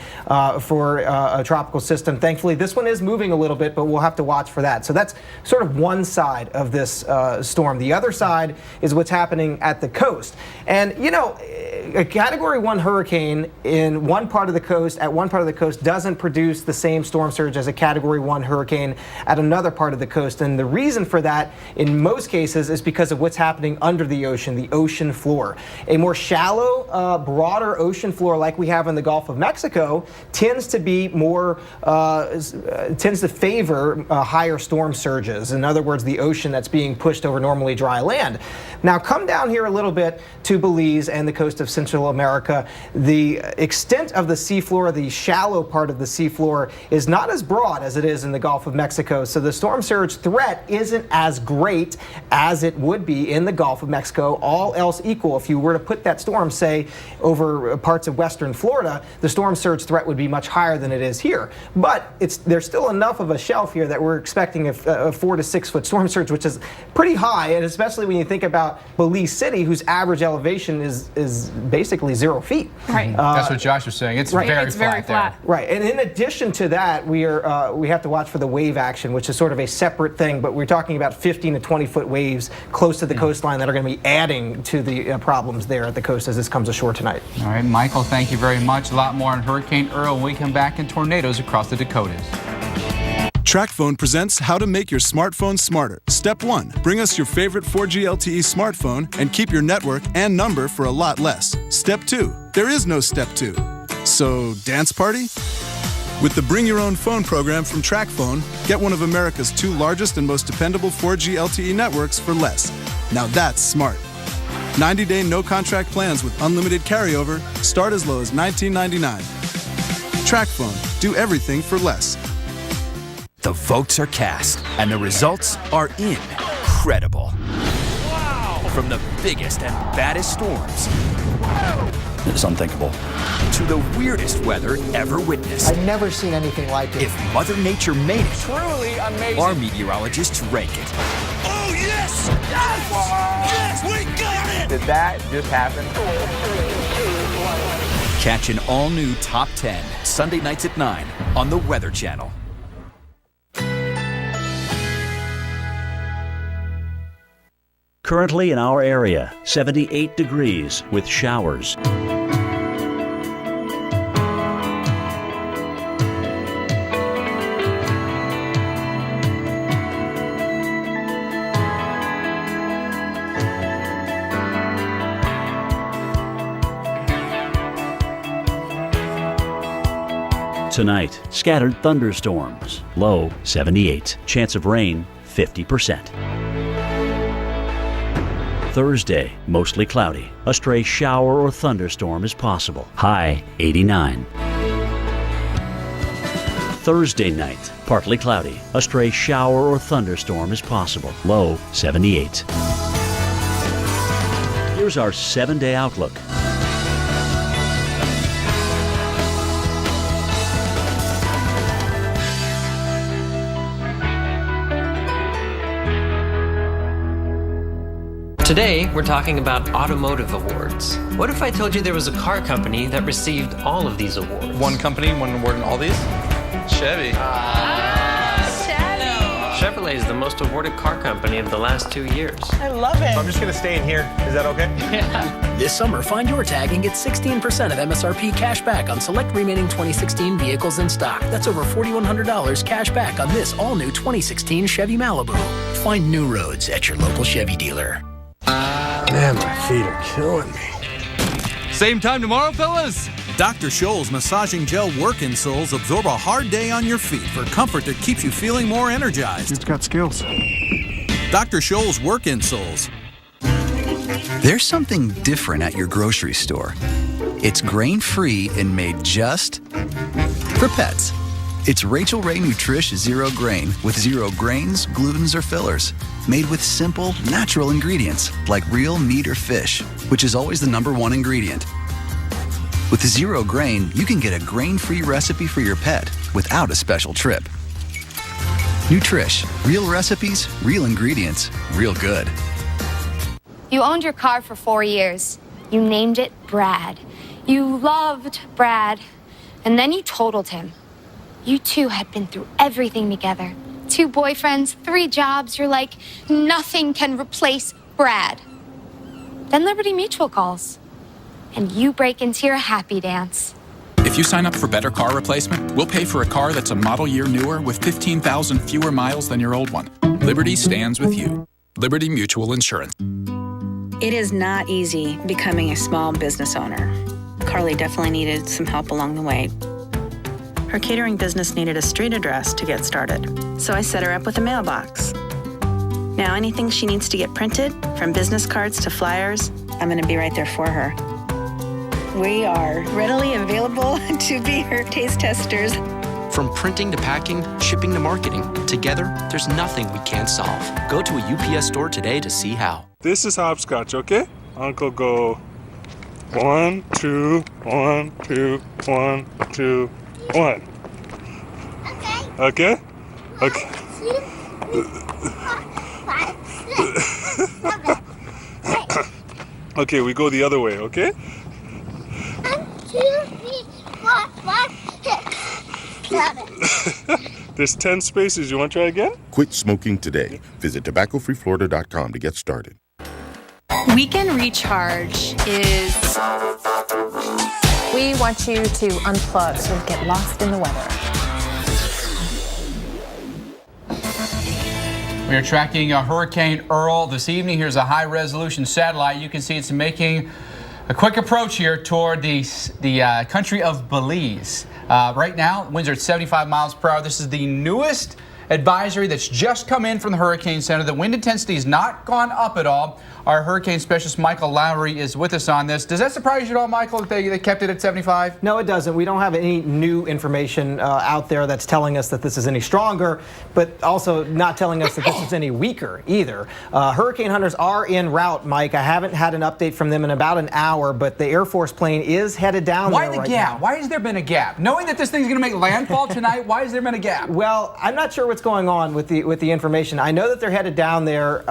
for a tropical system. Thankfully, this one is moving a little bit, but we'll have to watch for that. So that's sort of one side of this storm. The other side is what's happening at the coast. And, you know, a Category 1 hurricane in one part of the coast, at one part of the coast, doesn't produce the same storm surge as a Category 1 hurricane at another part of the coast. And the reason for that, in most cases, is because of what's happening under the ocean floor. A more shallow, broader ocean floor like we have in the Gulf of Mexico tends to be more, tends to favor higher storm surges. In other words, the ocean that's being pushed over normally dry land. Now come down here a little bit to Belize and the coast of Central America. The extent of the seafloor, the shallow part of the seafloor, is not as broad as it is in the Gulf of Mexico. So the storm surge threat isn't as great as it would be in the Gulf of Mexico. All else equal, if you were to put that storm, say, over parts of western Florida, the storm surge threat would be much higher than it is here. But there's still enough of a shelf here that we're expecting a 4 to 6 foot storm surge, which is pretty high, and especially when you think about Belize City, whose average elevation is basically 0 feet. Right. That's what Josh was saying. It's very flat there. Right. And in addition to that, we have to watch for the wave action, which is sort of a separate thing, but we're talking about 15 to 20 foot waves close to the coastline that are going to be adding to the problems there at the coast as this comes ashore tonight. All right, Michael, thank you very much. A lot more on Hurricane Earl when we come back, and tornadoes across the Dakotas. TracFone presents how to make your smartphone smarter. Step 1, bring us your favorite 4G LTE smartphone and keep your network and number for a lot less. Step 2, there is no Step 2. So, dance party? With the Bring Your Own Phone program from TracFone, get one of America's 2 largest and most dependable 4G LTE networks for less. Now that's smart. 90-day no-contract plans with unlimited carryover start as low as $19.99. TracFone, do everything for less. The votes are cast, and the results are incredible. Wow! From the biggest and baddest storms, it's unthinkable, to the weirdest weather ever witnessed. I've never seen anything like it. If Mother Nature made it, truly amazing, our meteorologists rank it. Oh, yes! Yes! Yes, we got it! Did that just happen? Catch an all-new Top 10, Sunday nights at 9 on the Weather Channel. Currently in our area, 78 degrees with showers. Tonight, scattered thunderstorms, low 78. Chance of rain, 50%. Thursday, mostly cloudy. A stray shower or thunderstorm is possible. High 89. Thursday night, partly cloudy. A stray shower or thunderstorm is possible. Low 78. Here's our 7-day outlook. Today, we're talking about automotive awards. What if I told you there was a car company that received all of these awards? One company, one award in all these? Chevy. Chevrolet is the most awarded car company of the last 2 years. I love it. I'm just going to stay in here. Is that okay? Yeah. This summer, find your tag and get 16% of MSRP cash back on select remaining 2016 vehicles in stock. That's over $4,100 cash back on this all-new 2016 Chevy Malibu. Find new roads at your local Chevy dealer. Man, my feet are killing me. Same time tomorrow, fellas? Dr. Scholl's massaging gel work insoles absorb a hard day on your feet for comfort that keeps you feeling more energized. It's got skills. Dr. Scholl's work insoles. There's something different at your grocery store. It's grain-free and made just for pets. It's Rachel Ray Nutrish Zero Grain with zero grains, glutens, or fillers. Made with simple, natural ingredients like real meat or fish, which is always the #1 ingredient. With Zero Grain, you can get a grain-free recipe for your pet without a special trip. Nutrish, real recipes, real ingredients, real good. You owned your car for 4 years. You named it Brad. You loved Brad. And then you totaled him. You two had been through everything together. 2 boyfriends, 3 jobs. You're like, nothing can replace Brad. Then Liberty Mutual calls. And you break into your happy dance. If you sign up for Better Car Replacement, we'll pay for a car that's a model year newer with 15,000 fewer miles than your old one. Liberty stands with you. Liberty Mutual Insurance. It is not easy becoming a small business owner. Carly definitely needed some help along the way. Her catering business needed a street address to get started, so I set her up with a mailbox. Now anything she needs to get printed, from business cards to flyers, I'm going to be right there for her. We are readily available to be her taste testers. From printing to packing, shipping to marketing, together, there's nothing we can't solve. Go to a UPS store today to see how. This is hopscotch, okay? Uncle go 1, 2, 1, 2, 1, 2, 1. Okay? Okay. Okay, we go the other way, okay? 1, 2, 3, 4, 5, 6, 7. There's 10 spaces. You want to try again? Quit smoking today. Visit tobaccofreeflorida.com to get started. Weekend Recharge is... We want you to unplug so you get lost in the weather. We are tracking Hurricane Earl this evening. Here's a high-resolution satellite. You can see it's making a quick approach here toward the country of Belize. Right now, winds are at 75 miles per hour. This is the newest advisory that's just come in from the Hurricane Center. The wind intensity has not gone up at all. Our hurricane specialist, Michael Lowry, is with us on this. Does that surprise you at all, Michael, that they kept it at 75? No, it doesn't. We don't have any new information out there that's telling us that this is any stronger, but also not telling us that this is any weaker either. Hurricane hunters are en route, Mike. I haven't had an update from them in about an hour, but the Air Force plane is headed down there right now. Why the gap? Why has there been a gap? Knowing that this thing's going to make landfall tonight, why has there been a gap? Well, I'm not sure what's going on with the information. I know that they're headed down there.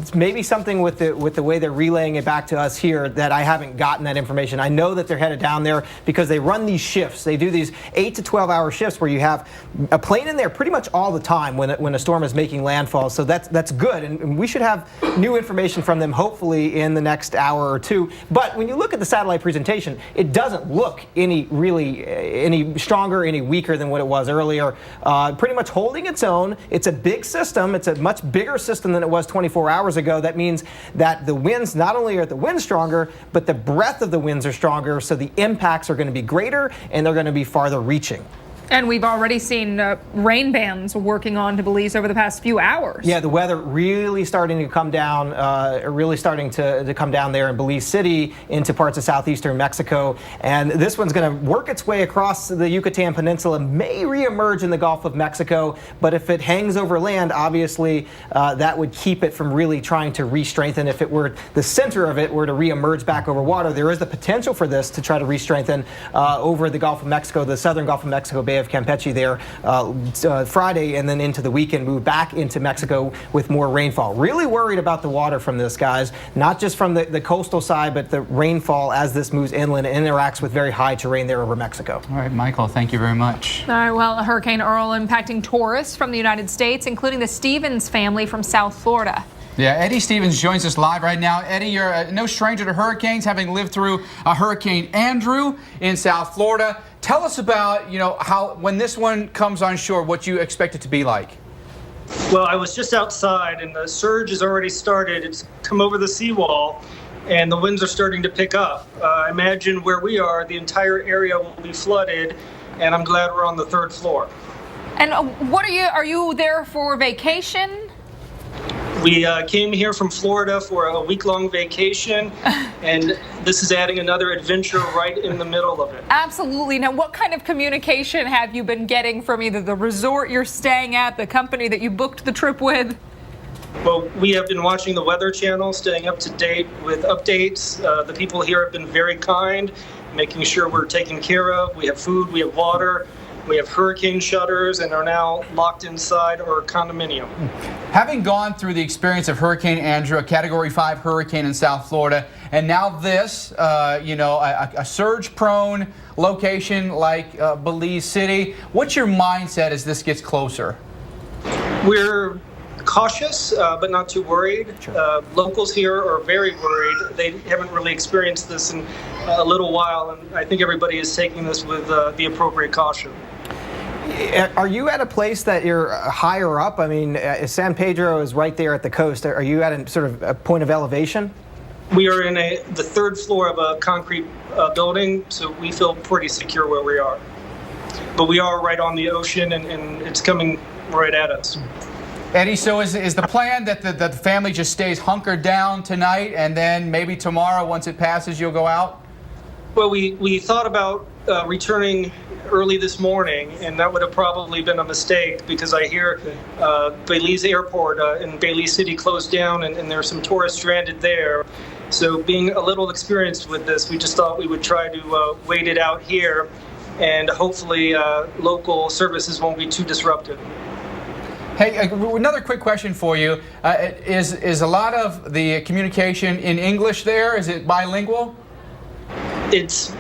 It's maybe something with the way they're relaying it back to us here that I haven't gotten that information. I know that they're headed down there because they run these shifts. They do these 8 to 12 hour shifts where you have a plane in there pretty much all the time when a storm is making landfall. So that's good, and we should have new information from them hopefully in the next hour or two. But when you look at the satellite presentation, it doesn't look any stronger, any weaker than what it was earlier. Pretty much holding its own. It's a big system. It's a much bigger system than it was 24 hours ago. That means that the winds, not only are the winds stronger, but the breadth of the winds are stronger, so the impacts are going to be greater and they're going to be farther reaching. And we've already seen rain bands working on to Belize over the past few hours. Yeah, the weather really starting to come down, to come down there in Belize City into parts of southeastern Mexico. And this one's going to work its way across the Yucatan Peninsula, may reemerge in the Gulf of Mexico. But if it hangs over land, obviously that would keep it from really trying to re-strengthen. If it were the center of it were to reemerge back over water, there is the potential for this to try to re-strengthen over the Gulf of Mexico, the southern Gulf of Mexico, Bay of Campeche there Friday, and then into the weekend move back into Mexico with more rainfall. Really worried about the water from this, guys, not just from the coastal side, but the rainfall as this moves inland and interacts with very high terrain there over Mexico. All right, Michael, thank you very much. All right, well, Hurricane Earl impacting tourists from the United States, including the Stevens family from South Florida. Yeah, Eddie Stevens joins us live right now. Eddie, you're no stranger to hurricanes, having lived through Hurricane Andrew in South Florida. Tell us about, how when this one comes on shore, what you expect it to be like. Well, I was just outside, and the surge has already started. It's come over the seawall, and the winds are starting to pick up. Imagine where we are, the entire area will be flooded, and I'm glad we're on the 3rd floor. And what are you there for vacation? We came here from Florida for a week-long vacation, and this is adding another adventure right in the middle of it. Absolutely. Now, what kind of communication have you been getting from either the resort you're staying at, the company that you booked the trip with? Well, we have been watching the Weather Channel, staying up to date with updates. The people here have been very kind, making sure we're taken care of. We have food, we have water. We have hurricane shutters and are now locked inside our condominium. Having gone through the experience of Hurricane Andrew, a Category 5 hurricane in South Florida, and now this, a surge-prone location like Belize City, what's your mindset as this gets closer? We're cautious, but not too worried. Locals here are very worried. They haven't really experienced this in a little while, and I think everybody is taking this with the appropriate caution. Are you at a place that you're higher up? I mean, San Pedro is right there at the coast. Are you at a sort of a point of elevation? We are in the 3rd floor of a concrete building, so we feel pretty secure where we are. But we are right on the ocean, and it's coming right at us. Eddie, so is the plan that the family just stays hunkered down tonight, and then maybe tomorrow, once it passes, you'll go out? Well, we thought about returning early this morning, and that would have probably been a mistake because I hear Belize Airport in Belize City closed down, and there are some tourists stranded there. So being a little experienced with this, we just thought we would try to wait it out here, and hopefully local services won't be too disrupted. Hey, another quick question for you. Is a lot of the communication in English there? Is it bilingual? It's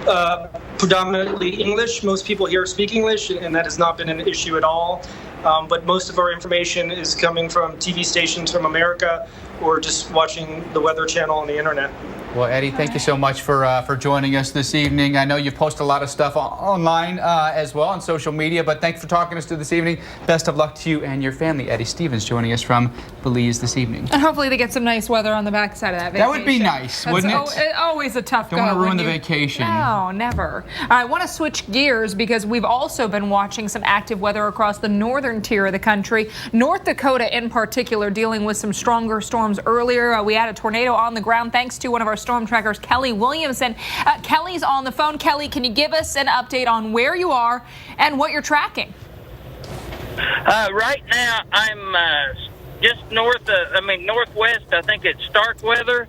predominantly English. Most people here speak English, and that has not been an issue at all. But most of our information is coming from TV stations from America or just watching the Weather Channel on the internet. Well, Eddie, thank you so much for joining us this evening. I know you post a lot of stuff online as well on social media, but thanks for talking to us this evening. Best of luck to you and your family. Eddie Stevens joining us from Belize this evening. And hopefully they get some nice weather on the backside of that vacation. That would be nice, wouldn't it? Always a tough go. Don't want to ruin the vacation. No, never. I want to switch gears because we've also been watching some active weather across the northern tier of the country. North Dakota in particular dealing with some stronger storms earlier. We had a tornado on the ground thanks to one of our storm trackers, Kelly Williamson. Kelly's on the phone. Kelly, can you give us an update on where you are and what you're tracking? Right now, I'm just northwest. I think it's Starkweather,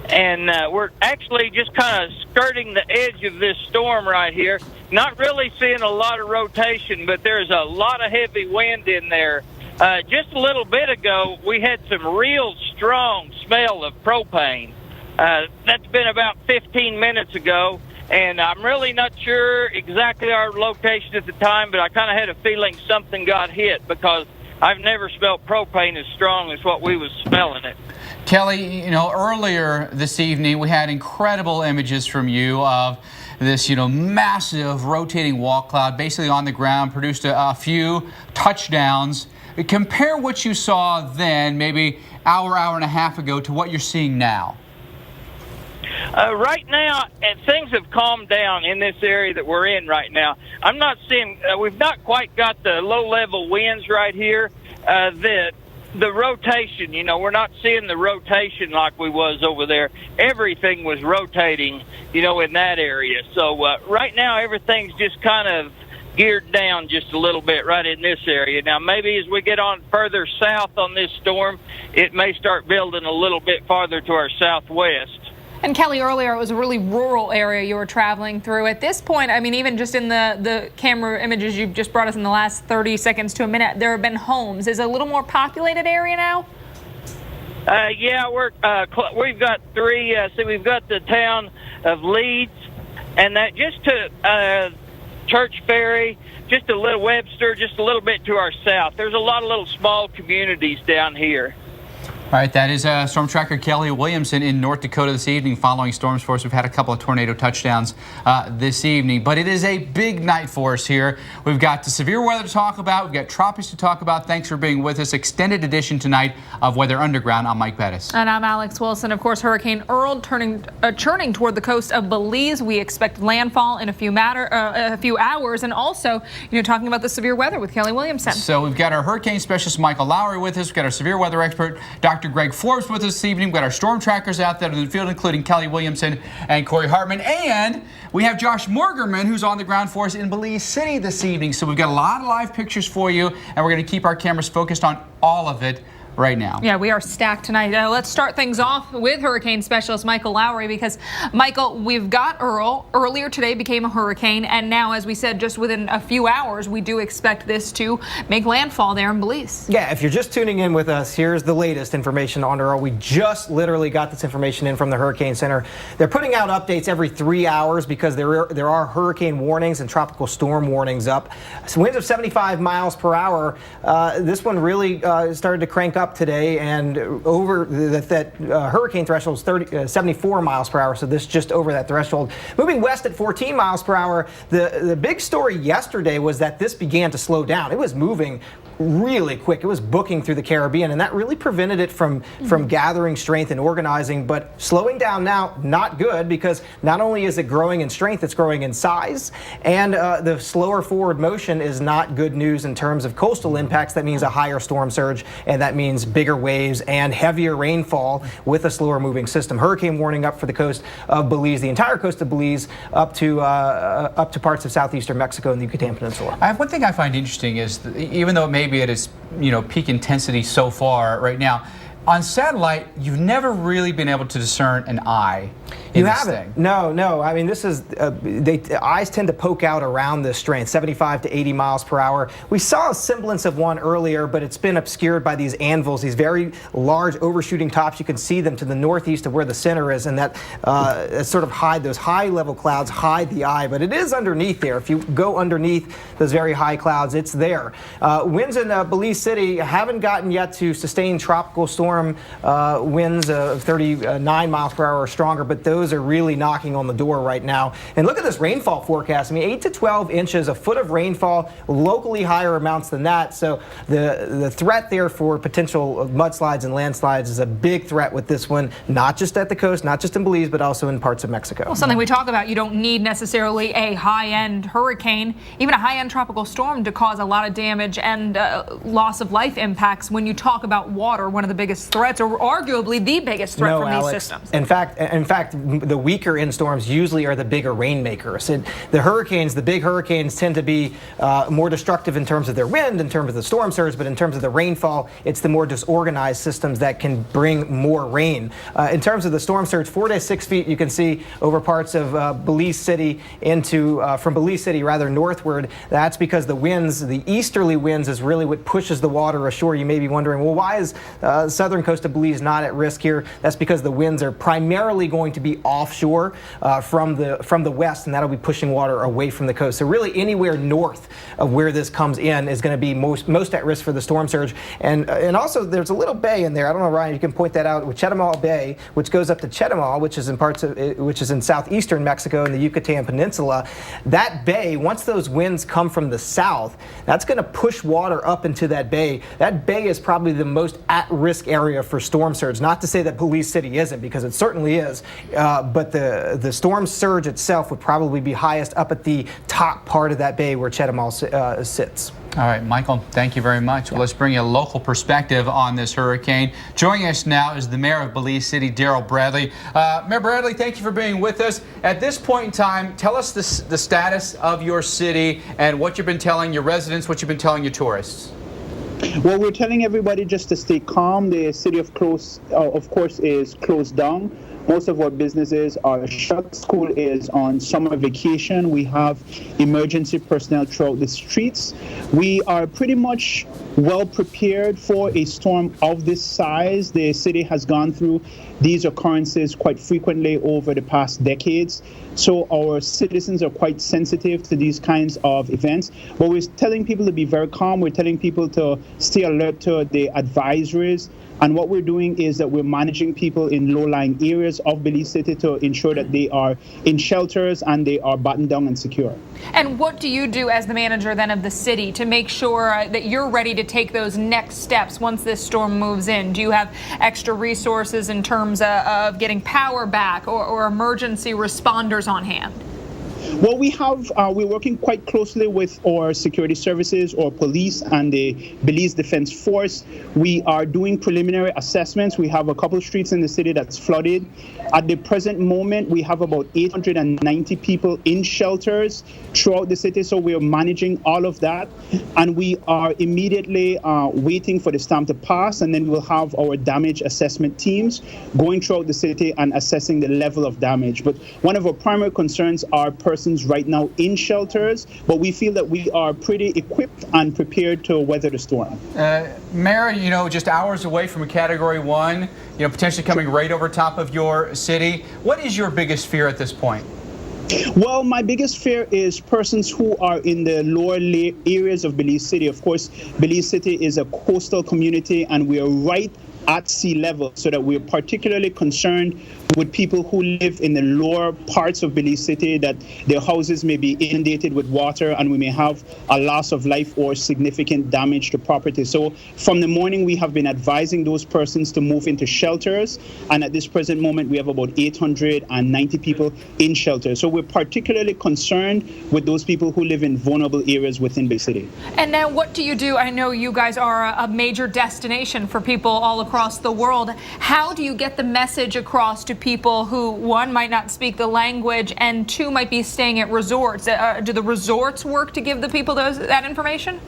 and we're actually just kind of skirting the edge of this storm right here. Not really seeing a lot of rotation, but there's a lot of heavy wind in there. Just a little bit ago, we had some real strong smell of propane. That's been about 15 minutes ago, and I'm really not sure exactly our location at the time, but I kind of had a feeling something got hit because I've never smelled propane as strong as what we was smelling it. Kelly, earlier this evening we had incredible images from you of this, massive rotating wall cloud basically on the ground, produced a few touchdowns. Compare what you saw then, maybe hour and a half ago, to what you're seeing now. Right now, and things have calmed down in this area that we're in right now. I'm not seeing, we've not quite got the low-level winds right here. The rotation, we're not seeing the rotation like we was over there. Everything was rotating, in that area. So right now, everything's just kind of geared down just a little bit right in this area. Now, maybe as we get on further south on this storm, it may start building a little bit farther to our southwest. And Kelly, earlier it was a really rural area you were traveling through. At this point, I mean, even just in the camera images you've just brought us in the last 30 seconds to a minute, there have been homes. Is it a little more populated area now? Yeah, we've got three. We've got the town of Leeds, and that just to Church Ferry, just a little Webster, just a little bit to our south. There's a lot of little small communities down here. All right, that is Storm Tracker Kelly Williamson in North Dakota this evening following storms for us. We've had a couple of tornado touchdowns this evening, but it is a big night for us here. We've got the severe weather to talk about. We've got tropics to talk about. Thanks for being with us. Extended edition tonight of Weather Underground. I'm Mike Bettis. And I'm Alex Wilson. Of course, Hurricane Earl churning toward the coast of Belize. We expect landfall in a few hours. And also, talking about the severe weather with Kelly Williamson. So we've got our hurricane specialist Michael Lowry with us. We've got our severe weather expert Dr. Greg Forbes with us this evening. We've got our storm trackers out there in the field, including Kelly Williamson and Corey Hartman. And we have Josh Morgerman, who's on the ground for us in Belize City this evening. So we've got a lot of live pictures for you, and we're going to keep our cameras focused on all of it right now. Yeah, we are stacked tonight. Let's start things off with hurricane specialist Michael Lowry, because Michael, we've got Earl. Earlier today became a hurricane, and now, as we said, just within a few hours, we do expect this to make landfall there in Belize. Yeah, if you're just tuning in with us, here's the latest information on Earl. We just literally got this information in from the Hurricane Center. They're putting out updates every 3 hours because there are hurricane warnings and tropical storm warnings up. So winds of 75 miles per hour. This one really started to crank up today, and over that hurricane threshold is 74 miles per hour, so this just over that threshold. Moving west at 14 miles per hour. The big story yesterday was that this began to slow down. It was moving really quick. It was booking through the Caribbean, and that really prevented it from gathering strength and organizing. But slowing down now, not good, because not only is it growing in strength, it's growing in size, and the slower forward motion is not good news in terms of coastal impacts. That means a higher storm surge, and that means bigger waves and heavier rainfall with a slower moving system. Hurricane warning up for the coast of Belize, the entire coast of Belize, up to parts of southeastern Mexico and the Yucatan Peninsula. One thing I find interesting is that even though it may be at its peak intensity so far right now, on satellite, you've never really been able to discern an eye. You haven't? No. I mean, this is, eyes tend to poke out around this strength, 75 to 80 miles per hour. We saw a semblance of one earlier, but it's been obscured by these anvils, these very large overshooting tops. You can see them to the northeast of where the center is, and that sort of hide, those high level clouds hide the eye, but it is underneath there. If you go underneath those very high clouds, it's there. Winds in Belize City haven't gotten yet to sustained tropical storm winds of 39 miles per hour or stronger, but those are really knocking on the door right now. And look at this rainfall forecast. I mean, 8 to 12 inches, a foot of rainfall, locally higher amounts than that. So the threat there for potential mudslides and landslides is a big threat with this one, not just at the coast, not just in Belize, but also in parts of Mexico. Well, something we talk about, you don't need necessarily a high-end hurricane, even a high-end tropical storm, to cause a lot of damage and loss of life impacts. When you talk about water, one of the biggest threats, or arguably the biggest threat from Alex, these systems. In fact, the weaker in storms usually are the bigger rainmakers. The hurricanes, the big hurricanes, tend to be more destructive in terms of their wind, in terms of the storm surge, but in terms of the rainfall, it's the more disorganized systems that can bring more rain. In terms of the storm surge, 4 to 6 feet, you can see over parts of Belize City from Belize City rather northward. That's because the winds, the easterly winds, is really what pushes the water ashore. You may be wondering, well, why is southern coast of Belize not at risk here? That's because the winds are primarily going to be offshore from the west, and that'll be pushing water away from the coast. So really anywhere north of where this comes in is going to be most at risk for the storm surge. And also there's a little bay in there. I don't know, Ryan, you can point that out, with Chetumal Bay, which goes up to Chetumal, which is in southeastern Mexico and the Yucatan Peninsula. That bay, once those winds come from the south, that's going to push water up into that bay. That bay is probably the most at-risk area for storm surge. Not to say that Belize City isn't, because it certainly is, but the storm surge itself would probably be highest up at the top part of that bay where Chetumal sits. All right, Michael, thank you very much. Well, let's bring you a local perspective on this hurricane. Joining us now is the mayor of Belize City, Daryl Bradley. Mayor Bradley, thank you for being with us. At this point in time, tell us the status of your city and what you've been telling your residents, what you've been telling your tourists. Well, we're telling everybody just to stay calm. The city of course, is closed down. Most of our businesses are shut. School is on summer vacation. We have emergency personnel throughout the streets. We are pretty much well prepared for a storm of this size. The city has gone through these occurrences quite frequently over the past decades. So our citizens are quite sensitive to these kinds of events. But we're telling people to be very calm. We're telling people to stay alert to the advisories. And what we're doing is that we're managing people in low-lying areas of Belize City to ensure that they are in shelters and they are buttoned down and secure. And what do you do as the manager then of the city to make sure that you're ready to take those next steps once this storm moves in? Do you have extra resources in terms of getting power back or emergency responders on hand? Well, we're working quite closely with our security services, our police, and the Belize Defense Force. We are doing preliminary assessments. We have a couple streets in the city that's flooded. At the present moment, we have about 890 people in shelters throughout the city, so we're managing all of that. And we are immediately waiting for the storm to pass, and then we'll have our damage assessment teams going throughout the city and assessing the level of damage. But one of our primary concerns are persons right now in shelters, but we feel that we are pretty equipped and prepared to weather the storm. Mayor, just hours away from a Category 1, potentially coming right over top of your city. What is your biggest fear at this point? Well, my biggest fear is persons who are in the lower areas of Belize City. Of course, Belize City is a coastal community and we are right at sea level, so that we're particularly concerned with people who live in the lower parts of Belize City, that their houses may be inundated with water and we may have a loss of life or significant damage to property. So from the morning, we have been advising those persons to move into shelters, and at this present moment, we have about 890 people in shelters. So we're particularly concerned with those people who live in vulnerable areas within Belize City. And now what do you do? I know you guys are a major destination for people all across the world. How do you get the message across to people who, one, might not speak the language, and two, might be staying at resorts? Do the resorts work to give the people that information?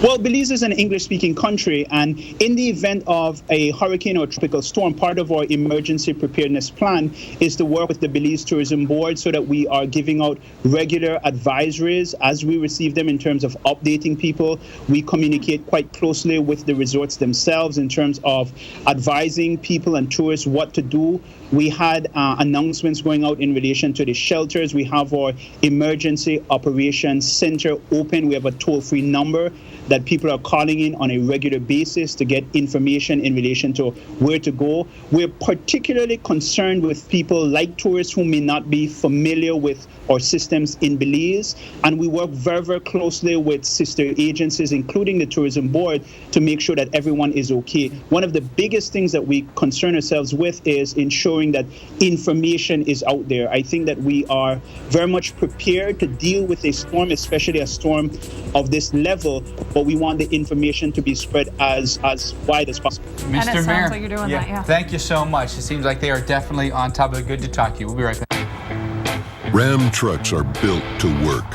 Well, Belize is an English-speaking country, and in the event of a hurricane or tropical storm, part of our emergency preparedness plan is to work with the Belize Tourism Board so that we are giving out regular advisories as we receive them in terms of updating people. We communicate quite closely with the resorts themselves in terms of advising people and tourists what to do. We had announcements going out in relation to the shelters. We have our Emergency Operations Center open. We have a toll-free number that people are calling in on a regular basis to get information in relation to where to go. We're particularly concerned with people like tourists who may not be familiar with our systems in Belize, and we work very, very closely with sister agencies, including the Tourism Board, to make sure that everyone is okay. One of the biggest things that we concern ourselves with is ensuring that information is out there. I think that we are very much prepared to deal with a storm, especially a storm of this level, but we want the information to be spread as wide as possible. And it sounds Mayor, like you're doing that, yeah. Thank you so much. It seems like they are definitely on top of it. Good to talk to you. We'll be right back. Ram trucks are built to work,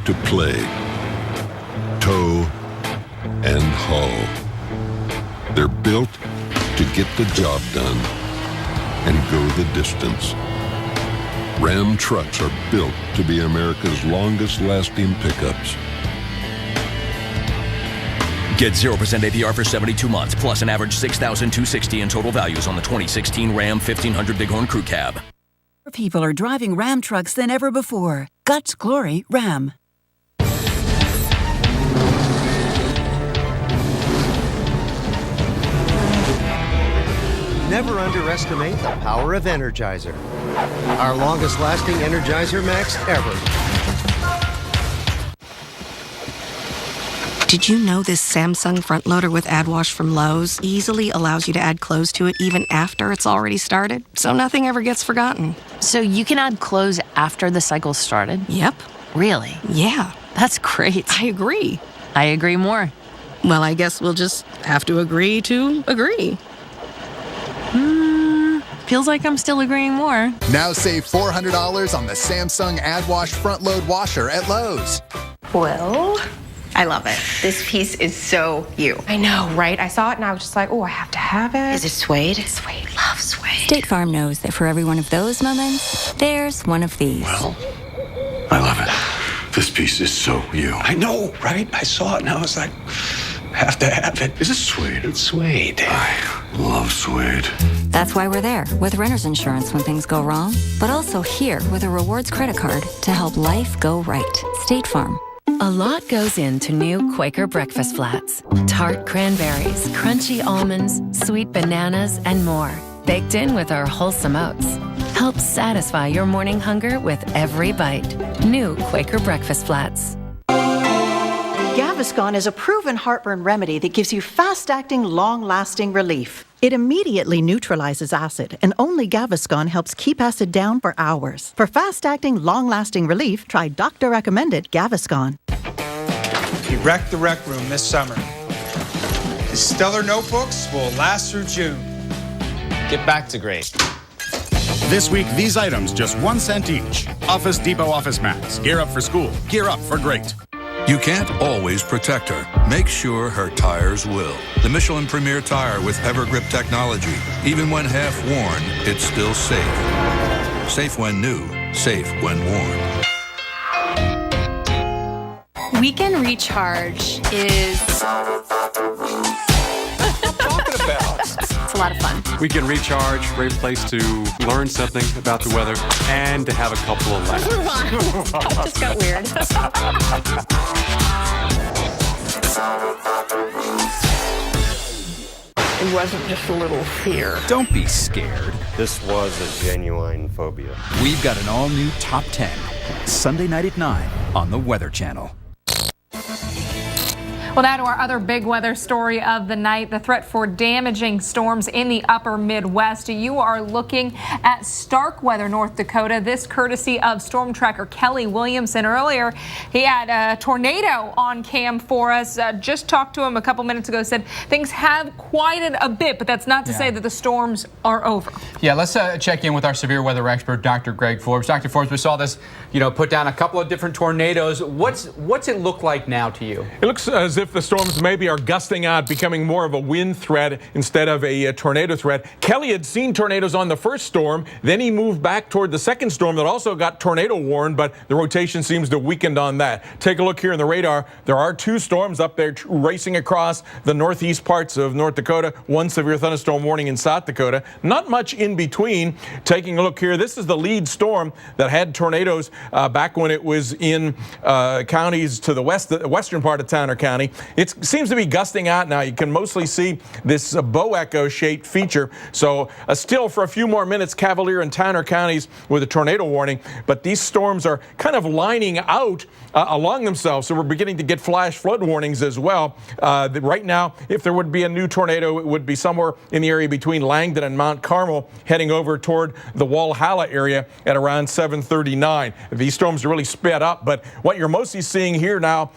to play, tow, and haul. They're built to get the job done and go the distance. Ram trucks are built to be America's longest-lasting pickups. Get 0% APR for 72 months, plus an average $6,260 in total values on the 2016 Ram 1500 Bighorn Crew Cab. More people are driving Ram trucks than ever before. Guts Glory Ram. Never underestimate the power of Energizer. Our longest-lasting Energizer Max ever. Did you know this Samsung front loader with AdWash from Lowe's easily allows you to add clothes to it even after it's already started, so nothing ever gets forgotten? So you can add clothes after the cycle started? Yep. Really? Yeah. That's great. I agree. I agree more. Well, I guess we'll just have to agree to agree. Feels like I'm still agreeing more. Now save $400 on the Samsung AdWash front load washer at Lowe's. Well, I love it. This piece is so you. I know, right? I saw it and I was just like, oh, I have to have it. Is it suede? Suede. Love suede. State Farm knows that for every one of those moments, there's one of these. Well, I love it. This piece is so you. I know, right? I saw it and I was like, have to have it. Is it suede? It's suede. I love suede. That's why we're there with renter's insurance when things go wrong, but also here with a rewards credit card to help life go right. State Farm. A lot goes into new Quaker breakfast flats. Tart cranberries, crunchy almonds, sweet bananas, and more. Baked in with our wholesome oats. Help satisfy your morning hunger with every bite. New Quaker breakfast flats. Gaviscon is a proven heartburn remedy that gives you fast-acting, long-lasting relief. It immediately neutralizes acid, and only Gaviscon helps keep acid down for hours. For fast-acting, long-lasting relief, try doctor-recommended Gaviscon. We wrecked the rec room this summer. The Stellar notebooks will last through June. Get back to great. This week, these items just 1 cent each. Office Depot office mats. Gear up for school. Gear up for great. You can't always protect her. Make sure her tires will. The Michelin Premier Tire with EverGrip technology. Even when half worn, it's still safe. Safe when new, safe when worn. Weekend Recharge is... It's a lot of fun. Weekend Recharge, great place to learn something about the weather and to have a couple of laughs. That just got weird. It wasn't just a little fear. Don't be scared. This was a genuine phobia. We've got an all-new Top 10. Sunday night at 9 on the Weather Channel. Well, now to our other big weather story of the night, the threat for damaging storms in the upper Midwest. You are looking at Starkweather, North Dakota. This courtesy of storm tracker Kelly Williamson. Earlier, he had a tornado on cam for us. Just talked to him a couple minutes ago, said things have quieted a bit, but that's not to say that the storms are over. Yeah, let's check in with our severe weather expert, Dr. Greg Forbes. Dr. Forbes, we saw this, put down a couple of different tornadoes. What's it look like now to you? It looks as if the storms maybe are gusting out, becoming more of a wind threat instead of a tornado threat. Kelly had seen tornadoes on the first storm. Then he moved back toward the second storm that also got tornado warned, but the rotation seems to have weakened on that. Take a look here in the radar. There are 2 storms up there racing across the northeast parts of North Dakota. 1 severe thunderstorm warning in South Dakota. Not much in between. Taking a look here, this is the lead storm that had tornadoes back when it was in counties to the western part of Towner County. It seems to be gusting out now. You can mostly see this bow echo shaped feature. So still for a few more minutes, Cavalier and Towner counties with a tornado warning. But these storms are kind of lining out along themselves. So we're beginning to get flash flood warnings as well. Right now, if there would be a new tornado, it would be somewhere in the area between Langdon and Mount Carmel, heading over toward the Walhalla area at around 7:39. These storms are really sped up, but what you're mostly seeing here now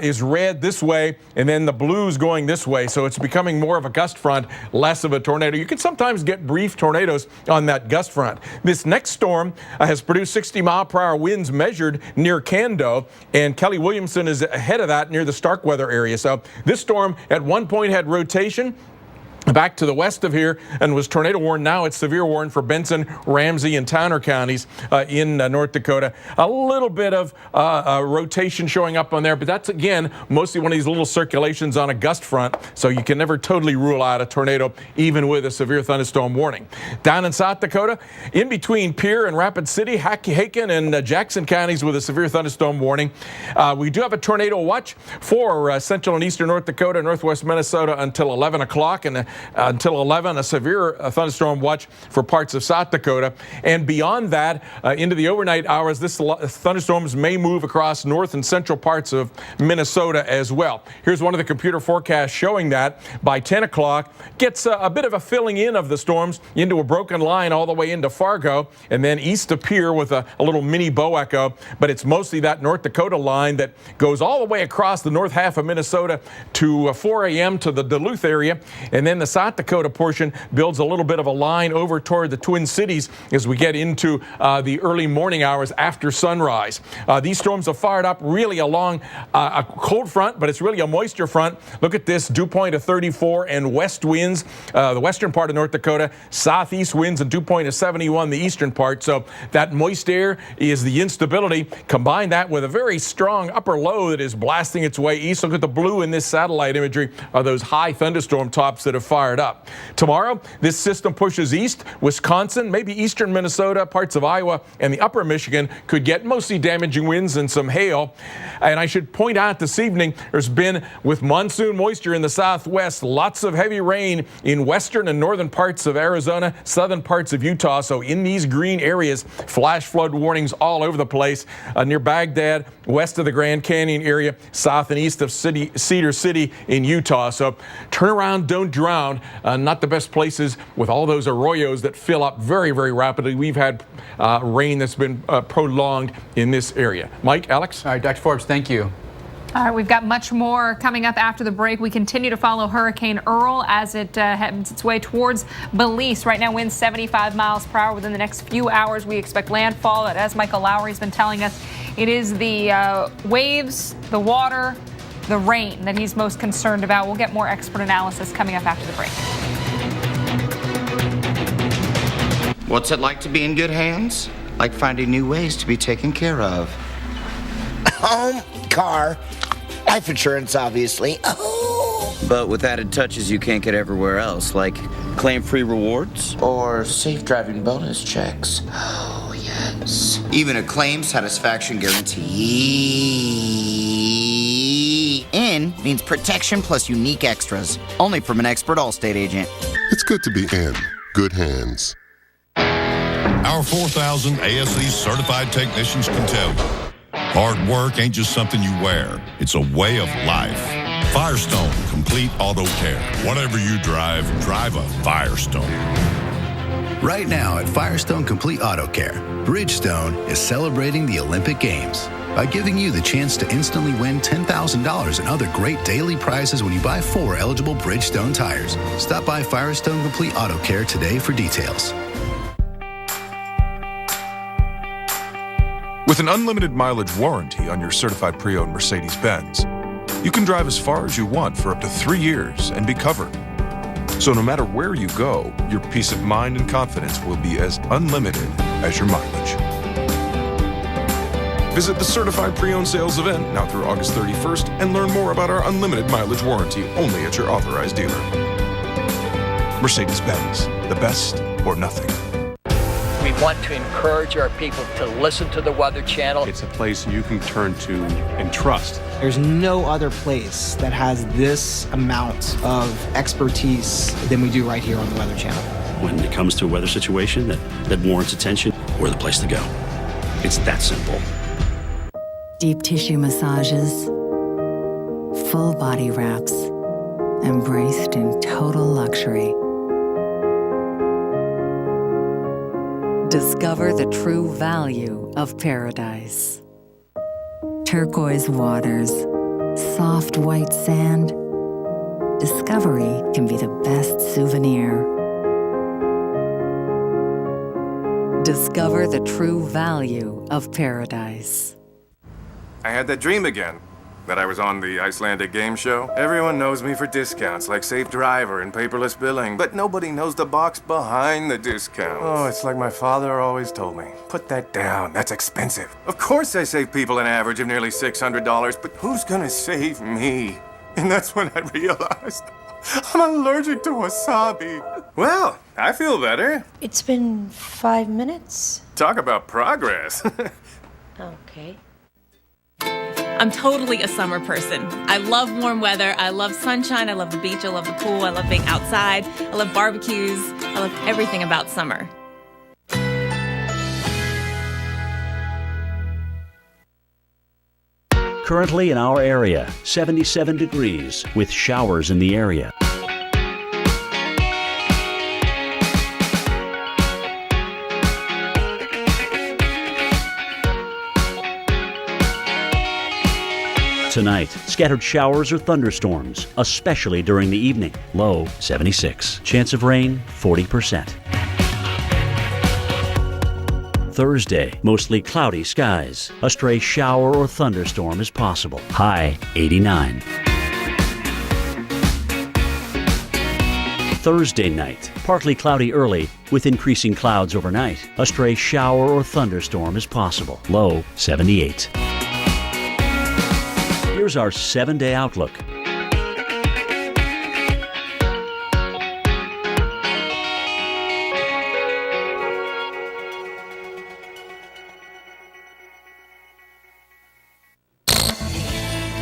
is red this way, and then the blues going this way. So it's becoming more of a gust front, less of a tornado. You can sometimes get brief tornadoes on that gust front. This next storm has produced 60-mile-per-hour winds measured near Cando, and Kelly Williamson is ahead of that near the Starkweather area. So this storm at one point had rotation back to the west of here and was tornado warned. Now it's severe warned for Benson, Ramsey, and Towner counties in North Dakota. A little bit of rotation showing up on there, but that's, again, mostly one of these little circulations on a gust front, so you can never totally rule out a tornado, even with a severe thunderstorm warning. Down in South Dakota, in between Pierre and Rapid City, Haken and Jackson counties with a severe thunderstorm warning. We do have a tornado watch for central and eastern North Dakota, northwest Minnesota until 11 o'clock, and until 11, a severe thunderstorm watch for parts of South Dakota. And beyond that, into the overnight hours, this thunderstorms may move across north and central parts of Minnesota as well. Here's one of the computer forecasts showing that by 10 o'clock, gets a bit of a filling in of the storms into a broken line all the way into Fargo, and then east of Pierre with a little mini bow echo. But it's mostly that North Dakota line that goes all the way across the north half of Minnesota to 4 a.m. to the Duluth area, and then the South Dakota portion builds a little bit of a line over toward the Twin Cities as we get into the early morning hours after sunrise. These storms have fired up really along a cold front, but it's really a moisture front. Look at this, dew point of 34 and west winds, the western part of North Dakota, southeast winds and dew point of 71, the eastern part. So that moist air is the instability. Combine that with a very strong upper low that is blasting its way east. Look at the blue in this satellite imagery are those high thunderstorm tops that have fired up. Tomorrow, this system pushes east. Wisconsin, maybe eastern Minnesota, parts of Iowa, and the upper Michigan could get mostly damaging winds and some hail. And I should point out this evening, there's been, with monsoon moisture in the southwest, lots of heavy rain in western and northern parts of Arizona, southern parts of Utah. So in these green areas, flash flood warnings all over the place near Baghdad, west of the Grand Canyon area, south and east of Cedar City in Utah. So turn around, don't drown. Not the best places with all those arroyos that fill up very, very rapidly. We've had rain that's been prolonged in this area. Mike, Alex? All right, Dr. Forbes, thank you. All right, we've got much more coming up after the break. We continue to follow Hurricane Earl as it heads its way towards Belize. Right now, winds 75 miles per hour. Within the next few hours, we expect landfall. As Michael Lowry's been telling us, it is the waves, the water, the rain that he's most concerned about. We'll get more expert analysis coming up after the break. What's it like to be in good hands? Like finding new ways to be taken care of. Home, car, life insurance, obviously. Oh. But with added touches you can't get everywhere else, like claim-free rewards or safe driving bonus checks. Oh, yes. Even a claim satisfaction guarantee. In means protection plus unique extras. Only from an expert Allstate agent. It's good to be in good hands. Our 4,000 ASE certified technicians can tell you, hard work ain't just something you wear. It's a way of life. Firestone Complete Auto Care. Whatever you drive, drive a Firestone. Right now at Firestone Complete Auto Care, Bridgestone is celebrating the Olympic Games by giving you the chance to instantly win $10,000 and other great daily prizes when you buy 4 eligible Bridgestone tires. Stop by Firestone Complete Auto Care today for details. With an unlimited mileage warranty on your certified pre-owned Mercedes-Benz, you can drive as far as you want for up to 3 years and be covered. So no matter where you go, your peace of mind and confidence will be as unlimited as your mileage. Visit the Certified Pre-Owned Sales event now through August 31st and learn more about our unlimited mileage warranty only at your authorized dealer. Mercedes-Benz, the best or nothing. We want to encourage our people to listen to the Weather Channel. It's a place you can turn to and trust. There's no other place that has this amount of expertise than we do right here on the Weather Channel. When it comes to a weather situation that warrants attention, we're the place to go. It's that simple. Deep tissue massages, full body wraps, embraced in total luxury. Discover the true value of paradise. Turquoise waters, soft white sand. Discovery can be the best souvenir. Discover the true value of paradise. I had that dream again, that I was on the Icelandic game show. Everyone knows me for discounts like Safe Driver and paperless billing, but nobody knows the box behind the discounts. Oh, it's like my father always told me. Put that down, that's expensive. Of course I save people an average of nearly $600, but who's gonna save me? And that's when I realized I'm allergic to wasabi. Well, I feel better. It's been 5 minutes. Talk about progress. Okay. I'm totally a summer person. I love warm weather. I love sunshine. I love the beach. I love the pool. I love being outside. I love barbecues. I love everything about summer. Currently in our area, 77 degrees with showers in the area. Tonight, scattered showers or thunderstorms, especially during the evening. Low 76. Chance of rain 40%. Thursday, mostly cloudy skies. A stray shower or thunderstorm is possible. High 89. Thursday night, partly cloudy early with increasing clouds overnight. A stray shower or thunderstorm is possible. Low 78. Here's our 7-day outlook.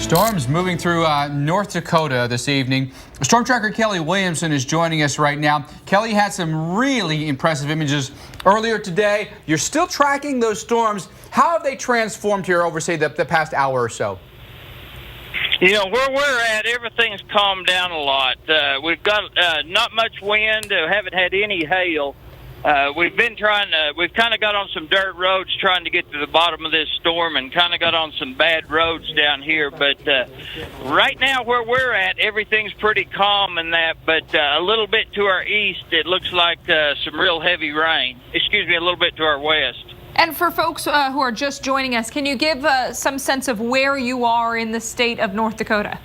Storms moving through North Dakota this evening. Storm tracker Kelly Williamson is joining us right now. Kelly had some really impressive images earlier today. You're still tracking those storms. How have they transformed here over, say, the past hour or so? You know, where we're at, everything's calmed down a lot. We've got not much wind, haven't had any hail. We've kind of got on some dirt roads trying to get to the bottom of this storm and kind of got on some bad roads down here. But right now where we're at, everything's pretty calm and that, but a little bit to our east, it looks like some real heavy rain. Excuse me, a little bit to our west. And for folks who are just joining us, can you give some sense of where you are in the state of North Dakota?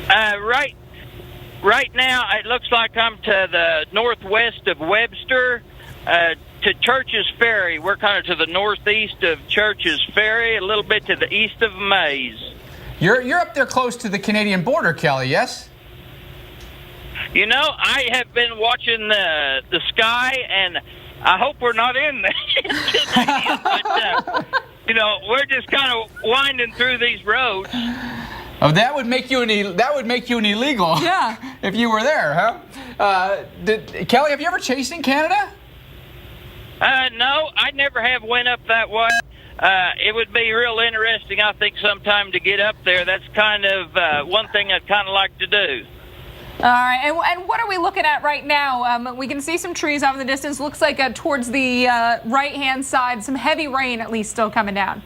Right now, it looks like I'm to the northwest of Webster, to Churches Ferry. We're kind of to the northeast of Churches Ferry, a little bit to the east of Mays. You're up there close to the Canadian border, Kelly, yes? You know, I have been watching the sky, and I hope we're not in there. But, you know, we're just kind of winding through these roads. Oh, that would make you an illegal. Yeah. If you were there, huh? Kelly, have you ever chased in Canada? No, I never have went up that way. It would be real interesting, I think, sometime to get up there. That's kind of one thing I'd kind of like to do. All right, and what are we looking at right now? We can see some trees off in the distance. Looks like towards the right-hand side, some heavy rain at least still coming down.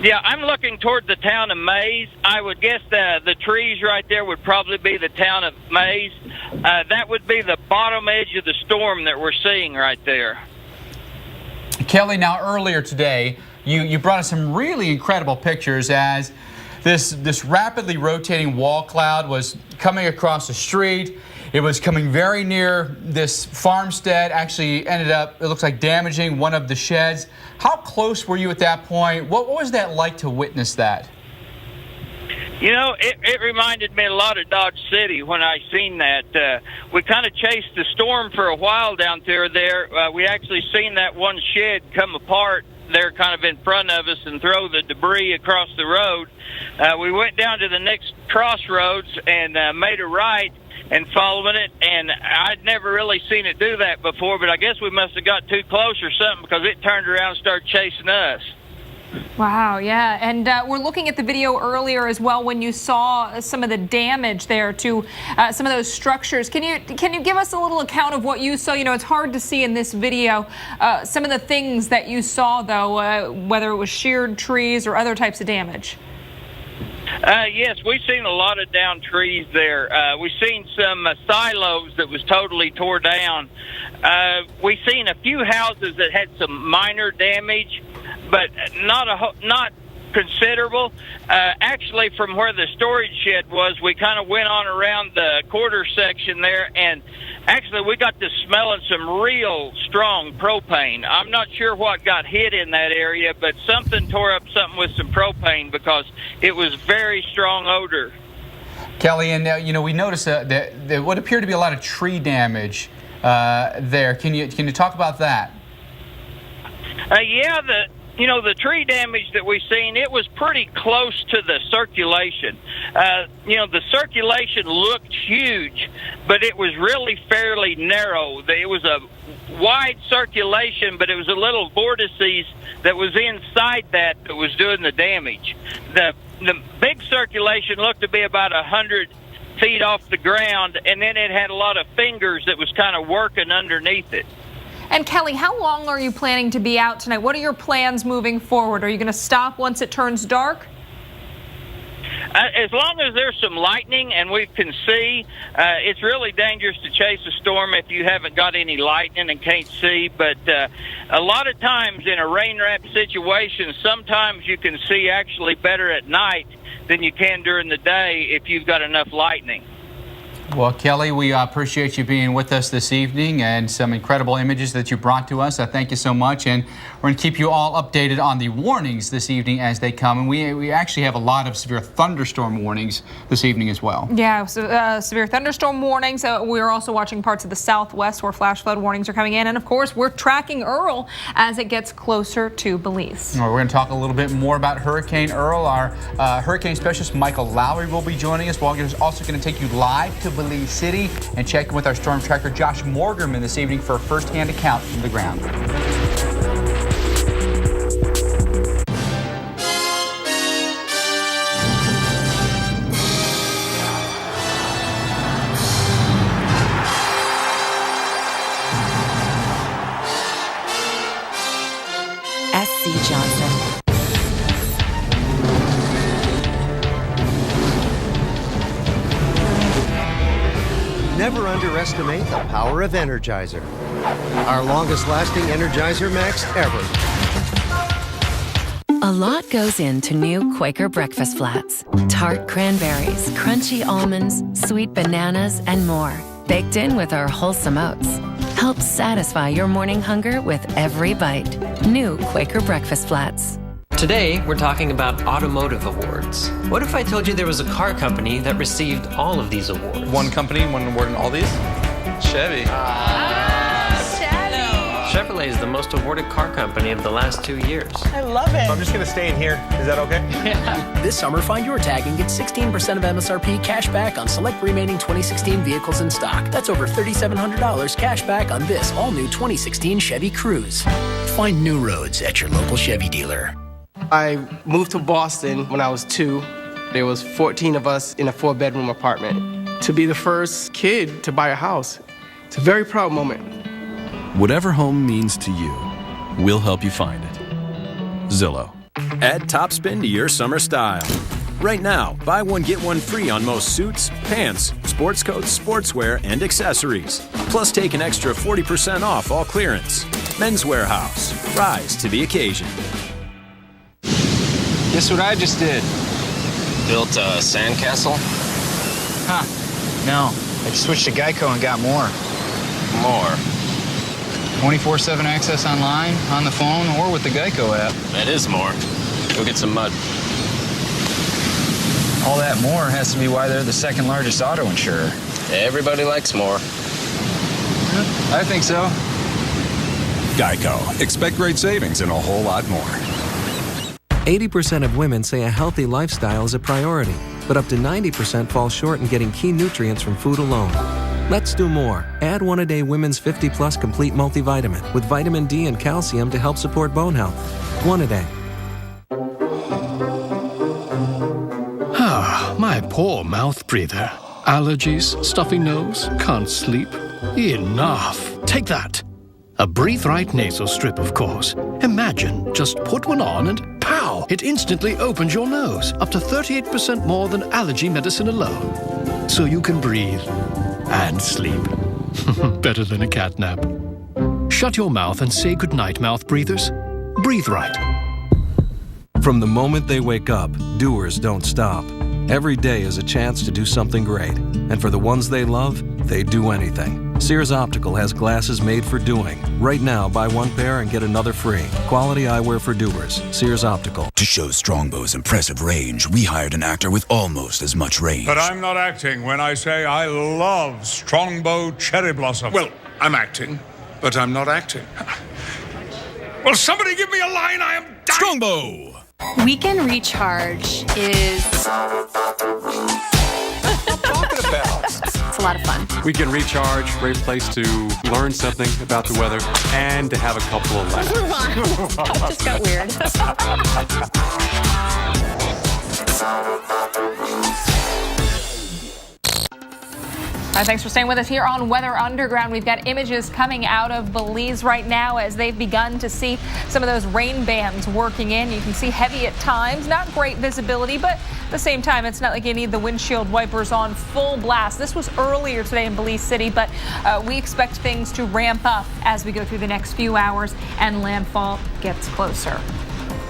Yeah, I'm looking toward the town of Mays. I would guess the trees right there would probably be the town of Mays. That would be the bottom edge of the storm that we're seeing right there. Kelly, now earlier today, you brought us some really incredible pictures as this rapidly rotating wall cloud was coming across the street. It was coming very near this farmstead, actually ended up, it looks like, damaging one of the sheds. How close were you at that point? What was that like to witness that? You know, it reminded me a lot of Dodge City when I seen that. We kind of chased the storm for a while down there. We actually seen that one shed come apart there kind of in front of us and throw the debris across the road. We went down to the next crossroads and made a right and following it, and I'd never really seen it do that before, but I guess we must have got too close or something because it turned around and started chasing us. Wow, yeah, and we're looking at the video earlier as well when you saw some of the damage there to some of those structures. Can you give us a little account of what you saw? You know, it's hard to see in this video some of the things that you saw, though, whether it was sheared trees or other types of damage. Yes, we've seen a lot of down trees there. We've seen some silos that was totally tore down. We've seen a few houses that had some minor damage, but not considerable. Actually, from where the storage shed was, we kind of went on around the quarter section there, and actually we got to smelling some real strong propane. I'm not sure what got hit in that area, but something tore up something with some propane because it was very strong odor. Kelly, and you know, we noticed that there would appear to be a lot of tree damage there. Can you talk about that? Yeah, the tree damage that we've seen, it was pretty close to the circulation. The circulation looked huge, but it was really fairly narrow. It was a wide circulation, but it was a little vortices that was inside that was doing the damage. The big circulation looked to be about 100 feet off the ground, and then it had a lot of fingers that was kind of working underneath it. And Kelly, how long are you planning to be out tonight? What are your plans moving forward? Are you going to stop once it turns dark? As long as there's some lightning and we can see, it's really dangerous to chase a storm if you haven't got any lightning and can't see. But a lot of times in a rain-wrapped situation, sometimes you can see actually better at night than you can during the day if you've got enough lightning. Well, Kelly, we appreciate you being with us this evening and some incredible images that you brought to us. Thank you so much. And we're going to keep you all updated on the warnings this evening as they come. And we actually have a lot of severe thunderstorm warnings this evening as well. Yeah, so, severe thunderstorm warnings. We're also watching parts of the southwest where flash flood warnings are coming in. And, of course, we're tracking Earl as it gets closer to Belize. We're going to talk a little bit more about Hurricane Earl. Our hurricane specialist, Michael Lowry, will be joining us. We're also going to take you live to Belize City and check in with our storm tracker Josh Morgerman this evening for a first-hand account from the ground. S.C. Johnson. Never underestimate the power of Energizer. Our longest lasting Energizer Max ever. A lot goes into new Quaker breakfast flats. Tart cranberries, crunchy almonds, sweet bananas, and more. Baked in with our wholesome oats. Help satisfy your morning hunger with every bite. New Quaker breakfast flats. Today, we're talking about automotive awards. What if I told you there was a car company that received all of these awards? One company, one award in all these? Chevy. Chevrolet is the most awarded car company of the last 2 years. I love it. So I'm just going to stay in here. Is that okay? Yeah. This summer, find your tag and get 16% of MSRP cash back on select remaining 2016 vehicles in stock. That's over $3,700 cash back on this all-new 2016 Chevy Cruze. Find new roads at your local Chevy dealer. I moved to Boston when I was 2. There was 14 of us in a 4-bedroom apartment. To be the first kid to buy a house, it's a very proud moment. Whatever home means to you, we'll help you find it. Zillow. Add Topspin to your summer style. Right now, buy one, get one free on most suits, pants, sports coats, sportswear, and accessories. Plus, take an extra 40% off all clearance. Men's Warehouse. Rise to the occasion. Guess what I just did? Built a sandcastle? Huh. No. I just switched to Geico and got more. More. 24/7 access online, on the phone, or with the Geico app. That is more. Go get some mud. All that more has to be why they're the second largest auto insurer. Everybody likes more. I think so. Geico. Expect great savings and a whole lot more. 80% of women say a healthy lifestyle is a priority, but up to 90% fall short in getting key nutrients from food alone. Let's do more. Add One-A-Day Women's 50-Plus Complete Multivitamin with vitamin D and calcium to help support bone health. One-A-Day. Ah, my poor mouth breather. Allergies, stuffy nose, can't sleep. Enough. Take that. A Breathe Right nasal strip, of course. Imagine, just put one on and pow! It instantly opens your nose, up to 38% more than allergy medicine alone. So you can breathe and sleep. Better than a cat nap. Shut your mouth and say goodnight, mouth breathers. Breathe Right. From the moment they wake up, doers don't stop. Every day is a chance to do something great. And for the ones they love, they do anything. Sears Optical has glasses made for doing. Right now, buy one pair and get another free. Quality eyewear for doers. Sears Optical. To show Strongbow's impressive range, we hired an actor with almost as much range. But I'm not acting when I say I love Strongbow Cherry Blossom. Well, I'm acting, but I'm not acting. Will somebody give me a line? I am dying. Strongbow! Weekend Recharge is... It's a lot of fun. Weekend Recharge, great place to learn something about the weather and to have a couple of laughs. That just got weird. Thanks for staying with us here on Weather Underground. We've got images coming out of Belize right now as they've begun to see some of those rain bands working in. You can see heavy at times, not great visibility, but at the same time, it's not like you need the windshield wipers on full blast. This was earlier today in Belize City, but we expect things to ramp up as we go through the next few hours and landfall gets closer.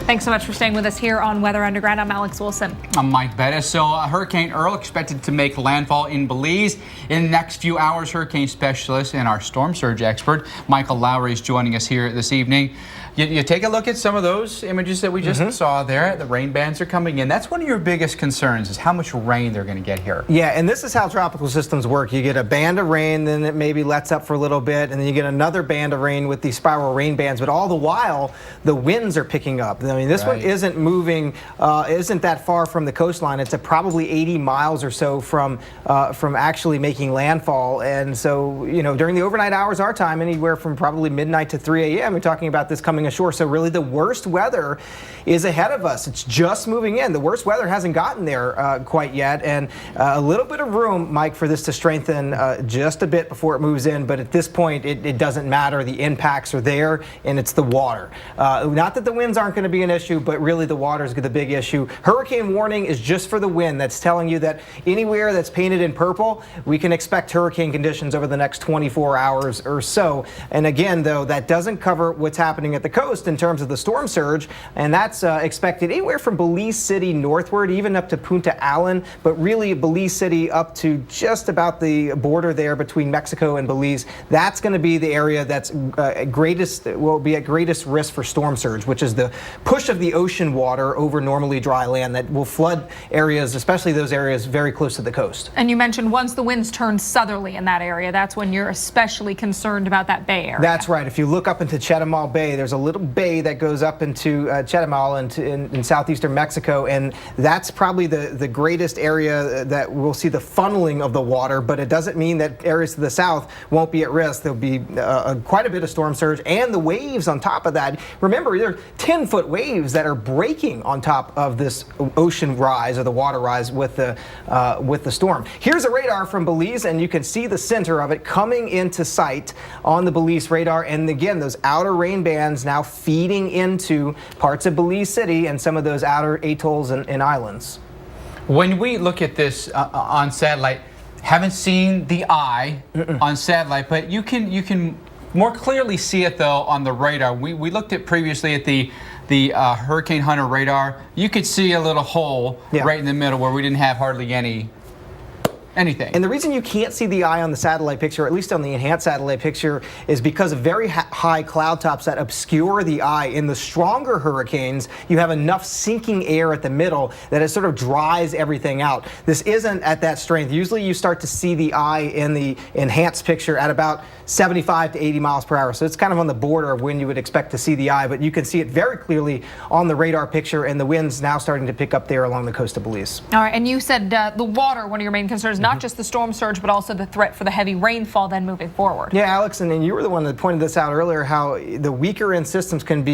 Thanks so much for staying with us here on Weather Underground. I'm Alex Wilson. I'm Mike Bettis. So Hurricane Earl expected to make landfall in Belize in the next few hours. Hurricane specialist and our storm surge expert, Michael Lowry, is joining us here this evening. You take a look at some of those images that we just saw there. The rain bands are coming in. That's one of your biggest concerns, is how much rain they're going to get here. Yeah, and this is how tropical systems work. You get a band of rain, then it maybe lets up for a little bit, and then you get another band of rain with these spiral rain bands. But all the while, the winds are picking up. I mean, this one isn't moving, isn't that far from the coastline. It's at probably 80 miles or so from actually making landfall. And so, you know, during the overnight hours, our time, anywhere from probably midnight to 3 a.m., we're talking about this coming ashore. So really the worst weather is ahead of us. It's just moving in. The worst weather hasn't gotten there quite yet. And a little bit of room, Mike, for this to strengthen just a bit before it moves in. But at this point, it doesn't matter. The impacts are there, and it's the water. Not that the winds aren't going to be an issue, but really the water is the big issue. Hurricane warning is just for the wind. That's telling you that anywhere that's painted in purple, we can expect hurricane conditions over the next 24 hours or so. And again, though, that doesn't cover what's happening at the coast in terms of the storm surge, and that's expected anywhere from Belize City northward, even up to Punta Allen, but really Belize City up to just about the border there between Mexico and Belize. That's going to be the area that's will be at greatest risk for storm surge, which is the push of the ocean water over normally dry land that will flood areas, especially those areas very close to the coast. And you mentioned once the winds turn southerly in that area, that's when you're especially concerned about that bay area. That's right. If you look up into Chetumal Bay, there's a little bay that goes up into Chetumal in southeastern Mexico, and that's probably the greatest area that we'll see the funneling of the water, but it doesn't mean that areas to the south won't be at risk. There'll be quite a bit of storm surge, and the waves on top of that. Remember, there are 10-foot waves that are breaking on top of this ocean rise, or the water rise, with the storm. Here's a radar from Belize, and you can see the center of it coming into sight on the Belize radar. And again, those outer rain bands now feeding into parts of Belize City and some of those outer atolls and islands. When we look at this on satellite, haven't seen the eye on satellite, but you can more clearly see it though on the radar. We looked at previously at the Hurricane Hunter radar. You could see a little hole right in the middle where we didn't have hardly anything. And the reason you can't see the eye on the satellite picture, or at least on the enhanced satellite picture, is because of very high cloud tops that obscure the eye. In the stronger hurricanes, you have enough sinking air at the middle that it sort of dries everything out. This isn't at that strength. Usually you start to see the eye in the enhanced picture at about 75 to 80 miles per hour. So it's kind of on the border of when you would expect to see the eye, but you can see it very clearly on the radar picture, and the winds now starting to pick up there along the coast of Belize. All right, and you said the water, one of your main concerns, not just the storm surge, but also the threat for the heavy rainfall then moving forward. Yeah, Alex, and you were the one that pointed this out earlier, how the weaker end systems can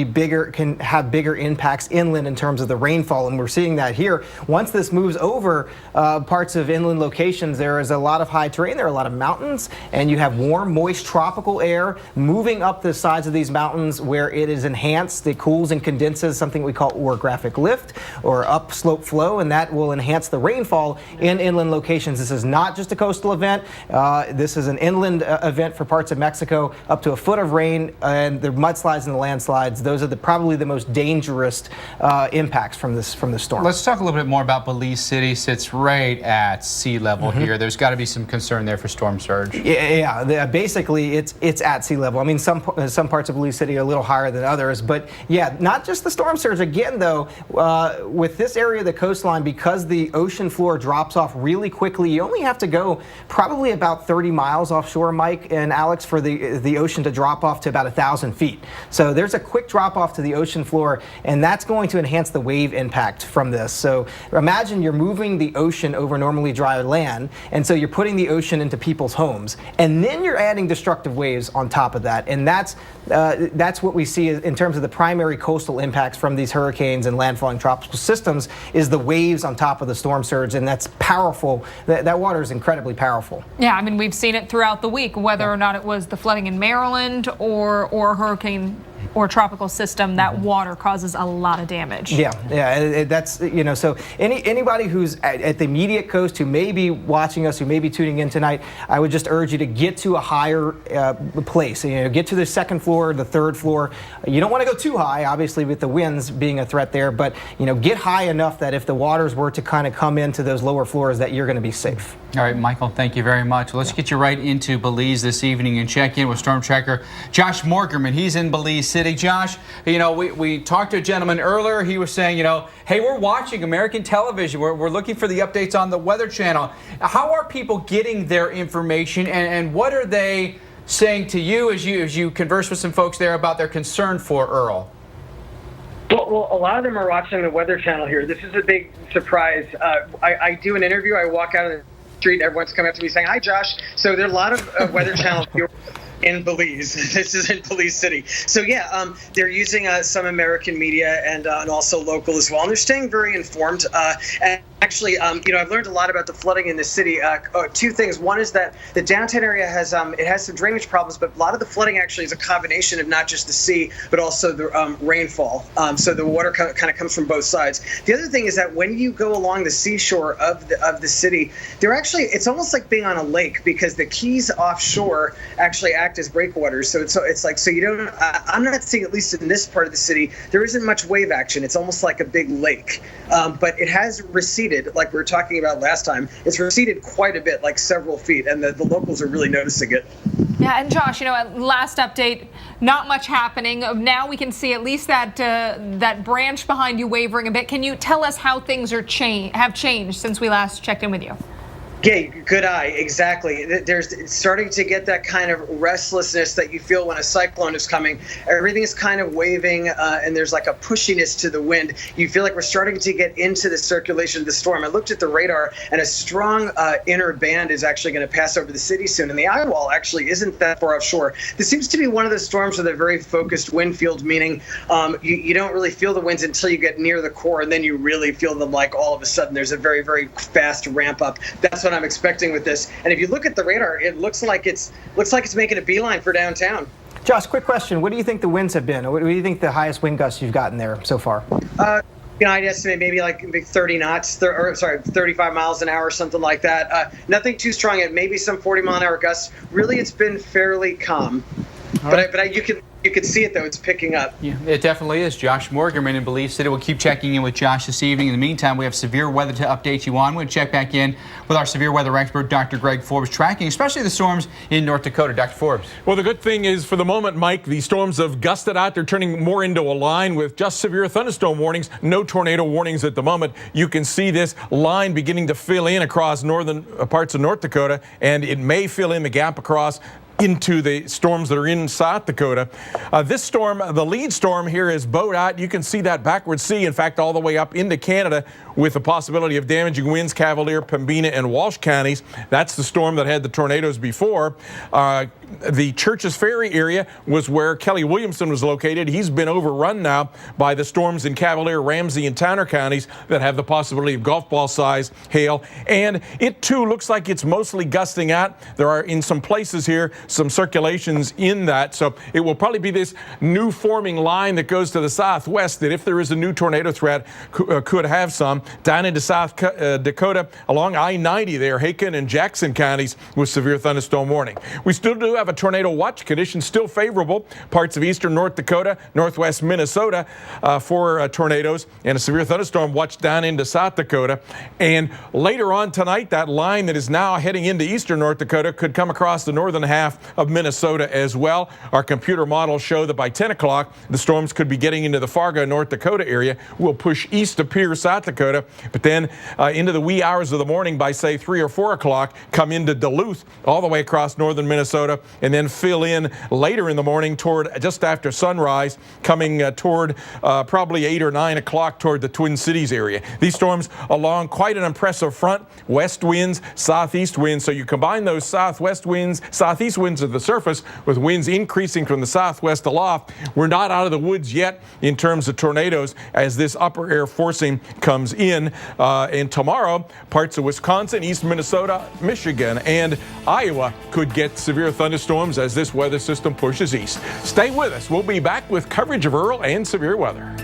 have bigger impacts inland in terms of the rainfall, and we're seeing that here. Once this moves over parts of inland locations, there is a lot of high terrain, there are a lot of mountains, and you have warm, moist, tropical air moving up the sides of these mountains where it is enhanced. It cools and condenses, something we call orographic lift or upslope flow, and that will enhance the rainfall in inland locations. This is not just a coastal event. This is an inland event for parts of Mexico, up to a foot of rain, and the mudslides and the landslides. Those are probably the most dangerous impacts from this storm. Let's talk a little bit more about Belize City. Sits right at sea level here. There's got to be some concern there for storm surge. Yeah. Basically, it's at sea level. I mean, some parts of Belize City are a little higher than others, but yeah, not just the storm surge. Again, though, with this area of the coastline, because the ocean floor drops off really quickly, you only have to go probably about 30 miles offshore, Mike and Alex, for the ocean to drop off to about 1,000 feet. So there's a quick drop off to the ocean floor, and that's going to enhance the wave impact from this. So imagine you're moving the ocean over normally dry land, and so you're putting the ocean into people's homes, and then you're adding destructive waves on top of that. And that's what we see in terms of the primary coastal impacts from these hurricanes and landfalling tropical systems, is the waves on top of the storm surge, and that's powerful. That that water is incredibly powerful. Yeah, I mean, we've seen it throughout the week, whether or not it was the flooding in Maryland or hurricane or tropical system, that water causes a lot of damage. Yeah, that's, you know, so anybody who's at the immediate coast who may be watching us, who may be tuning in tonight, I would just urge you to get to a higher place. You know, get to the second floor, the third floor. You don't want to go too high, obviously, with the winds being a threat there, but, you know, get high enough that if the waters were to kind of come into those lower floors, that you're going to be safe. All right, Michael, thank you very much. Let's get you right into Belize this evening and check in with Storm Tracker Josh Morgerman. He's in Belize City. Josh, you know, we talked to a gentleman earlier. He was saying, you know, hey, we're watching American television. We're looking for the updates on the Weather Channel. How are people getting their information, and what are they saying to you as you converse with some folks there about their concern for Earl? Well, a lot of them are watching the Weather Channel here. This is a big surprise. I do an interview. I walk out of the street. Everyone's coming up to me saying, "Hi, Josh." So there are a lot of Weather Channel viewers in Belize. This is in Belize City. So yeah, they're using some American media and also local as well. And they're staying very informed. And actually, you know, I've learned a lot about the flooding in the city. Two things. One is that the downtown area has it has some drainage problems, but a lot of the flooding actually is a combination of not just the sea, but also the rainfall. So the water kind of comes from both sides. The other thing is that when you go along the seashore of the city, they're actually, it's almost like being on a lake, because the keys offshore actually act as breakwaters. So it's like, so you don't, I'm not seeing, at least in this part of the city, there isn't much wave action. It's almost like a big lake, but it has receded, like we were talking about last time. It's receded quite a bit, like several feet, and the locals are really noticing it. Yeah, and Josh, you know, at last update, not much happening. Now we can see at least that that branch behind you wavering a bit. Can you tell us how things are have changed since we last checked in with you? Yeah, good eye, exactly. It's starting to get that kind of restlessness that you feel when a cyclone is coming. Everything is kind of waving, and there's like a pushiness to the wind. You feel like we're starting to get into the circulation of the storm. I looked at the radar, and a strong inner band is actually going to pass over the city soon, and the eye wall actually isn't that far offshore. This seems to be one of the storms with a very focused wind field, meaning you don't really feel the winds until you get near the core, and then you really feel them, like all of a sudden there's a very, very fast ramp up. That's what I'm expecting with this. And if you look at the radar, it looks like it's making a beeline for downtown. Josh, quick question. What do you think the winds have been? What do you think the highest wind gusts you've gotten there so far? You know, I'd estimate maybe like 30 knots, 35 miles an hour, or something like that. Nothing too strong. Maybe some 40-mile-an-hour gusts. Really, it's been fairly calm. But you can see it, though. It's picking up. Yeah, it definitely is. Josh Morgerman in Belize City. We'll keep checking in with Josh this evening. In the meantime, we have severe weather to update you on. We're going to check back in with our severe weather expert, Dr. Greg Forbes, tracking especially the storms in North Dakota. Dr. Forbes. Well, the good thing is, for the moment, Mike, the storms have gusted out. They're turning more into a line with just severe thunderstorm warnings, no tornado warnings at the moment. You can see this line beginning to fill in across northern parts of North Dakota, and it may fill in the gap across into the storms that are in South Dakota. This storm, the lead storm here, is Bodat. You can see that backward sea, in fact, all the way up into Canada, with the possibility of damaging winds, Cavalier, Pembina, and Walsh counties. That's the storm that had the tornadoes before. The Churches Ferry area was where Kelly Williamson was located. He's been overrun now by the storms in Cavalier, Ramsey, and Towner counties that have the possibility of golf ball size hail. And it too looks like it's mostly gusting out. There are, in some places here, some circulations in that. So it will probably be this new forming line that goes to the southwest that, if there is a new tornado threat, could have some. Down into South Dakota along I-90 there, Haken and Jackson counties with severe thunderstorm warning. We still do have a tornado watch. Conditions still favorable. Parts of eastern North Dakota, northwest Minnesota for tornadoes, and a severe thunderstorm watch down into South Dakota. And later on tonight, that line that is now heading into eastern North Dakota could come across the northern half of Minnesota as well. Our computer models show that by 10 o'clock, the storms could be getting into the Fargo, North Dakota area. Will push east to Pierce, South Dakota, but then into the wee hours of the morning by, say, 3 or 4 o'clock, come into Duluth all the way across northern Minnesota, and then fill in later in the morning toward just after sunrise, coming toward probably 8 or 9 o'clock toward the Twin Cities area. These storms along quite an impressive front, west winds, southeast winds. So you combine those southwest winds, southeast winds, crosswinds at the surface with winds increasing from the southwest aloft. We're not out of the woods yet in terms of tornadoes as this upper air forcing comes in. And tomorrow, parts of Wisconsin, east Minnesota, Michigan, and Iowa could get severe thunderstorms as this weather system pushes east. Stay with us. We'll be back with coverage of rural and severe weather.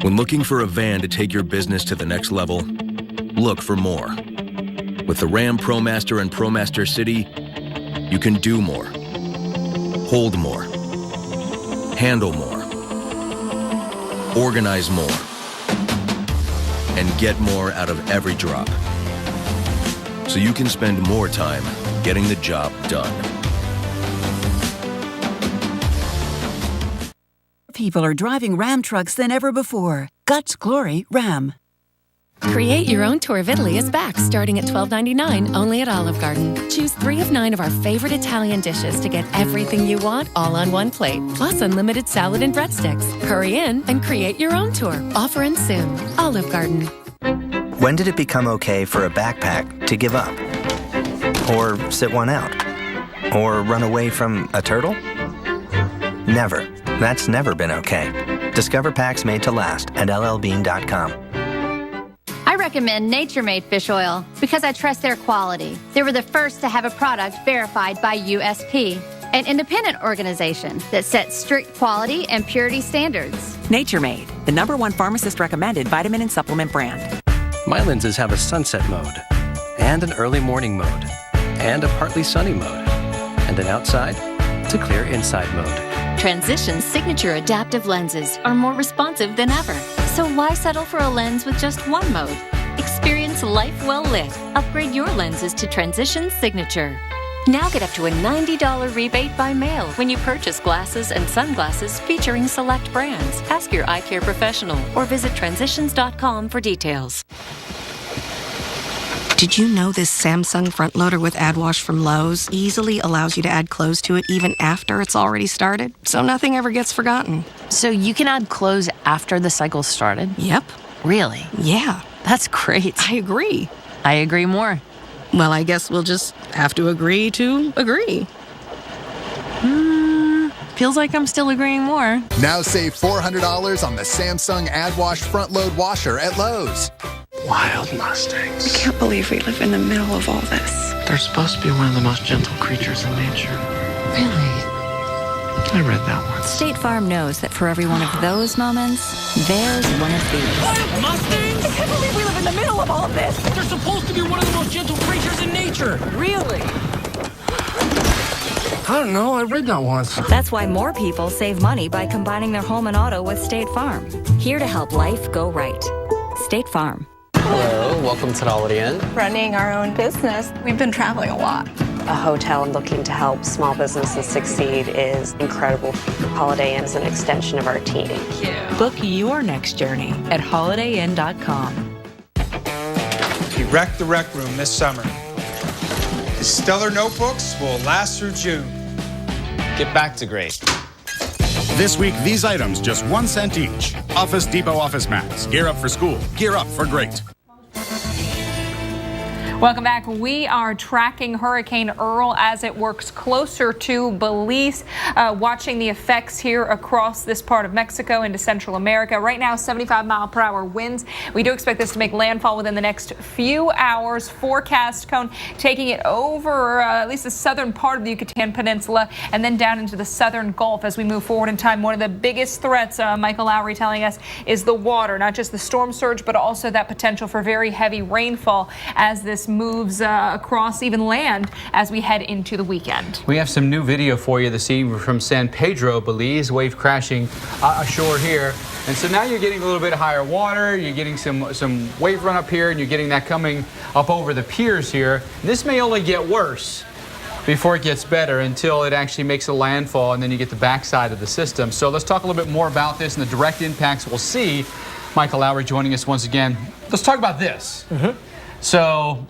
When looking for a van to take your business to the next level, look for more. With the Ram ProMaster and ProMaster City, you can do more, hold more, handle more, organize more, and get more out of every drop. So you can spend more time getting the job done. People are driving Ram trucks than ever before. Guts, glory, Ram. Create Your Own Tour of Italy is back, starting at $12.99 only at Olive Garden. Choose 3 of 9 of our favorite Italian dishes to get everything you want all on one plate, plus unlimited salad and breadsticks. Hurry in and create your own tour. Offer ends soon. Olive Garden. When did it become okay for a backpack to give up? Or sit one out? Or run away from a turtle? Never. That's never been okay. Discover packs made to last at llbean.com. I recommend Nature Made fish oil because I trust their quality. They were the first to have a product verified by USP, an independent organization that sets strict quality and purity standards. Nature Made, the #1 pharmacist-recommended vitamin and supplement brand. My lenses have a sunset mode, and an early morning mode, and a partly sunny mode, and an outside to clear inside mode. Transition's signature adaptive lenses are more responsive than ever. So why settle for a lens with just one mode? Experience life well lit. Upgrade your lenses to Transition's signature. Now get up to a $90 rebate by mail when you purchase glasses and sunglasses featuring select brands. Ask your eye care professional or visit transitions.com for details. Did you know this Samsung front loader with Ad Wash from Lowe's easily allows you to add clothes to it even after it's already started, so nothing ever gets forgotten? So you can add clothes after the cycle started? Yep. Really? Yeah. That's great. I agree. I agree more. Well, I guess we'll just have to agree to agree. Feels like I'm still agreeing more. Now save $400 on the Samsung Ad Wash front load washer at Lowe's. Wild Mustangs. I can't believe we live in the middle of all this. They're supposed to be one of the most gentle creatures in nature. Really? I read that once. State Farm knows that for every one of those moments, there's one of these. Wild Mustangs? I can't believe we live in the middle of all of this. They're supposed to be one of the most gentle creatures in nature. Really? I don't know. I read that once. That's why more people save money by combining their home and auto with State Farm. Here to help life go right. State Farm. Hello, welcome to the Holiday Inn. Running our own business, we've been traveling a lot. A hotel looking to help small businesses succeed is incredible. Holiday Inn is an extension of our team. Book your next journey at holidayinn.com. We wrecked the rec room this summer. The Stellar notebooks will last through June. Get back to great. This week, these items just 1 cent each. Office Depot Office Max. Gear up for school. Gear up for great. Welcome back. We are tracking Hurricane Earl as it works closer to Belize, watching the effects here across this part of Mexico into Central America. Right now, 75-mile-per-hour winds. We do expect this to make landfall within the next few hours. Forecast cone taking it over at least the southern part of the Yucatan Peninsula and then down into the southern Gulf as we move forward in time. One of the biggest threats, Michael Lowry telling us, is the water, not just the storm surge, but also that potential for very heavy rainfall as this moves across even land as we head into the weekend. We have some new video for you this evening from San Pedro, Belize. Wave crashing ashore here. And so now you're getting a little bit higher water. You're getting some wave run up here, and you're getting that coming up over the piers here. This may only get worse before it gets better until it actually makes a landfall, and then you get the backside of the system. So let's talk a little bit more about this and the direct impacts we'll see. Michael Lowry joining us once again. Let's talk about this. So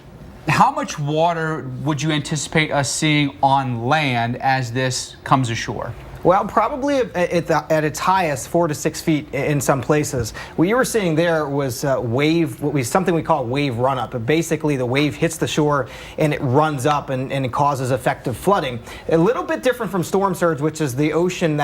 how much water would you anticipate us seeing on land as this comes ashore? Well, probably at its highest, 4 to 6 feet in some places. What you were seeing there was something we call wave run-up. But basically, the wave hits the shore and it runs up and it causes effective flooding. A little bit different from storm surge, which is the ocean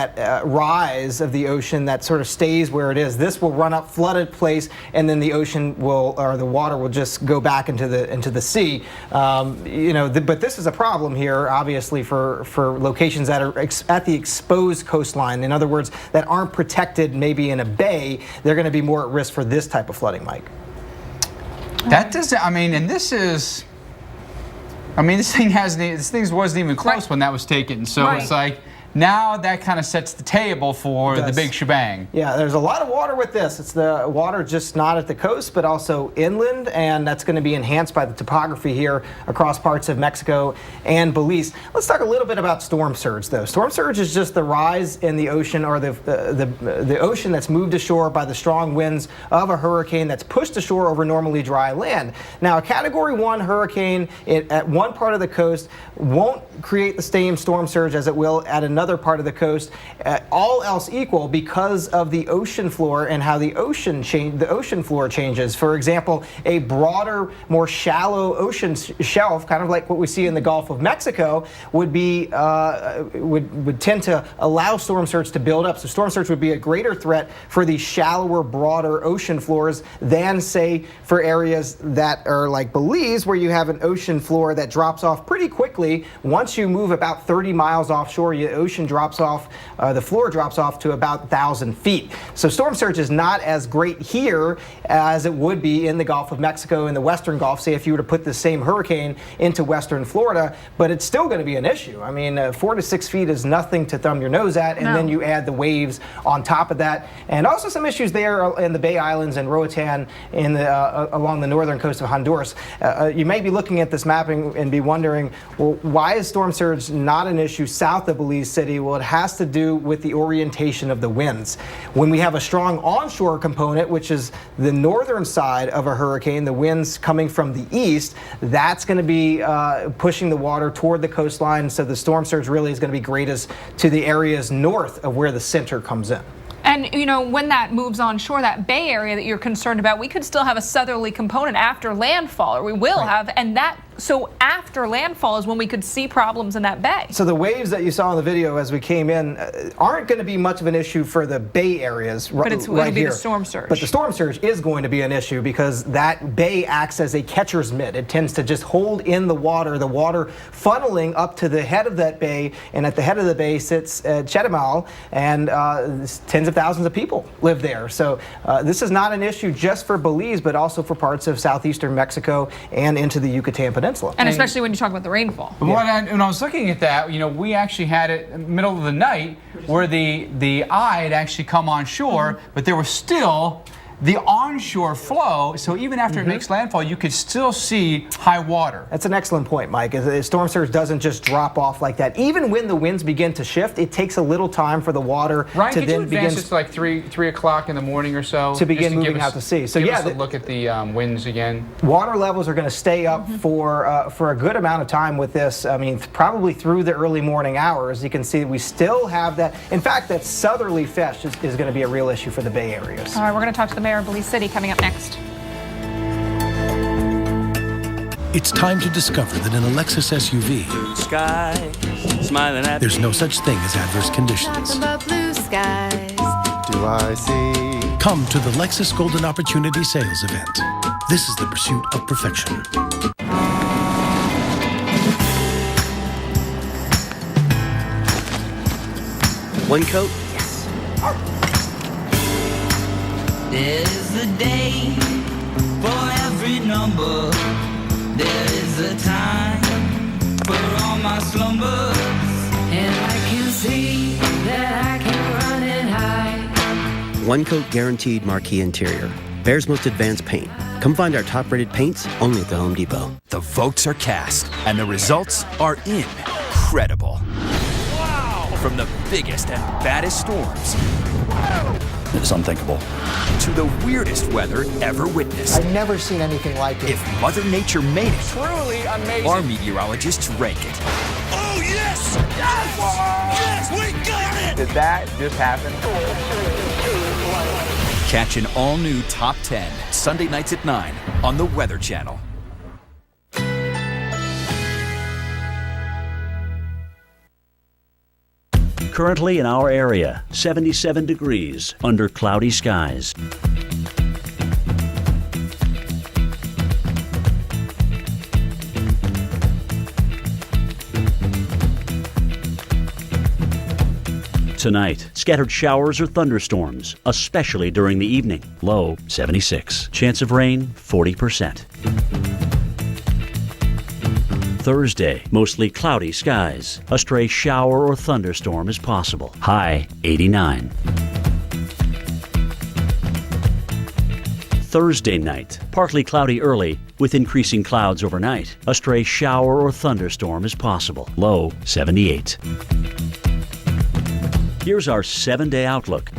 rise of the ocean that sort of stays where it is. This will run up, flood a place, and then the ocean or the water will just go back into the sea. But this is a problem here, obviously, for locations that are at the exposed coastline. In other words, that aren't protected maybe in a bay. They're going to be more at risk for this type of flooding, Mike. That doesn't, and this thing wasn't even close when that was taken. So it's like, now that kind of sets the table for the big shebang. Yeah, there's a lot of water with this. It's the water just not at the coast, but also inland, and that's going to be enhanced by the topography here across parts of Mexico and Belize. Let's talk a little bit about storm surge, though. Storm surge is just the rise in the ocean, or the ocean that's moved ashore by the strong winds of a hurricane that's pushed ashore over normally dry land. Now, a Category 1 hurricane at one part of the coast won't create the same storm surge as it will at another part of the coast, all else equal, because of the ocean floor and how the ocean floor changes. For example, a broader, more shallow ocean shelf, kind of like what we see in the Gulf of Mexico, would tend to allow storm surge to build up. So storm surge would be a greater threat for the shallower, broader ocean floors than, say, for areas that are like Belize, where you have an ocean floor that drops off pretty quickly. Once you move about 30 miles offshore, the ocean drops off, the floor drops off to about 1,000 feet. So storm surge is not as great here as it would be in the Gulf of Mexico, in the Western Gulf, say if you were to put the same hurricane into Western Florida, but it's still going to be an issue. 4 to 6 feet is nothing to thumb your nose at, and then you add the waves on top of that. And also some issues there in the Bay Islands and Roatan along the northern coast of Honduras. You may be looking at this mapping and be wondering, well, why is storm surge not an issue south of Belize City? Well, it has to do with the orientation of the winds. When we have a strong onshore component, which is the northern side of a hurricane, the winds coming from the east, that's going to be pushing the water toward the coastline. So the storm surge really is going to be greatest to the areas north of where the center comes in. And, when that moves onshore, that bay area that you're concerned about, we could still have a southerly component after landfall, or we will have, and so after landfall is when we could see problems in that bay. So the waves that you saw in the video as we came in aren't going to be much of an issue for the bay areas right here. But it'll be the storm surge. But the storm surge is going to be an issue because that bay acts as a catcher's mitt. It tends to just hold in the water funneling up to the head of that bay, and at the head of the bay sits Chetumal, and tens of thousands of people live there. So this is not an issue just for Belize, but also for parts of southeastern Mexico and into the Yucatan Peninsula. And especially when you talk about the rainfall. But when I was looking at that, we actually had it in the middle of the night where the eye had actually come on shore, but there was still the onshore flow, so even after it makes landfall, you could still see high water. That's an excellent point, Mike. The storm surge doesn't just drop off like that. Even when the winds begin to shift, it takes a little time for the water to then begin. It's like 3 o'clock in the morning or so to begin moving out to sea. So give us a look at the winds again. Water levels are going to stay up for a good amount of time with this. Probably through the early morning hours. You can see we still have that. In fact, that southerly fetch is going to be a real issue for the Bay areas. All right, we're going to talk to the mayor of Belize City coming up next. It's time to discover that in a Lexus SUV, Sky, smiling at there's no such thing as adverse conditions. blue skies. Do I see? Come to the Lexus Golden Opportunity Sales Event. This is the pursuit of perfection. One coat? There's a day for every number. There is a time for all my slumbers. And I can see that I can run and hide. One coat guaranteed marquee interior. Bear's most advanced paint. Come find our top-rated paints only at the Home Depot. The votes are cast, and the results are incredible. Wow! From the biggest and baddest storms. It's unthinkable. To the weirdest weather ever witnessed. I've never seen anything like it. If Mother Nature made it, Truly amazing. our meteorologists rank it. Oh, Yes! Yes! Yes! We got it! Did that just happen? Catch an all-new Top 10 Sunday nights at 9 on the Weather Channel. Currently in our area, 77 degrees under cloudy skies. Tonight, scattered showers or thunderstorms, especially during the evening. Low 76. Chance of rain 40%. Thursday, mostly cloudy skies. A stray shower or thunderstorm is possible. High 89. Thursday night, partly cloudy early with increasing clouds overnight. A stray shower or thunderstorm is possible. Low 78. Here's our 7-day outlook.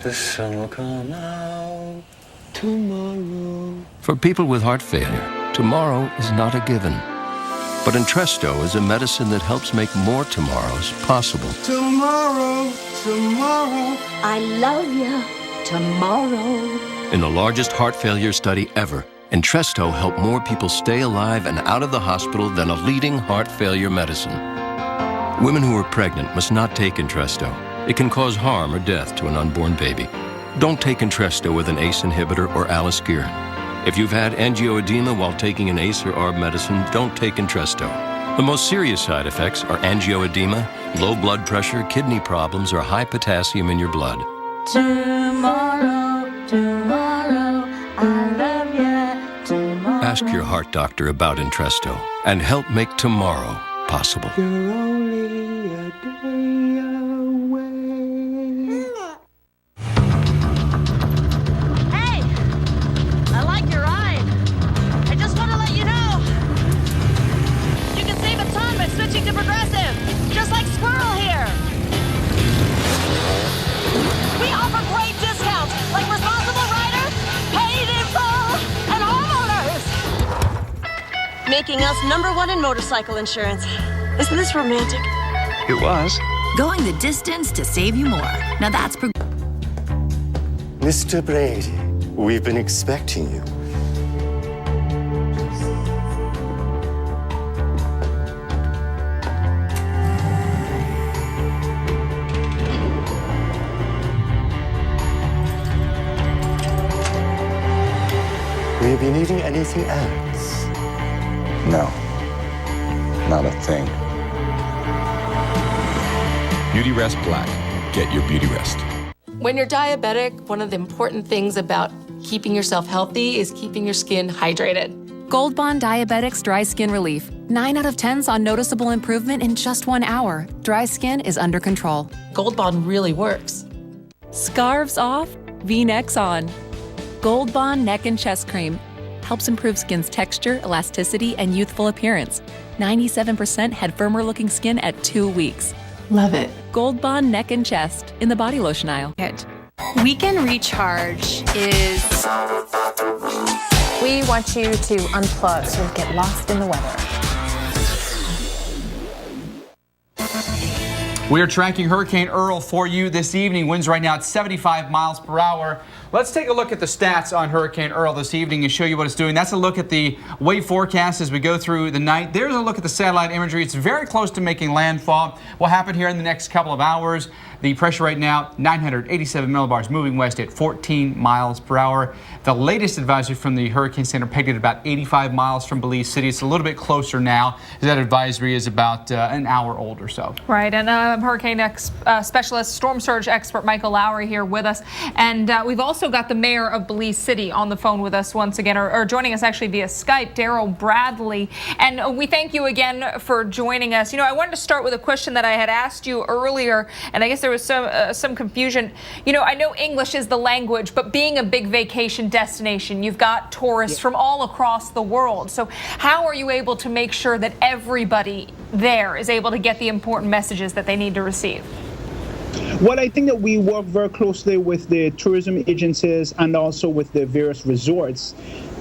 The sun will come out tomorrow. For people with heart failure, tomorrow is not a given. But Entresto is a medicine that helps make more tomorrows possible. Tomorrow, tomorrow. I love you. Tomorrow. In the largest heart failure study ever, Entresto helped more people stay alive and out of the hospital than a leading heart failure medicine. Women who are pregnant must not take Entresto. It can cause harm or death to an unborn baby. Don't take Entresto with an ACE inhibitor or Aliskiren. If you've had angioedema while taking an ACE or ARB medicine, don't take Entresto. The most serious side effects are angioedema, low blood pressure, kidney problems, or high potassium in your blood. Tomorrow, tomorrow, I love you. Tomorrow. Ask your heart doctor about Entresto and help make tomorrow possible. You're only a day away. Hey, I like your ride. I just want to let you know, you can save a ton by switching to Progressive, just like Squirrel here. We offer great discounts, like responsible riders, paid in full, and homeowners. Making us #1 in motorcycle insurance. Isn't this romantic? It was. Going the distance to save you more. Now that's Mr. Brady, we've been expecting you. Will you be needing anything else? No, not a thing. Beauty Rest Black. Get your beauty rest. When you're diabetic, one of the important things about keeping yourself healthy is keeping your skin hydrated. Gold Bond Diabetics Dry Skin Relief. 9 out of 10 saw noticeable improvement in just 1 hour. Dry skin is under control. Gold Bond really works. Scarves off, V-necks on. Gold Bond Neck and Chest Cream helps improve skin's texture, elasticity, and youthful appearance. 97% had firmer looking skin at 2 weeks. Love it. Gold Bond Neck and Chest in the body lotion aisle. Weekend Recharge is... We want you to unplug so you get lost in the weather. We are tracking Hurricane Earl for you this evening. Winds right now at 75 miles per hour. Let's take a look at the stats on Hurricane Earl this evening and show you what it's doing. That's a look at the wave forecast as we go through the night. There's a look at the satellite imagery. It's very close to making landfall. What happened here in the next couple of hours? The pressure right now, 987 millibars, moving west at 14 miles per hour. The latest advisory from the Hurricane Center pegged at about 85 miles from Belize City. It's a little bit closer now. That advisory is about an hour old or so. Right, and hurricane specialist, storm surge expert Michael Lowry here with us. And we've also got the mayor of Belize City on the phone with us once again, or joining us actually via Skype, Daryl Bradley. And we thank you again for joining us. You know, I wanted to start with a question that I had asked you earlier, and I guess there was some confusion. You know, I know English is the language, but being a big vacation destination, you've got tourists from all across the world. So how are you able to make sure that everybody there is able to get the important messages that they need to receive? Well, I think that we work very closely with the tourism agencies and also with the various resorts.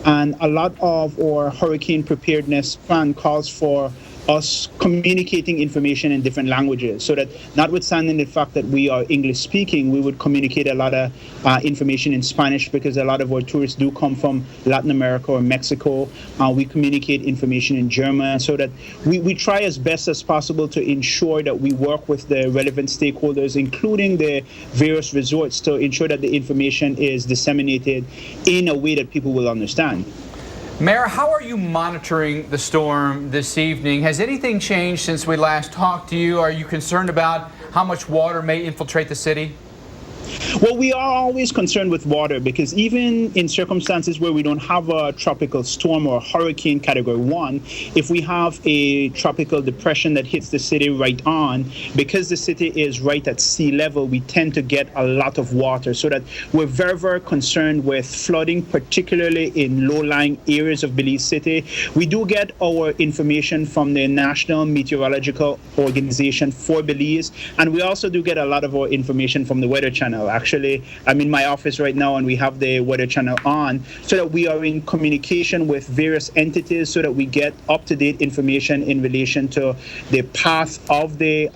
And a lot of our hurricane preparedness plan calls for us communicating information in different languages, so that notwithstanding the fact that we are English speaking, we would communicate a lot of information in Spanish, because a lot of our tourists do come from Latin America or Mexico. We communicate information in German, so that we try as best as possible to ensure that we work with the relevant stakeholders, including the various resorts, to ensure that the information is disseminated in a way that people will understand. Mayor, how are you monitoring the storm this evening? Has anything changed since we last talked to you? Are you concerned about how much water may infiltrate the city? Well, we are always concerned with water, because even in circumstances where we don't have a tropical storm or hurricane category 1, if we have a tropical depression that hits the city right on, because the city is right at sea level, we tend to get a lot of water, so that we're very, very concerned with flooding, particularly in low-lying areas of Belize City. We do get our information from the National Meteorological Organization for Belize, and we also do get a lot of our information from the Weather Channel. Actually, I'm in my office right now and we have the Weather Channel on, so that we are in communication with various entities, so that we get up-to-date information in relation to the path of the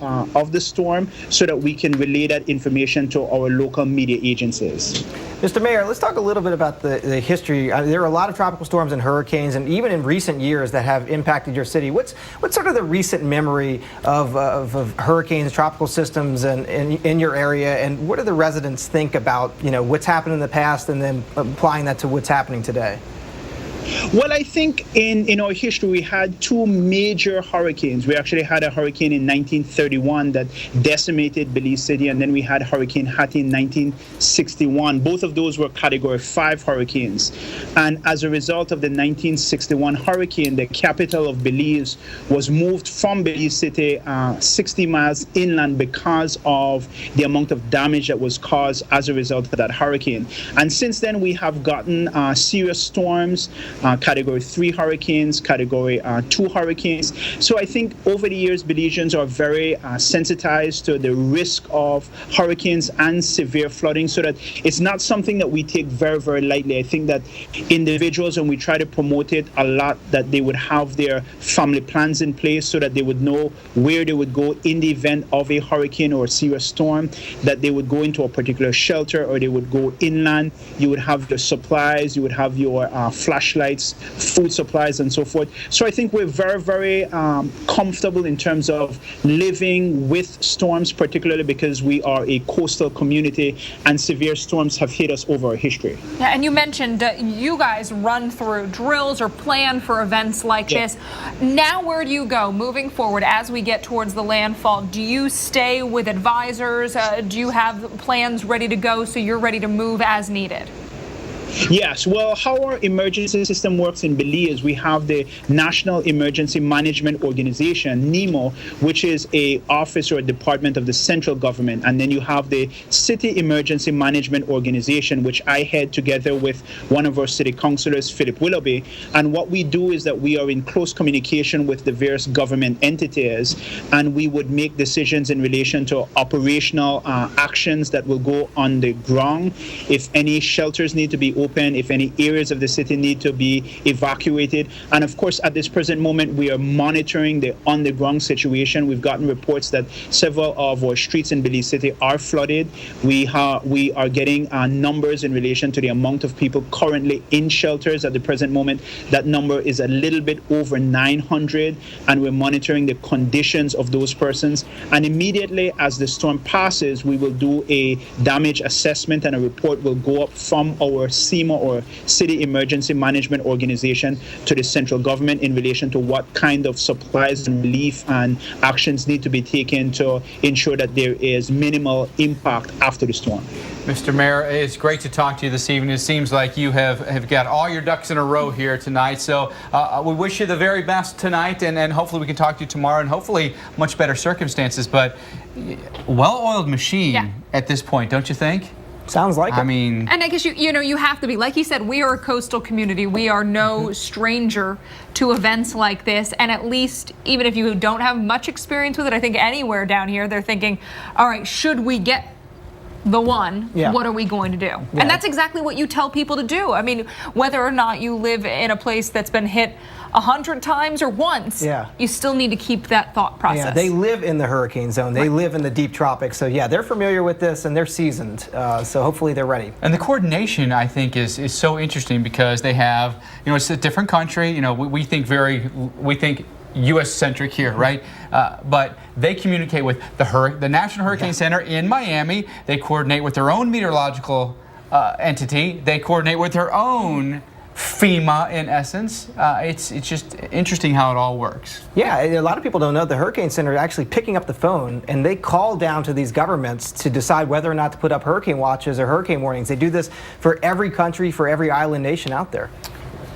storm, so that we can relay that information to our local media agencies. Mr. Mayor, let's talk a little bit about the history. There are a lot of tropical storms and hurricanes, and even in recent years, that have impacted your city. What's sort of the recent memory of hurricanes, tropical systems, and in your area, and what do the residents think about what's happened in the past, and then applying that to what's happening today? Well, I think in our history, we had two major hurricanes. We actually had a hurricane in 1931 that decimated Belize City, and then we had Hurricane Hattie in 1961. Both of those were Category 5 hurricanes. And as a result of the 1961 hurricane, the capital of Belize was moved from Belize City 60 miles inland because of the amount of damage that was caused as a result of that hurricane. And since then, we have gotten serious storms, Category 3 hurricanes, Category 2 hurricanes. So I think over the years, Belizeans are very sensitized to the risk of hurricanes and severe flooding, so that it's not something that we take very, very lightly. I think that individuals, and we try to promote it a lot, that they would have their family plans in place, so that they would know where they would go in the event of a hurricane or a serious storm, that they would go into a particular shelter, or they would go inland. You would have your supplies, you would have your flashlights, food supplies, and so forth. So I think we're very, very comfortable in terms of living with storms, particularly because we are a coastal community and severe storms have hit us over our history. Yeah, and you mentioned you guys run through drills or plan for events like this. Now, where do you go moving forward as we get towards the landfall? Do you stay with advisors? Do you have plans ready to go so you're ready to move as needed? Yes, well, how our emergency system works in Belize, we have the National Emergency Management Organization, NEMO, which is a office or a department of the central government. And then you have the City Emergency Management Organization, which I head together with one of our city councilors, Philip Willoughby. And what we do is that we are in close communication with the various government entities, and we would make decisions in relation to operational actions that will go on the ground. If any shelters need to be open, if any areas of the city need to be evacuated. And of course, at this present moment, we are monitoring the on-the-ground situation. We've gotten reports that several of our streets in Belize City are flooded. We are getting numbers in relation to the amount of people currently in shelters at the present moment. That number is a little bit over 900, and we're monitoring the conditions of those persons. And immediately as the storm passes, we will do a damage assessment, and a report will go up from our CEMA, or City Emergency Management Organization, to the central government in relation to what kind of supplies and relief and actions need to be taken to ensure that there is minimal impact after the storm. Mr. Mayor, it's great to talk to you this evening. It seems like you have got all your ducks in a row here tonight. So we wish you the very best tonight, and hopefully we can talk to you tomorrow, and hopefully much better circumstances. But well-oiled machine at this point, don't you think? Sounds like it. I mean, and I guess you have to be, like you said, we are a coastal community. We are no stranger to events like this, and at least even if you don't have much experience with it, I think anywhere down here they're thinking, all right, should we get the one, what are we going to do? And that's exactly what you tell people to do. I mean, whether or not you live in a place that's been hit 100 times or once, you still need to keep that thought process. Yeah, they live in the hurricane zone. They live in the deep tropics. So yeah, they're familiar with this and they're seasoned. So hopefully they're ready. And the coordination, I think, is so interesting because they have, it's a different country. We think U.S.-centric here, right? But they communicate with the National Hurricane Center in Miami. They coordinate with their own meteorological entity. They coordinate with their own FEMA, in essence. It's just interesting how it all works. Yeah, a lot of people don't know the Hurricane Center is actually picking up the phone and they call down to these governments to decide whether or not to put up hurricane watches or hurricane warnings. They do this for every country, for every island nation out there.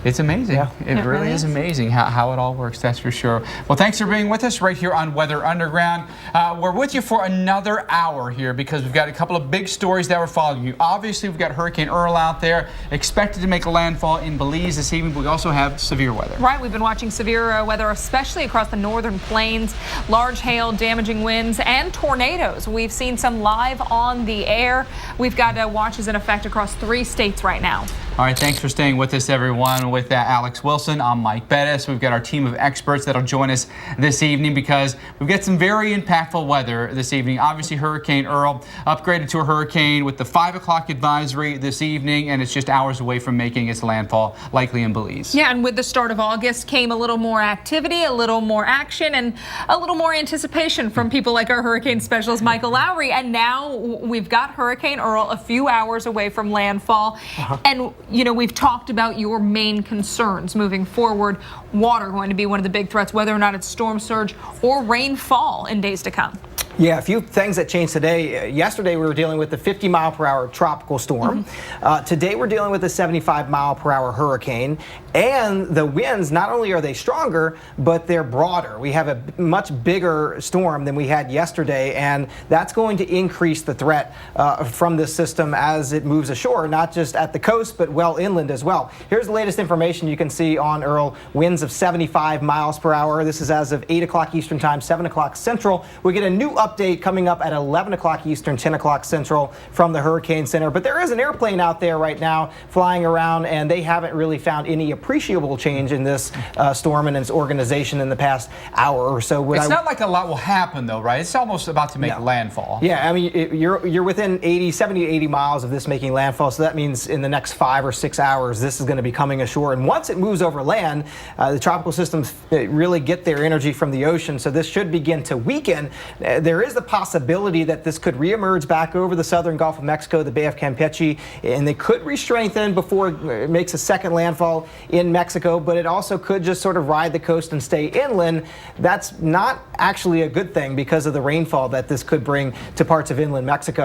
It's amazing. It really is amazing how it all works, that's for sure. Well, thanks for being with us right here on Weather Underground. We're with you for another hour here because we've got a couple of big stories that we're following you. Obviously, we've got Hurricane Earl out there, expected to make a landfall in Belize this evening, but we also have severe weather. Right, we've been watching severe weather, especially across the northern plains, large hail, damaging winds, and tornadoes. We've seen some live on the air. We've got watches in effect across 3 states right now. All right, thanks for staying with us, everyone. With Alex Wilson, I'm Mike Bettis. We've got our team of experts that'll join us this evening because we've got some very impactful weather this evening. Obviously, Hurricane Earl upgraded to a hurricane with the 5 o'clock advisory this evening, and it's just hours away from making its landfall, likely in Belize. Yeah, and with the start of August came a little more activity, a little more action, and a little more anticipation from people like our hurricane specialist, Michael Lowry. And now we've got Hurricane Earl a few hours away from landfall. And we've talked about your main concerns moving forward. Water going to be one of the big threats, whether or not it's storm surge or rainfall in days to come. Yeah, a few things that changed today. Yesterday we were dealing with the 50-mile-per-hour tropical storm. Today we're dealing with a 75-mile-per-hour hurricane. And the winds, not only are they stronger, but they're broader. We have a much bigger storm than we had yesterday, and that's going to increase the threat from this system as it moves ashore, not just at the coast, but well inland as well. Here's the latest information you can see on Earl. Winds of 75 miles per hour. This is as of 8 o'clock Eastern Time, 7 o'clock Central. We get a new update coming up at 11 o'clock Eastern, 10 o'clock Central from the Hurricane Center. But there is an airplane out there right now flying around, and they haven't really found any appreciable change in this storm and its organization in the past hour or so. It's not like a lot will happen, though, right? It's almost about to make landfall. Yeah, I mean, you're within 70 to 80 miles of this making landfall, so that means in the next 5 or 6 hours, this is going to be coming ashore. And once it moves over land, the tropical systems really get their energy from the ocean, so this should begin to weaken. There is the possibility that this could reemerge back over the southern Gulf of Mexico, the Bay of Campeche, and they could re-strengthen before it makes a second landfall in Mexico, but it also could just sort of ride the coast and stay inland. That's not actually a good thing because of the rainfall that this could bring to parts of inland Mexico.